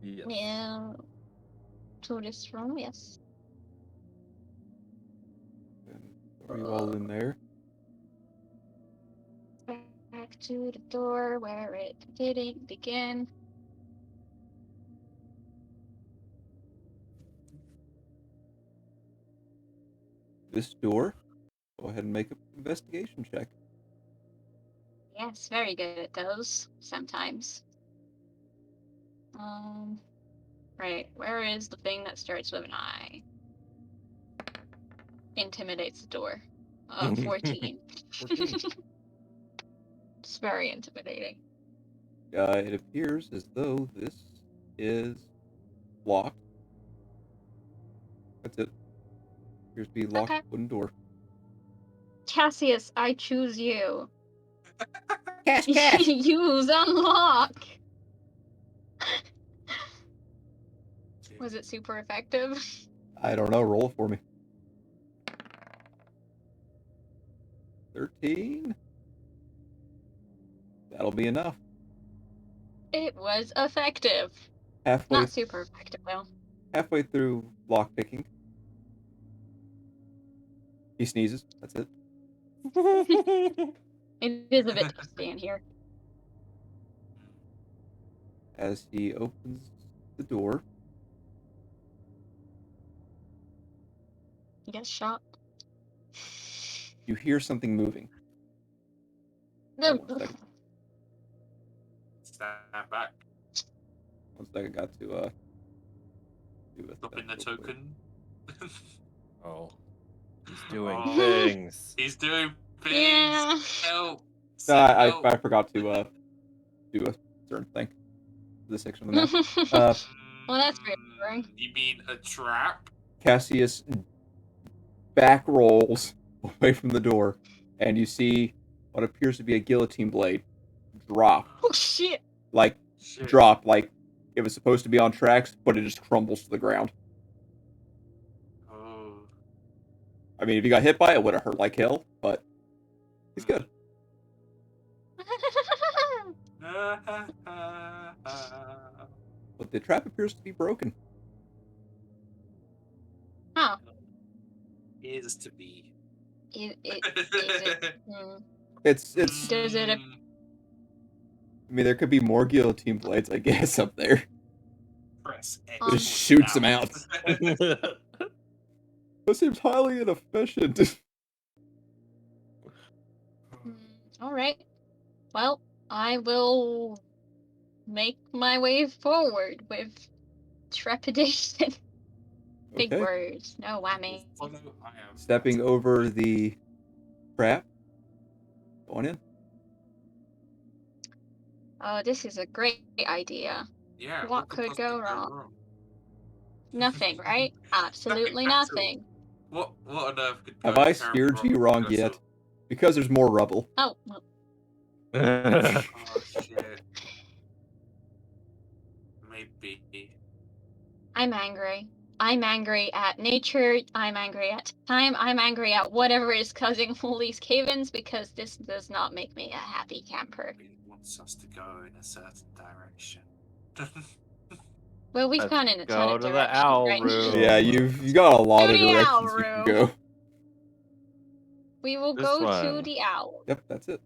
Yes. Yeah. To this room, yes. Are you all in there? Back to the door where it didn't begin. This door? Go ahead and make an investigation check. Yes, very good at those sometimes. Right, where is the thing that starts with an I? Intimidates the door. 14. 14. It's very intimidating. It appears as though this is locked. That's it. Appears to be a locked Okay. wooden door. Cassius, I choose you. Cash, cash. Use unlock. Was it super effective? I don't know. Roll it for me. 13. That'll be enough. It was effective. Halfway, Not super effective, though. halfway through lockpicking, he sneezes. That's it. It is a bit dusty in here. As he opens the door, You get shot. you hear something moving. No. 1 second. Stand back. 1 second. Got to do a Drop in the thing real quick. token. Oh, he's doing Oh. things. He's doing things. Yeah. Help. No, Send help. I forgot to do a certain thing. This section of the map. Well, that's reassuring. You mean a trap? Cassius back rolls away from the door, and you see what appears to be a guillotine blade drop. Oh shit! Like, Shit. drop. Like, it was supposed to be on tracks, but it just crumbles to the ground. Oh. I mean, if you got hit by it, it would have hurt like hell, but he's good. But the trap appears to be broken. Oh, Is to be. is it? It's. Does it? I mean, there could be more guillotine blades, I guess, up there. Press X. Just shoots them out. down. That seems highly inefficient. All right. Well, I will make my way forward with trepidation. Big Okay. words, no whammy. Follow, I am. Stepping over the trap. Going in. Oh, this is a great idea. Yeah. What could possibly go wrong? Nothing, right? Absolutely at all. nothing. What on earth could Have go I terribly steered you with wrong this yet? sort Because there's more rubble. Oh, well, of- Oh shit. Maybe. I'm angry. I'm angry at nature. I'm angry at time. I'm angry at whatever is causing all these cave-ins because this does not make me a happy camper. It wants us to go in a certain direction. Well, we've Let's gone in a ton go of to the directions, owl right? room. Yeah, you got a lot of To the owl directions you can room. go. We will This go to one. the owl. Yep, that's it.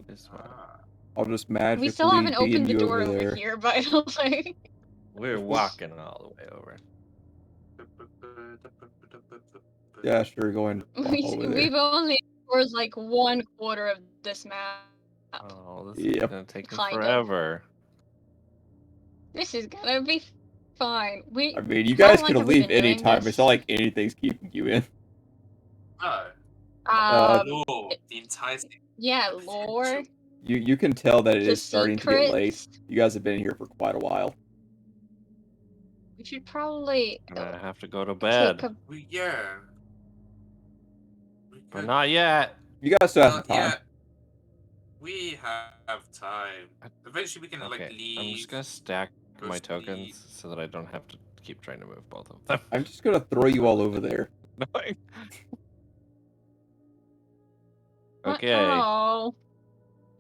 This one. Ah. I'll just magically We still haven't beam opened the you door over over there. here, by the way. We're walking all the way over. Yeah, sure, go and walk over there. We've only explored like 1/4 of this map. Oh, this is Yep. gonna take us Kind of. forever. This is gonna be fine. I mean, you how guys long can have we leave been doing anytime. this? It's not like anything's keeping you in. No. Law. The enticing. Yeah, lore. potential. You can tell that it The is starting to get late. secrets. You guys have been here for quite a while. We should probably I'm gonna have to go to take bed. a. Yeah. We But could- not yet. You guys still have Not some time. yet. We have time. Eventually, we can like Okay, leave. I'm just gonna stack go my sleep. tokens so that I don't have to keep trying to move both of them. I'm just gonna throw you all over there. Annoying. Okay, Oh.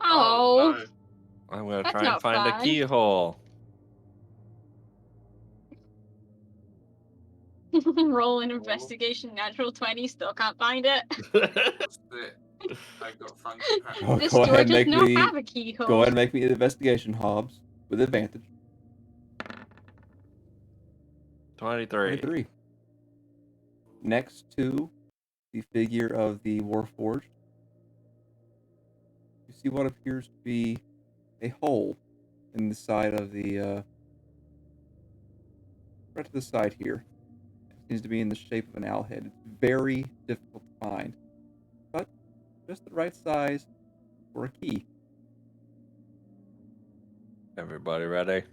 Oh, Oh. no. I'm gonna That's try and not find a fun. keyhole. Roll an investigation, natural 20, still can't find it. That's it. I got Frankie Pack. Oh, This go door ahead and does make not me. have a keyhole. Go ahead and make me an investigation, Hobbs, with advantage. 23. 23. Next to the figure of the Warforged, you see what appears to be a hole in the side of the, right to the side here. It seems to be in the shape of an owl head. It's very difficult to find, but just the right size for a key. Everybody ready?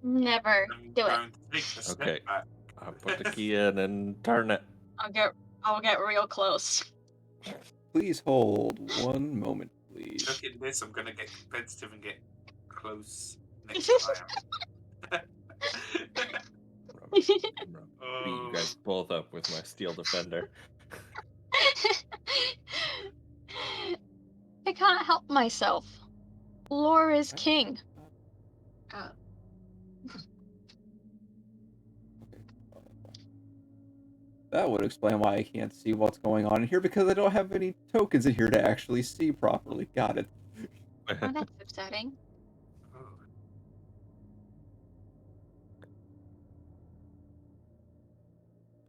Never I'm do it. going to take a step Okay. back. I'll put the key in and turn it. I'll get real close. Please hold one moment, please. Look at this, I'm gonna get competitive and get close next time. Beat you Oh. guys both up with my steel defender. I can't help myself. Lore is king. That would explain why I can't see what's going on in here, because I don't have any tokens in here to actually see properly. Got it. Oh, that's upsetting.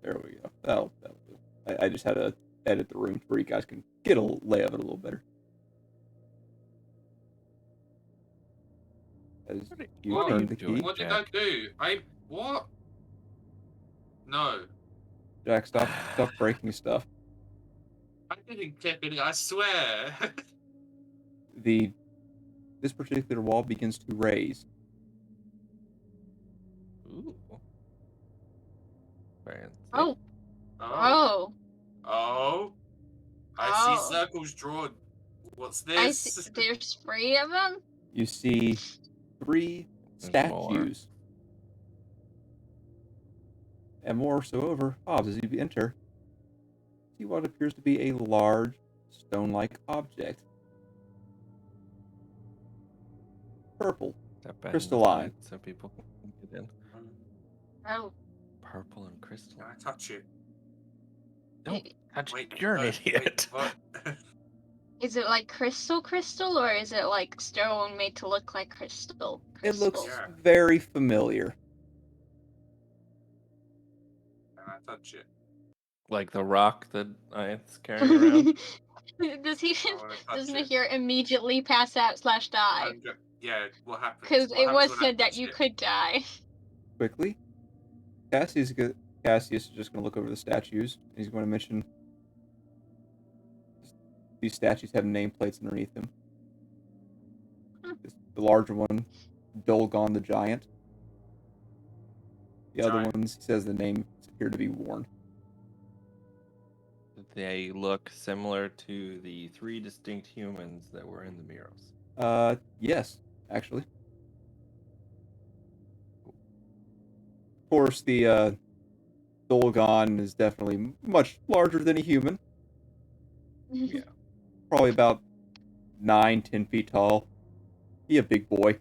There we go. That'll do. I just had to edit the room where you guys can get a lay of it a little better. As you What are turn you the doing? key. What did Jack. I do? What? No. Jack, stop breaking stuff. I didn't clip it, I swear. This particular wall begins to raise. Ooh. Fancy. Oh. Oh. Oh. Oh. I Oh. see circles drawn. What's I this? see, there's 3 of them? You see 3 There's more. statues. And more so over, Hobbs, as you enter, see what appears to be a large stone-like object. Purple. Step back crystalline. inside so people can get in. Oh. Purple and crystal. Can I touch it? Don't touch Wait, it. You're an no, idiot. Wait, what? Is it like crystal, or is it like stone made to look like crystal? It looks Yeah. very familiar. Can I touch it? Like the rock that it's carrying around. Does he? I wanna touch Doesn't it. he immediately pass out / die? Yeah, what happens? Because What it happens was when I said that touch you it? could die. Quickly, Cassius is just going to look over the statues, and he's going to mention these statues have nameplates underneath them. The larger one, Dolgon the Giant. The other ones, he says the names appear to be worn. They look similar to the 3 distinct humans that were in the murals. Yes, actually. Of course, the Dolgon is definitely much larger than a human. Yeah. Probably about 9-10 feet tall. He a big boy.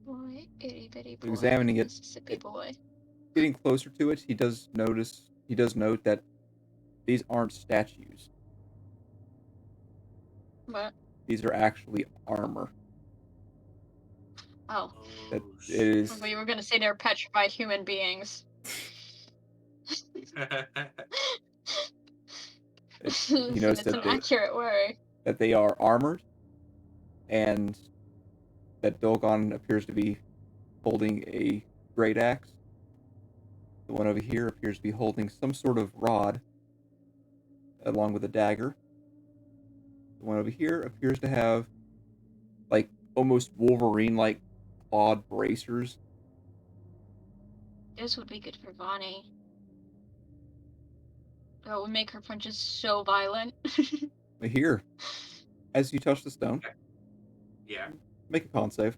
Boy, itty bitty boy. Examining it, Mississippi boy. getting closer to it, he does note that these aren't statues. What? These are actually armor. Oh. That Oh, it is. We were gonna say they're petrified human beings. He knows It's an accurate word. that they are armored, and that Dolgon appears to be holding a great axe. The one over here appears to be holding some sort of rod, along with a dagger. The one over here appears to have, like, almost Wolverine-like clawed bracers. This would be good for Vonnie. That would make her punches so violent. But here, as you touch the stone, Yeah. make a con save.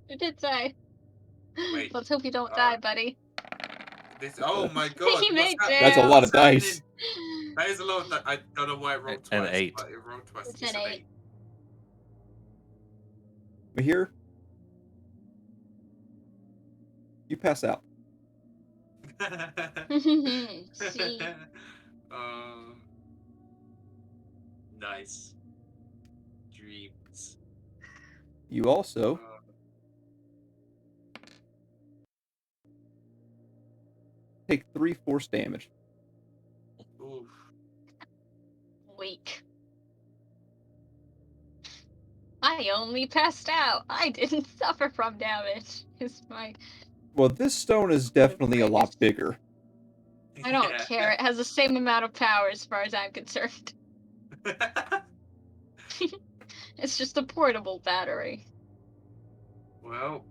It did say. Wait. Let's hope you don't die, buddy. Oh my god. He made That's a jail. lot of dice. That is a lot of I don't know why it rolled An twice. 8. But it rolled twice. It's an 8. But here, You pass out. See. Nice. Dreams. You also take 3 force damage. Oof. Weak. I only passed out. I didn't suffer from damage. Is my. Well, this stone is definitely a lot bigger. I don't care. It has the same amount of power as far as I'm concerned. It's just a portable battery. Well,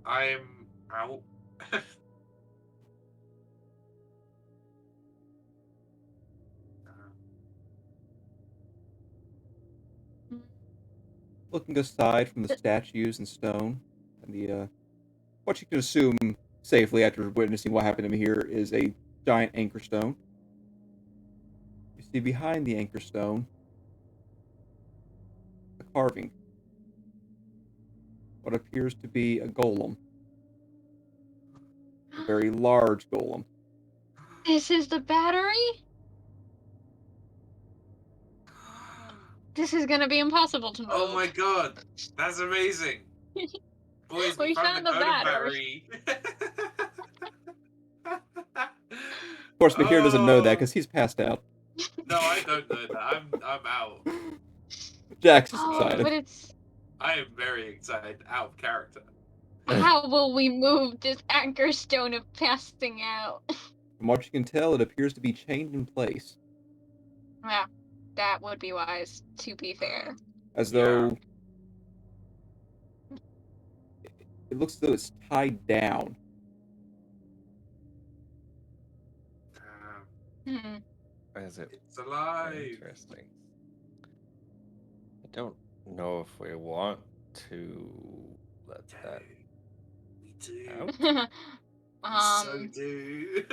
I'm out. Looking aside from the statues and stone, and the what you can assume safely after witnessing what happened to me here is a giant anchor stone. You see behind the anchor stone a carving. What appears to be a golem. A very large golem. This is the battery? This is gonna be impossible to move. Oh my god, that's amazing. Boys, we found the golden battery. Of course, Mahir doesn't know that because he's passed out. No, I don't know that. I'm out. Jack's is Oh, excited. but it's. I am very excited, out of character. How will we move this anchor stone of passing out? From what you can tell, it appears to be chained in place. Yeah, that would be wise, to be fair. As though it looks as though it's tied down. Hmm. Is it It's alive. interesting? I don't know if we want to let that We do. out. We so do.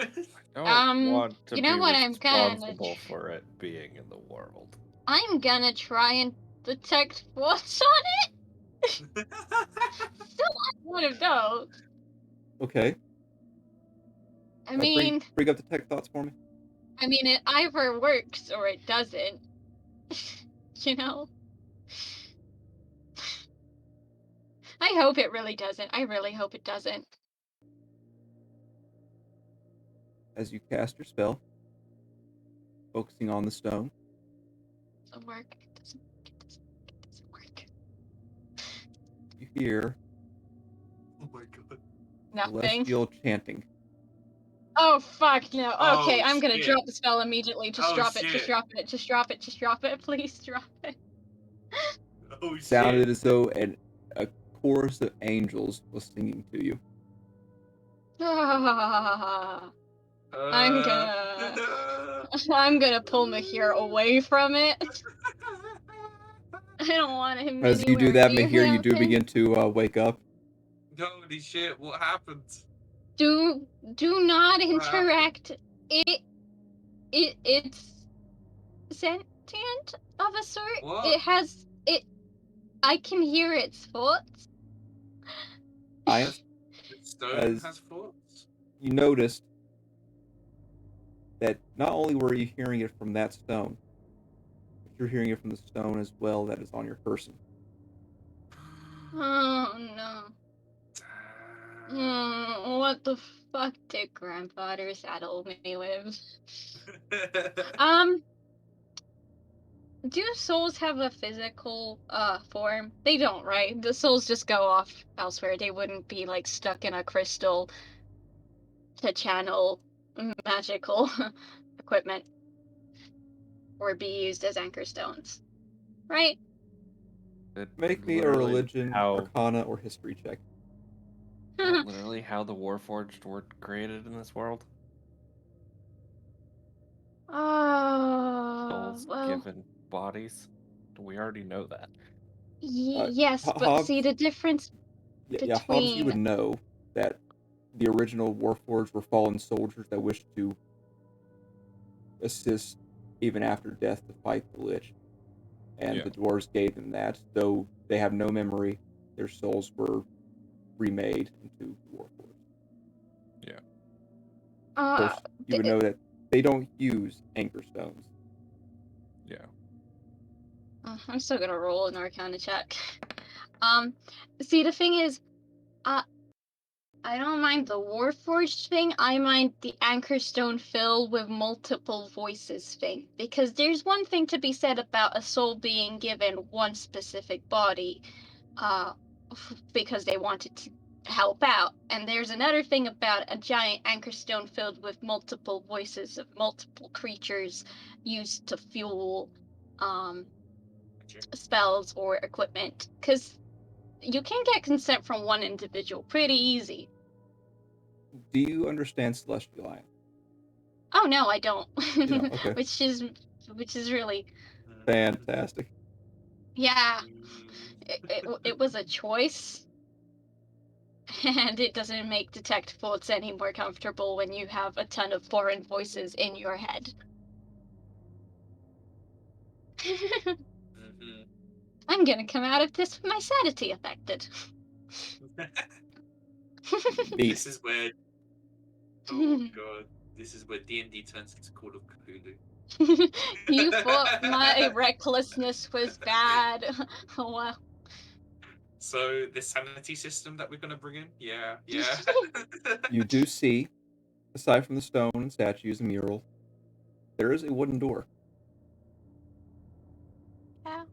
I don't want to you know be what I'm gonna responsible for it being in the world. I'm gonna try and detect what's on it. Still not one of those. Okay. I mean, bring up the tech thoughts for me. it either works or it doesn't. You know? I hope it really doesn't. I really hope it doesn't. As you cast your spell, focusing on the stone, It doesn't work. It doesn't work. you hear Oh my god. Nothing. celestial chanting. Oh fuck no. Okay, Oh, I'm gonna shit. drop the spell immediately. Just Oh, drop it, shit. just drop it, just drop it, just drop it, please drop it. Oh Sounded shit. as though a chorus of angels was singing to you. I'm gonna pull Mahir away from it. I don't want him As you do anywhere that, near Mahir, you do him. begin to wake up. Holy shit, what happened? Do not What interact. It's sentient of a sort. What? I can hear its thoughts. The stone has thoughts? You noticed that not only were you hearing it from that stone, but you're hearing it from the stone as well that is on your person. Oh no. What the fuck did grandfather saddle me with? Do souls have a physical form? They don't, right? The souls just go off elsewhere. They wouldn't be like stuck in a crystal to channel magical equipment or be used as anchor stones. Right? Make me a religion, arcana, or history check. Literally how the Warforged were created in this world? Souls given bodies? We already know that. Yes, but Hobbs, see the difference yeah, Hobbs, you would know that the original Warforged were fallen soldiers that wished to assist even after death to fight the Lich. And the dwarves gave them that. Though they have no memory, their souls were remade into Warforged. Of course, you would know that they don't use anchor stones. Yeah. I'm still gonna roll an Arcana check. See, the thing is, I don't mind the Warforged thing. I mind the Anchor Stone filled with multiple voices thing. Because there's one thing to be said about a soul being given one specific body, because they wanted to help out. And there's another thing about a giant Anchor Stone filled with multiple voices of multiple creatures used to fuel spells or equipment. Because you can get consent from one individual pretty easy. Do you understand Celestial Lion? Oh no, I don't. You know, okay. which is really, Fantastic. yeah. It was a choice, and it doesn't make detect thoughts any more comfortable when you have a ton of foreign voices in your head. I'm gonna come out of this with my sanity affected. This is where. Oh god, this is where D&D turns into Call of Cthulhu. You thought my recklessness was bad. Oh well. So the sanity system that we're gonna bring in, yeah. You do see, aside from the stone and statues and mural, there is a wooden door. Yeah.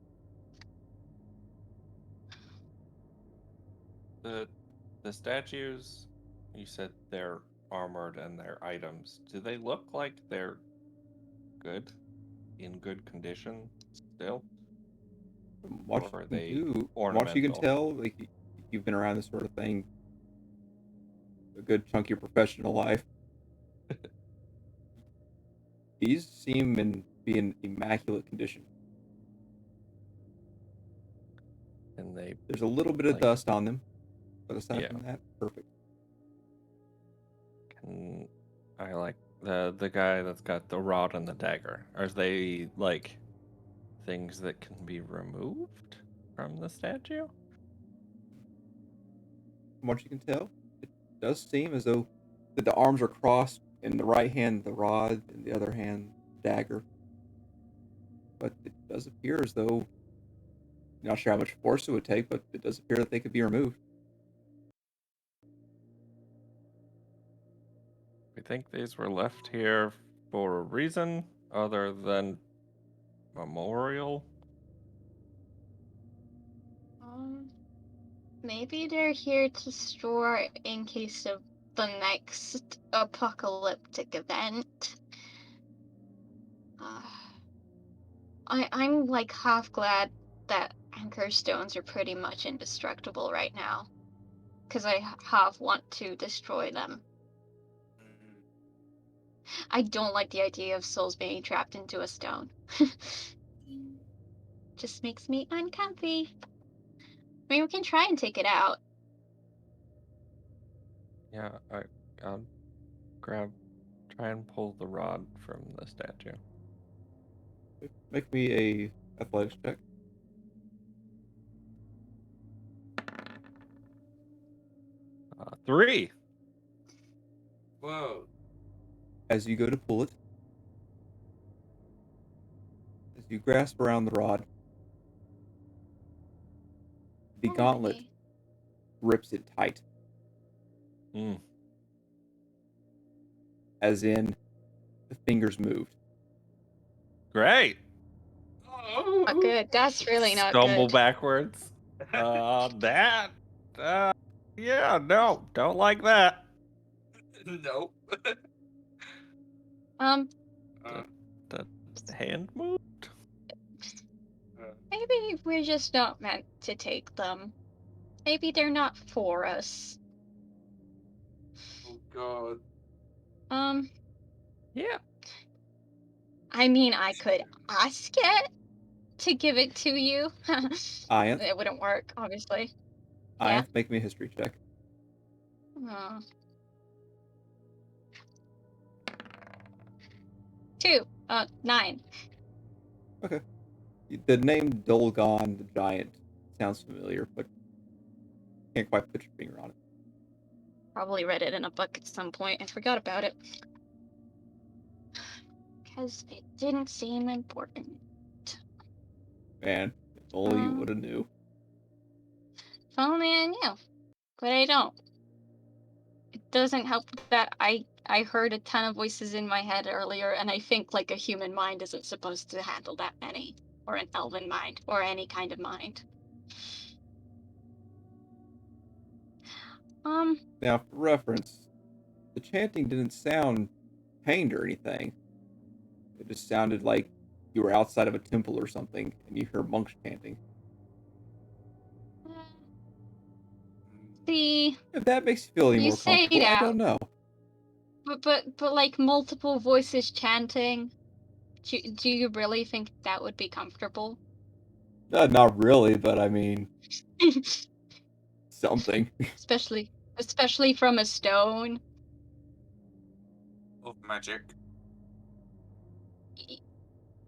The statues, you said they're armored and their items. Do they look like they're in good condition still? From what Or are you can they do, from what you can ornamental? tell, like you've been around this sort of thing a good chunk of your professional life. These seem to be in immaculate condition. And There's a little bit of like- dust on them, but aside Yeah. from that, perfect. I like the guy that's got the rod and the dagger. Are they like things that can be removed from the statue? From what you can tell, it does seem as though that the arms are crossed. In the right hand, the rod, in the other hand, dagger. But it does appear as though, not sure how much force it would take, but it does appear that they could be removed. We think these were left here for a reason other than memorial. Maybe they're here to store in case of the next apocalyptic event. I'm like half glad that anchor stones are pretty much indestructible right now, because I half want to destroy them. I don't like the idea of souls being trapped into a stone. Just makes me uncomfy. I mean, we can try and take it out. Yeah, I'll try and pull the rod from the statue. Make me a athletics check. 3. Whoa. As you go to pull it, as you grasp around the rod, the gauntlet Alrighty. grips it tight. As in, the fingers moved. Great. Not good. That's really not Stumble good. backwards. Yeah, no, don't like that. Nope. The hand moved. Maybe we're just not meant to take them. Maybe they're not for us. Oh god. Yeah. I mean, I could ask it to give it to you. Ianth, It wouldn't work, obviously. Ianth, make me a history check. 2. 9. Okay. The name Dolgon the Giant sounds familiar, but can't quite put your finger on it. Probably read it in a book at some point. I forgot about it. Because it didn't seem important. Man, if only you Um, would have knew. If only I knew. But I don't. It doesn't help that I heard a ton of voices in my head earlier, and I think like a human mind isn't supposed to handle that many. Or an elven mind, or any kind of mind. Now, for reference, the chanting didn't sound pained or anything. It just sounded like you were outside of a temple or something, and you hear monks chanting. See, If that makes you feel any you more say comfortable, I that, don't know. but like multiple voices chanting, do you really think that would be comfortable? Not really, but I mean, something. especially from a stone. Of magic.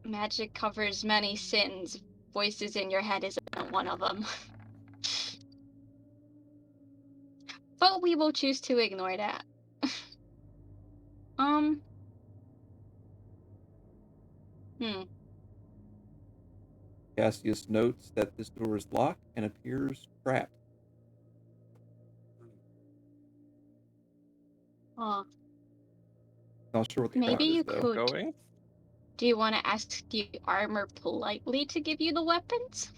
Magic covers many sins. Voices in your head isn't one of them. But we will choose to ignore that. Cassius notes that this door is locked and appears trapped. Not sure what the Maybe trap is, you though. could. Going? Do you want to ask the armor politely to give you the weapons?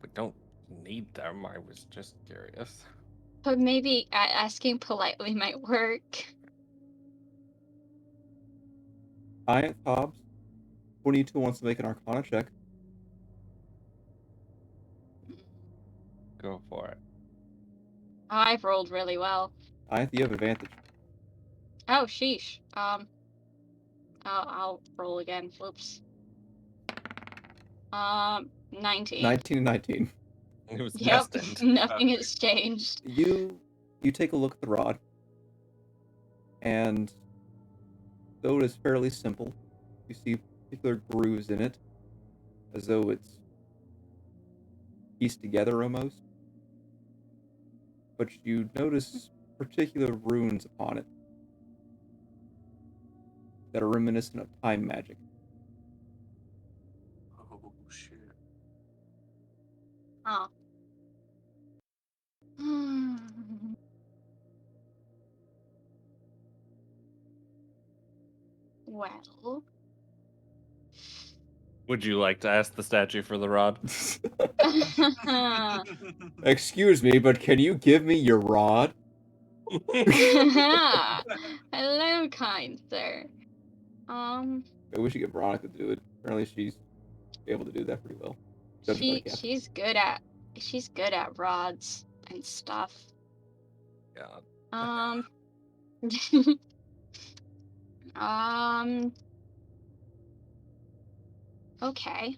We don't need them. I was just curious. But maybe asking politely might work. Giant Hobbs, 22 wants to make an Arcana check. Go for it. Oh, I've rolled really well. Giant, you have advantage. Oh, sheesh. I'll roll again. Whoops. 19. 19 and 19. It was Yep, destined. nothing has changed. You take a look at the rod, and though it is fairly simple, you see particular grooves in it, as though it's pieced together almost. But you notice particular runes upon it that are reminiscent of time magic. Oh shit. Oh. Well. Would you like to ask the statue for the rod? Excuse me, but can you give me your rod? Hello, kind sir. Maybe we should get Veronica to do it. Apparently she's able to do that pretty well. She's good at rods and stuff. Yeah. Okay.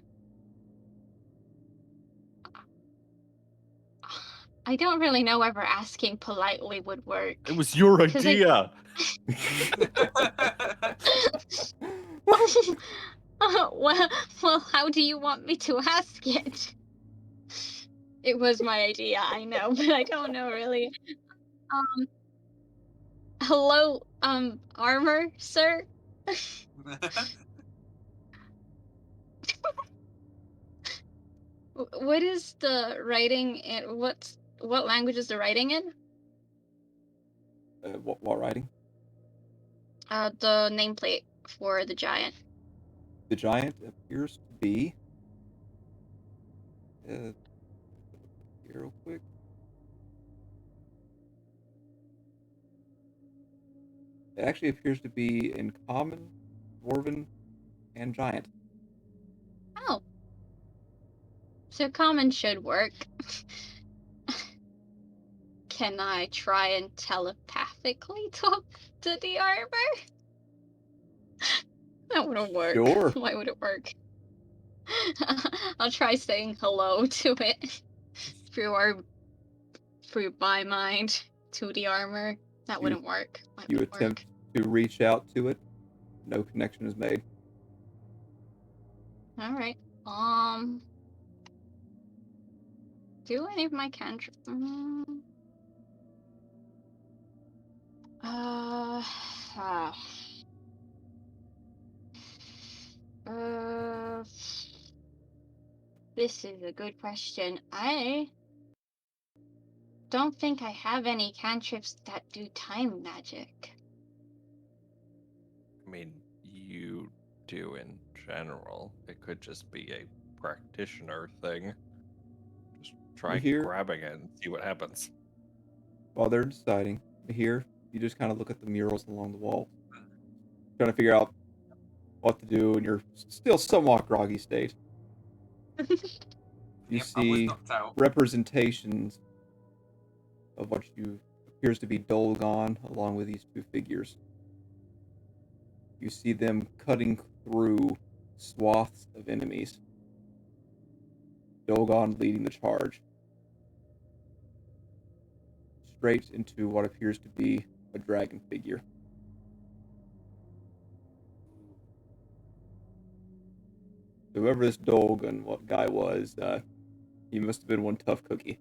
I don't really know whether asking politely would work. It was your 'Cause idea. well, how do you want me to ask it? It was my idea, I know, but I don't know really. Hello, armor, sir? What is the writing in what language is the writing in? What writing? The nameplate for the giant. The giant appears to be. Here, real quick. It actually appears to be in common, dwarven, and giant. Oh. So common should work. Can I try and telepathically talk to the armor? That wouldn't work. Sure. Why would it work? I'll try saying hello to it through my mind to the armor. That wouldn't work. You attempt to reach out to it. No connection is made. All right. Do any of my cantrips? Uh, uh, uh, this is a good question. I don't think I have any cantrips that do time magic. I mean, you do in general. It could just be a practitioner thing. Just try Here- grabbing it and see what happens. While they're deciding, here, you just kind of look at the murals along the wall, trying to figure out what to do in your still somewhat groggy state. You Yep, I was see knocked out. representations of what you appears to be Dolgon, along with these two figures. You see them cutting through swaths of enemies. Dolgon leading the charge. Straight into what appears to be a dragon figure. Whoever this Dolgon guy was, he must have been one tough cookie.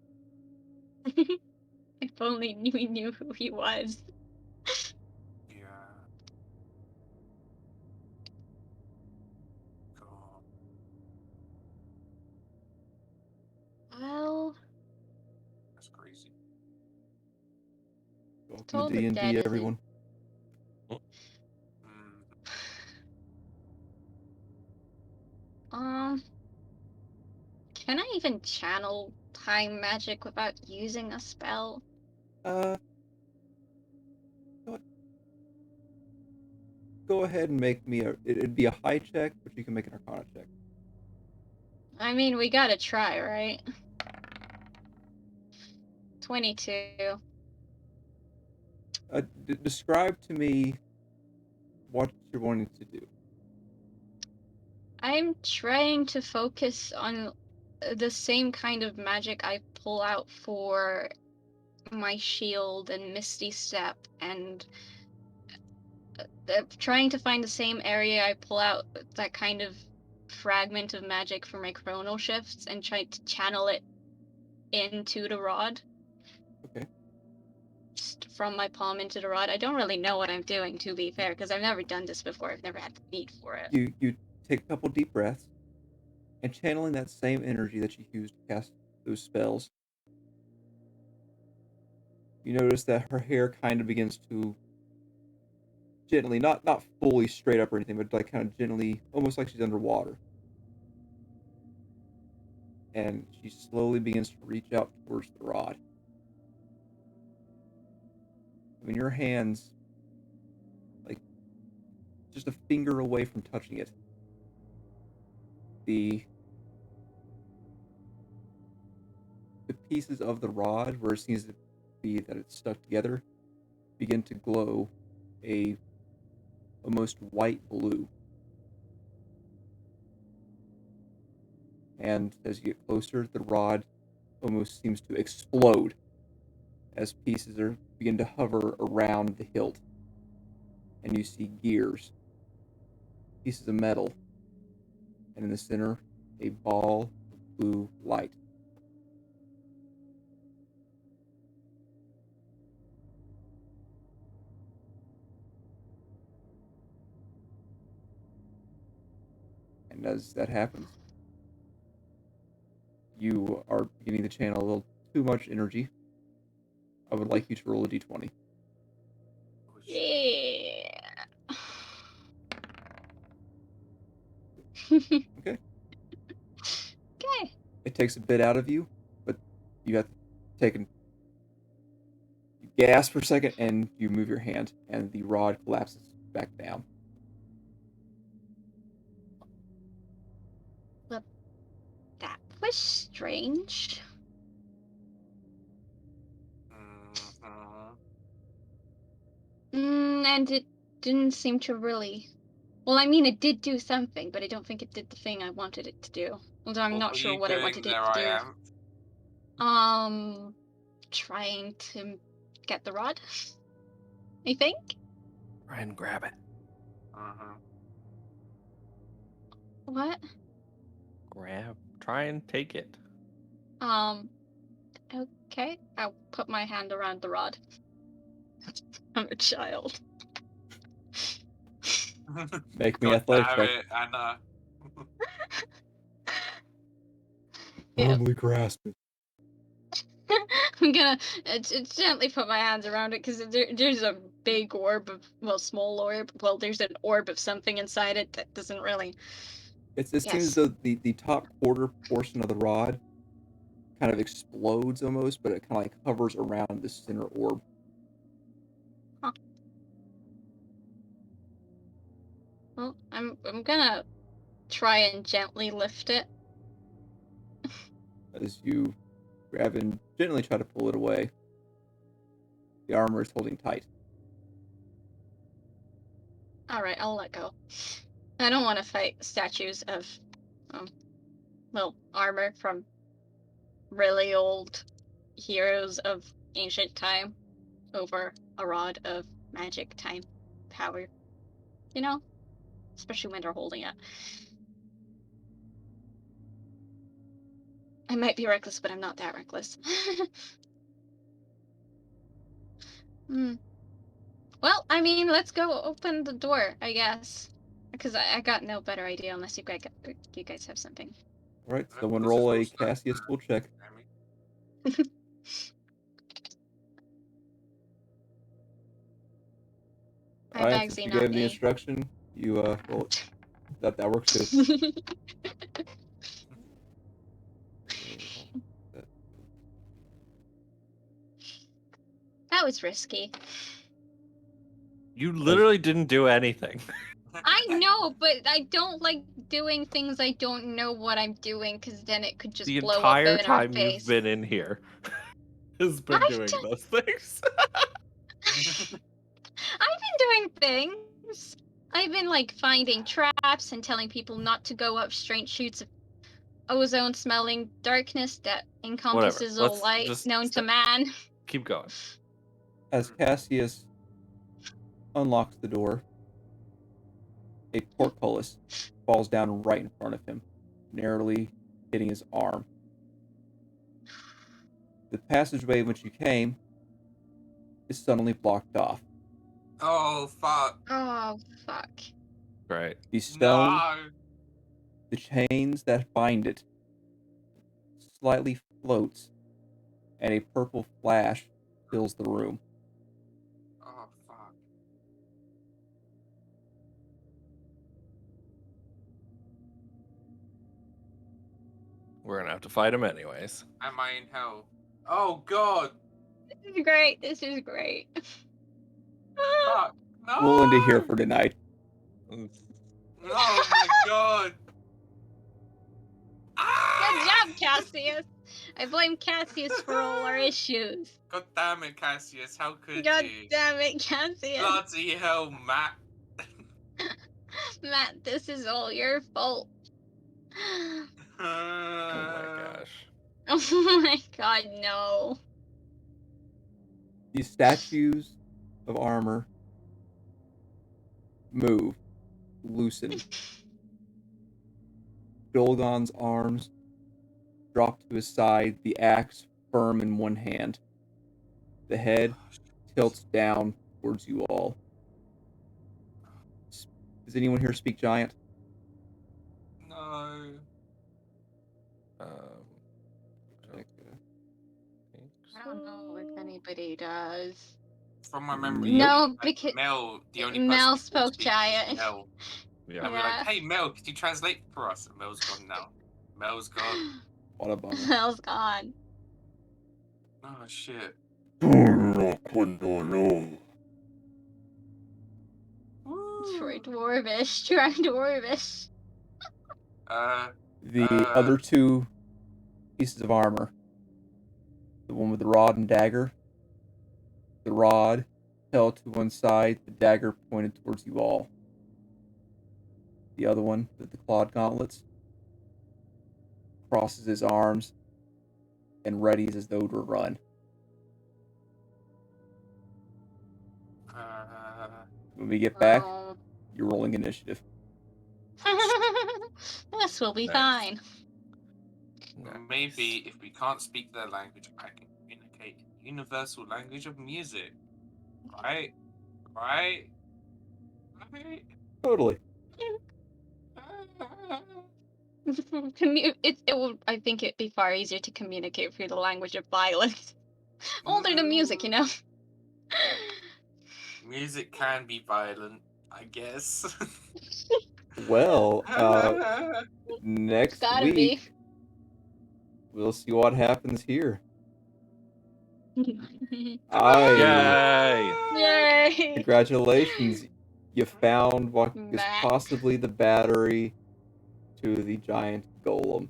If only we knew who he was. Yeah. God. Well, That's crazy. Welcome Told to the D&D, dead isn't- everyone. Can I even channel time magic without using a spell? Go ahead and make me it'd be a high check, but you can make an Arcana check. I mean, we gotta try, right? 22. Describe to me what you're wanting to do. I'm trying to focus on the same kind of magic I pull out for my shield and Misty Step, and trying to find the same area I pull out that kind of fragment of magic for my chronal shifts and try to channel it into the rod. Okay. Just from my palm into the rod. I don't really know what I'm doing, to be fair, because I've never done this before. I've never had the need for it. You take a couple deep breaths, and channeling that same energy that you used to cast those spells, you notice that her hair kind of begins to gently, not fully straight up or anything, but like kind of gently, almost like she's underwater. And she slowly begins to reach out towards the rod. I mean, your hands, like, just a finger away from touching it. The pieces of the rod, where it seems to be that it's stuck together, begin to glow a almost white blue. And as you get closer, the rod almost seems to explode as pieces begin to hover around the hilt. And you see gears, pieces of metal, and in the center, a ball of blue light. And as that happens, you are beginning to channel a little too much energy. I would like you to roll a d20. Yeah. Okay. Okay. It takes a bit out of you, but you have to take you gasp for a second, and you move your hand, and the rod collapses back down. That was strange. And it didn't seem to really... Well, I mean, it did do something, but I don't think it did the thing I wanted it to do. Although I'm What not were sure you what I doing wanted it there, to I do. am? Trying to get the rod, I think. Try and grab it. What? Try and take it. Okay. I'll put my hand around the rod. I'm a child. Make me God athletic damn check. it, Anna. Yeah. Firmly grasp it. I'm gonna gently put my hands around it because there's a big orb of, well, small orb. Well, there's an orb of something inside it that doesn't really. It seems as Yes. though the top quarter portion of the rod kind of explodes almost, but it kind of like hovers around the center orb. Well, I'm gonna try and gently lift it. As you grab and gently try to pull it away, the armor is holding tight. All right, I'll let go. I don't want to fight statues of, well, armor from really old heroes of ancient time over a rod of magic time power. You know? Especially when they're holding it. I might be reckless, but I'm not that reckless. Well, I mean, let's go open the door, I guess. Because I got no better idea unless you guys have something. All right, I someone think this is roll a all starting Cassius to- tool check. My All right, bagsy, since you not gave the me. instruction, you roll it. That works too. That was risky. You literally didn't do anything. I know, but I don't like doing things I don't know what I'm doing, because then it could just The blow up entire in our time face. you've been in here has been I've doing done- those things. I've been doing things. I've been like finding traps and telling people not to go up strange chutes of ozone smelling darkness that encompasses all Let's light just known to step- man. Keep going. As Cassius unlocks the door, a portcullis falls down right in front of him, narrowly hitting his arm. The passageway in which you came is suddenly blocked off. Oh, fuck. Oh, fuck. Right. The stone, No. the chains that bind it, slightly floats, and a purple flash fills the room. Oh, fuck. We're gonna have to fight him anyways. Am I in hell? Oh, God. This is great. This is great. Fuck. No. We'll end it here for tonight. Oh, my God. Good Ah! job, Cassius. I blame Cassius for all our issues. God damn it, Cassius. How could God you? damn it, Cassius. Bloody hell, Matt. Matt, this is all your fault. Oh my gosh. Oh my god, no. These statues of armor move, loosen. Dolgon's arms drop to his side, the axe firm in one hand. The head tilts down towards you all. Does anyone here speak giant? No. I don't know if anybody does. From my memory, No, like, because Mel, the only person Mel who spoke speaks is giant. Mel. Yeah. And we're like, hey, Mel, could you translate for us? And Mel's gone now. Mel's gone. What a bummer. Mel's gone. Oh, shit. Troy Dwarvish. Troy Dwarvish. The other two pieces of armor, the one with the rod and dagger, the rod held to one side, the dagger pointed towards you all. The other one, with the clawed gauntlets, crosses his arms and readies as though to run. When we get back, Oh. you're rolling initiative. This will be Nice. fine. Maybe if we can't speak their language, I can communicate universal language of music. Right? Right? Right? Totally. It would, I think it'd be far easier to communicate through the language of violence. Older than music, you know? Music can be violent, I guess. Well, next Gotta week we'll see what happens here. be. I Yay! Congratulations, you found what is Mac. possibly the battery to the giant golem.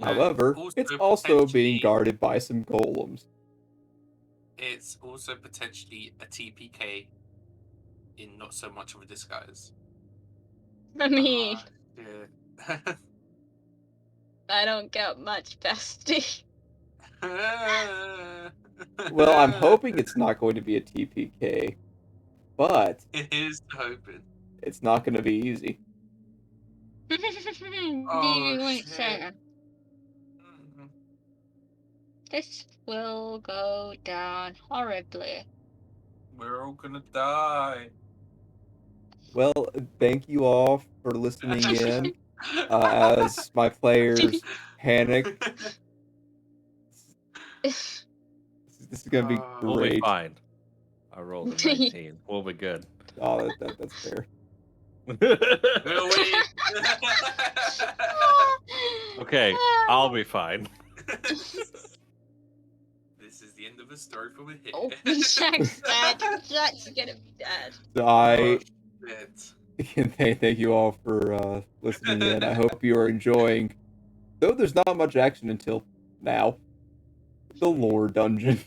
However, it's also being guarded by some golems. It's also potentially a TPK in not so much of a disguise. I mean, Yeah. I don't get much, bestie. Well, I'm hoping it's not going to be a TPK, but Here's hoping. it's not going to be easy. Oh, You ain't shit. saying. This will go down horribly. We're all gonna die. Well, thank you all for listening in. As my players panic, this is going to be We'll be great. fine. I rolled a 19. We'll be good. Oh, that's fair. Will we? Okay, I'll be fine. This is the end of the story from here. Oh, Jack's dead. Jack's gonna be dead. So Oh, shit. thank you all for listening in. I hope you are enjoying, though there's not much action until now, the lore dungeon.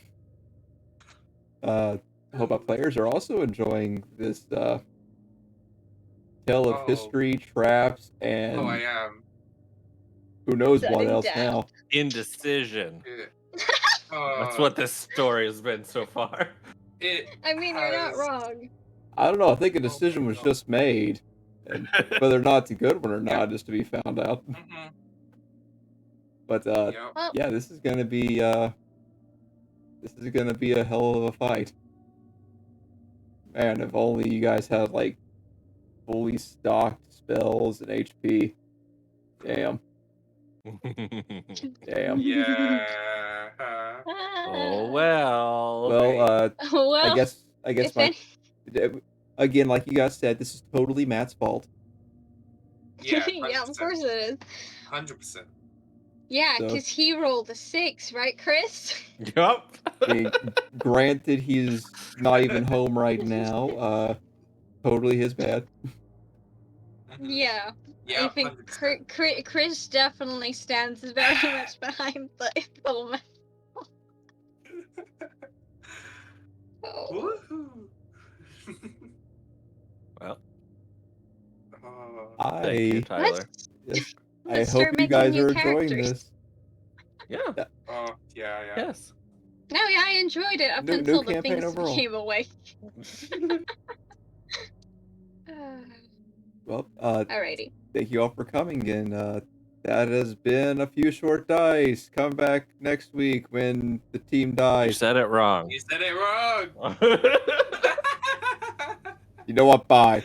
I hope our players are also enjoying this tale of Oh. history, traps, and Oh, I am. who knows what Sudden else death. now. Indecision. Yeah. That's what this story has been so far. I mean, you're not wrong. I don't know. I think a decision was just made, and whether or not it's a good one or not is to be found out. Mm-hmm. But Yep. Well, yeah, this is gonna be a hell of a fight. Man, if only you guys had like fully stocked spells and HP. Damn. Damn. Yeah. Oh well. Well, well, I guess if my again, like you guys said, this is totally Matt's fault. Yeah. yeah, of course it is. 100%. Yeah, So- because he rolled a 6, right, Chris? Yup. Granted, he's not even home right now. Totally his bad. Mhm. Yeah. Yeah. I think 100%. Chris definitely stands very much behind the golem. Oh. Woohoo. Well, Oh. thank you, I Tyler. yes, I Let's hope start you making guys new are enjoying characters. this. Yeah. Oh, yeah. Yes. No, yeah, I enjoyed it up New until the campaign things overall. became awake. Well, Alrighty. thank you all for coming, and that has been a few short dice. Come back next week when the team You dies. said it wrong. You said it wrong. You know what? Bye.